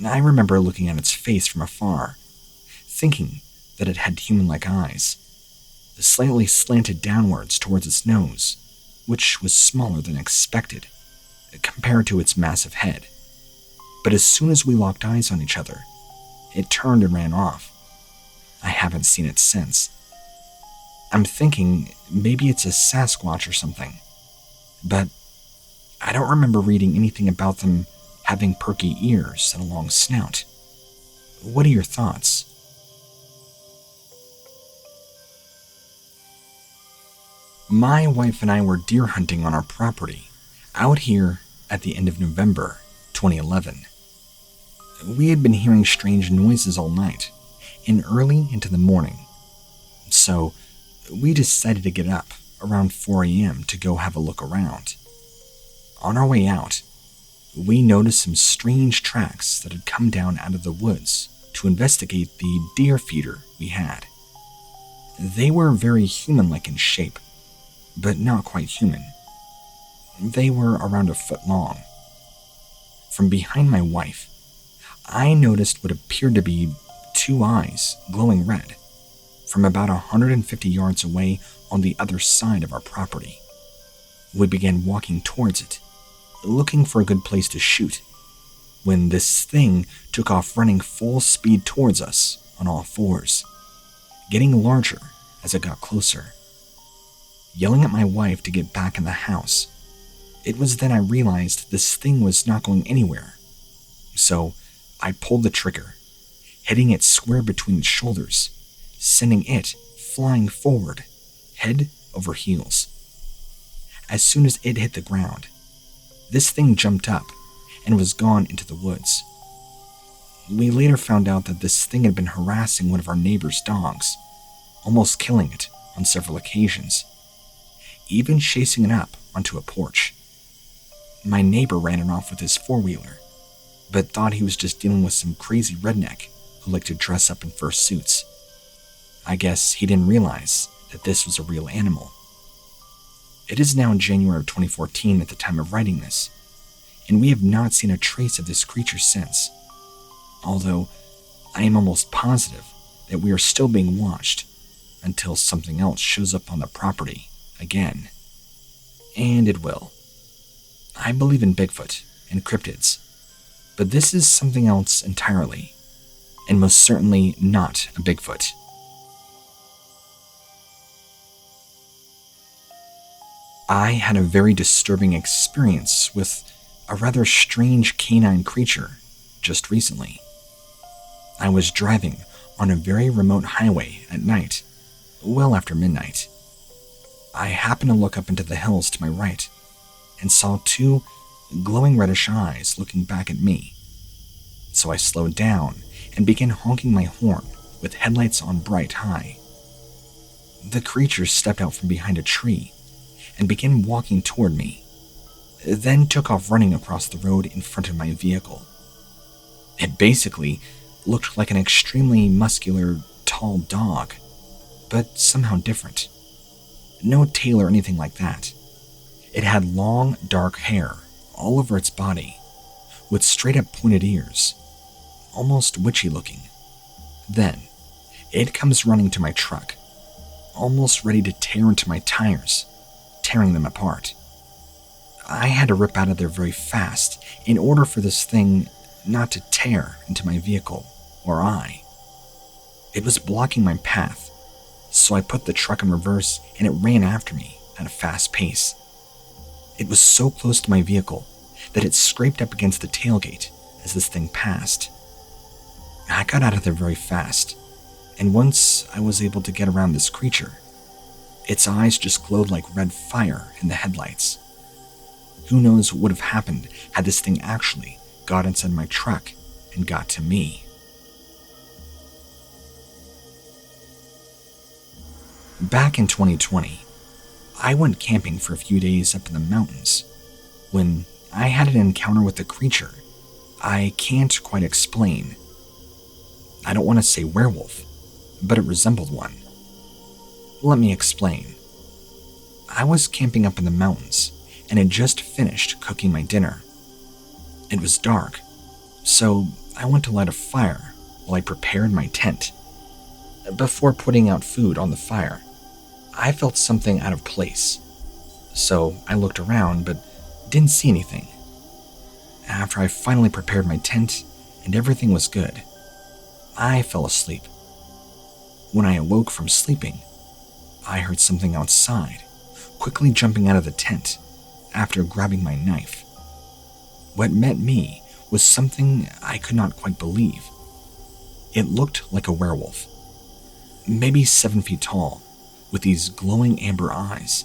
I remember looking at its face from afar, thinking that it had human-like eyes, slightly slanted downwards towards its nose, which was smaller than expected compared to its massive head. But as soon as we locked eyes on each other, it turned and ran off. I haven't seen it since. I'm thinking maybe it's a Sasquatch or something, but I don't remember reading anything about them having perky ears and a long snout. What are your thoughts? My wife and I were deer hunting on our property, out here at the end of November 2011. We had been hearing strange noises all night and early into the morning, so we decided to get up around 4 a.m. to go have a look around. On our way out, we noticed some strange tracks that had come down out of the woods to investigate the deer feeder we had. They were very human-like in shape, but not quite human. They were around a foot long. From behind my wife, I noticed what appeared to be 2 eyes glowing red from about 150 yards away on the other side of our property. We began walking towards it, looking for a good place to shoot, when this thing took off running full speed towards us on all fours, getting larger as it got closer. Yelling at my wife to get back in the house, it was then I realized this thing was not going anywhere. So I pulled the trigger, hitting it square between its shoulders, sending it flying forward, head over heels. As soon as it hit the ground, this thing jumped up and was gone into the woods. We later found out that this thing had been harassing one of our neighbor's dogs, almost killing it on several occasions, even chasing it up onto a porch. My neighbor ran it off with his four-wheeler, but thought he was just dealing with some crazy redneck who liked to dress up in fursuits. I guess he didn't realize that this was a real animal. It is now January of 2014 at the time of writing this, and we have not seen a trace of this creature since, although I am almost positive that we are still being watched until something else shows up on the property again. And it will. I believe in Bigfoot and cryptids, but this is something else entirely, and most certainly not a Bigfoot. I had a very disturbing experience with a rather strange canine creature just recently. I was driving on a very remote highway at night, well after midnight. I happened to look up into the hills to my right and saw 2 glowing reddish eyes looking back at me. So I slowed down and began honking my horn with headlights on bright high. The creature stepped out from behind a tree and began walking toward me, then took off running across the road in front of my vehicle. It basically looked like an extremely muscular, tall dog, but somehow different. No tail or anything like that. It had long, dark hair all over its body, with straight-up pointed ears, almost witchy looking. Then, it comes running to my truck, almost ready to tear into my tires, tearing them apart. I had to rip out of there very fast in order for this thing not to tear into my vehicle or I. It was blocking my path, so I put the truck in reverse and it ran after me at a fast pace. It was so close to my vehicle that it scraped up against the tailgate as this thing passed. I got out of there very fast, and once I was able to get around this creature, its eyes just glowed like red fire in the headlights. Who knows what would have happened had this thing actually got inside my truck and got to me. Back in 2020, I went camping for a few days up in the mountains when I had an encounter with a creature I can't quite explain. I don't want to say werewolf, but it resembled one. Let me explain. I was camping up in the mountains and had just finished cooking my dinner. It was dark, so I went to light a fire while I prepared my tent. Before putting out food on the fire, I felt something out of place, so I looked around but didn't see anything. After I finally prepared my tent and everything was good, I fell asleep. When I awoke from sleeping, I heard something outside, quickly jumping out of the tent after grabbing my knife. What met me was something I could not quite believe. It looked like a werewolf, maybe 7 feet tall, with these glowing amber eyes.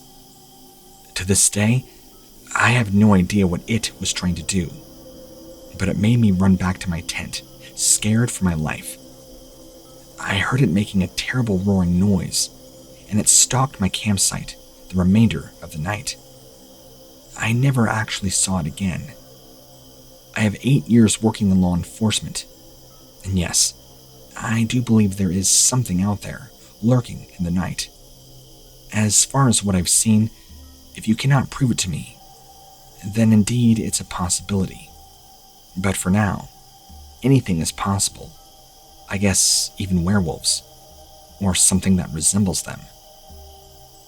To this day, I have no idea what it was trying to do, but it made me run back to my tent, scared for my life. I heard it making a terrible roaring noise, and it stalked my campsite the remainder of the night. I never actually saw it again. I have 8 years working in law enforcement, and yes, I do believe there is something out there lurking in the night. As far as what I've seen, if you cannot prove it to me, then indeed it's a possibility. But for now, anything is possible. I guess even werewolves, or something that resembles them.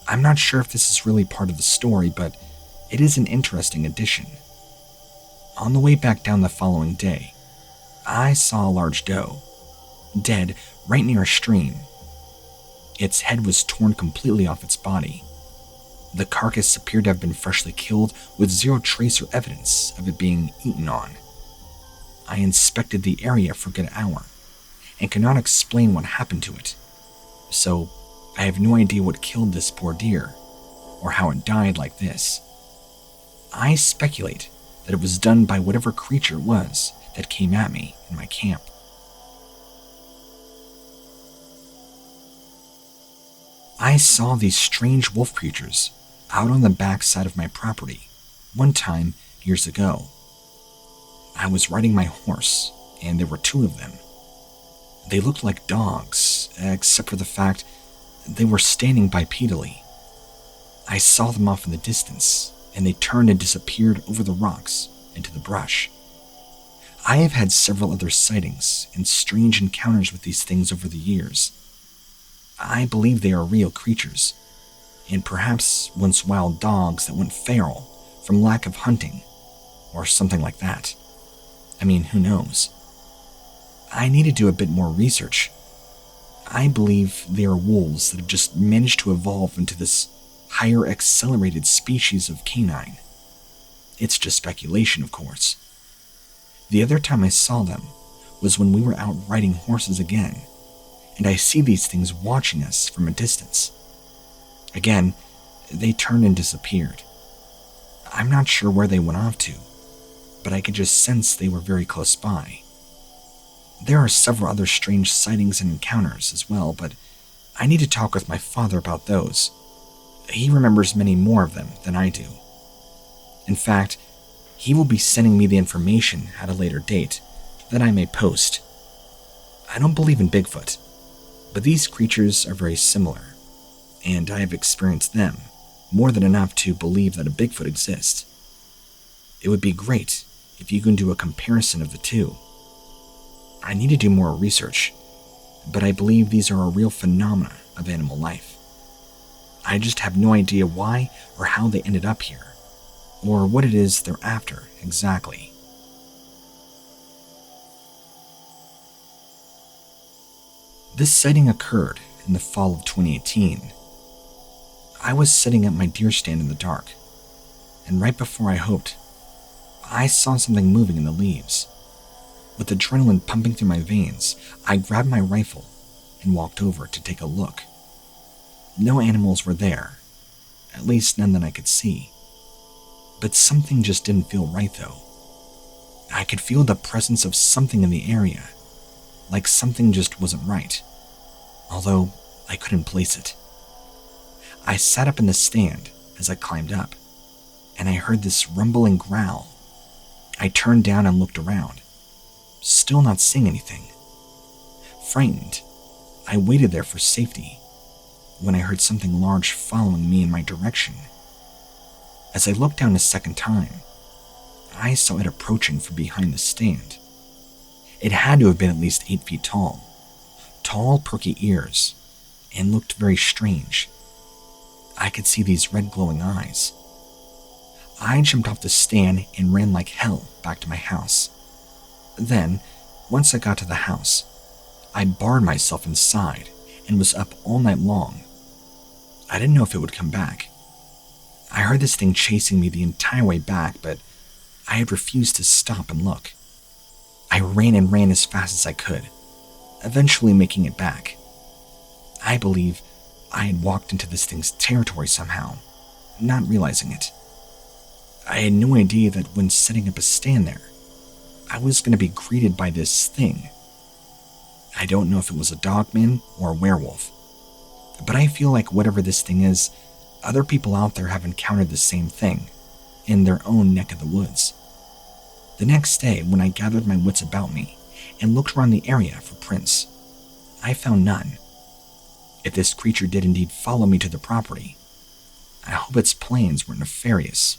I'm not sure if this is really part of the story, but it is an interesting addition. On the way back down the following day, I saw a large doe, dead right near a stream. Its head was torn completely off its body. The carcass appeared to have been freshly killed with zero trace or evidence of it being eaten on. I inspected the area for a good hour and cannot explain what happened to it, so I have no idea what killed this poor deer or how it died like this. I speculate that it was done by whatever creature it was that came at me in my camp. I saw these strange wolf creatures out on the back side of my property one time years ago. I was riding my horse, and there were 2 of them. They looked like dogs, except for the fact they were standing bipedally. I saw them off in the distance, and they turned and disappeared over the rocks into the brush. I have had several other sightings and strange encounters with these things over the years. I believe they are real creatures, and perhaps once wild dogs that went feral from lack of hunting, or something like that. I mean, who knows? I need to do a bit more research. I believe they are wolves that have just managed to evolve into this higher accelerated species of canine. It's just speculation, of course. The other time I saw them was when we were out riding horses again, and I see these things watching us from a distance. Again, they turned and disappeared. I'm not sure where they went off to, but I could just sense they were very close by. There are several other strange sightings and encounters as well, but I need to talk with my father about those. He remembers many more of them than I do. In fact, he will be sending me the information at a later date that I may post. I don't believe in Bigfoot, but these creatures are very similar, and I have experienced them more than enough to believe that a Bigfoot exists. It would be great if you can do a comparison of the two. I need to do more research, but I believe these are a real phenomena of animal life. I just have no idea why or how they ended up here, or what it is they're after exactly. This sighting occurred in the fall of 2018. I was sitting at my deer stand in the dark, and right before I hoped, I saw something moving in the leaves. With adrenaline pumping through my veins, I grabbed my rifle and walked over to take a look. No animals were there, at least none that I could see. But something just didn't feel right though. I could feel the presence of something in the area, like something just wasn't right, although I couldn't place it. I sat up in the stand as I climbed up, and I heard this rumbling growl. I turned down and looked around, still not seeing anything. Frightened, I waited there for safety when I heard something large following me in my direction. As I looked down a second time, I saw it approaching from behind the stand. It had to have been at least 8 feet tall, perky ears, and looked very strange. I could see these red glowing eyes. I jumped off the stand and ran like hell back to my house. Then, once I got to the house, I barred myself inside and was up all night long. I didn't know if it would come back. I heard this thing chasing me the entire way back, but I had refused to stop and look. I ran and ran as fast as I could, eventually making it back. I believe I had walked into this thing's territory somehow, not realizing it. I had no idea that when setting up a stand there, I was going to be greeted by this thing. I don't know if it was a dogman or a werewolf, but I feel like whatever this thing is, other people out there have encountered the same thing in their own neck of the woods. The next day, when I gathered my wits about me and looked around the area for prints, I found none. If this creature did indeed follow me to the property, I hope its plans were nefarious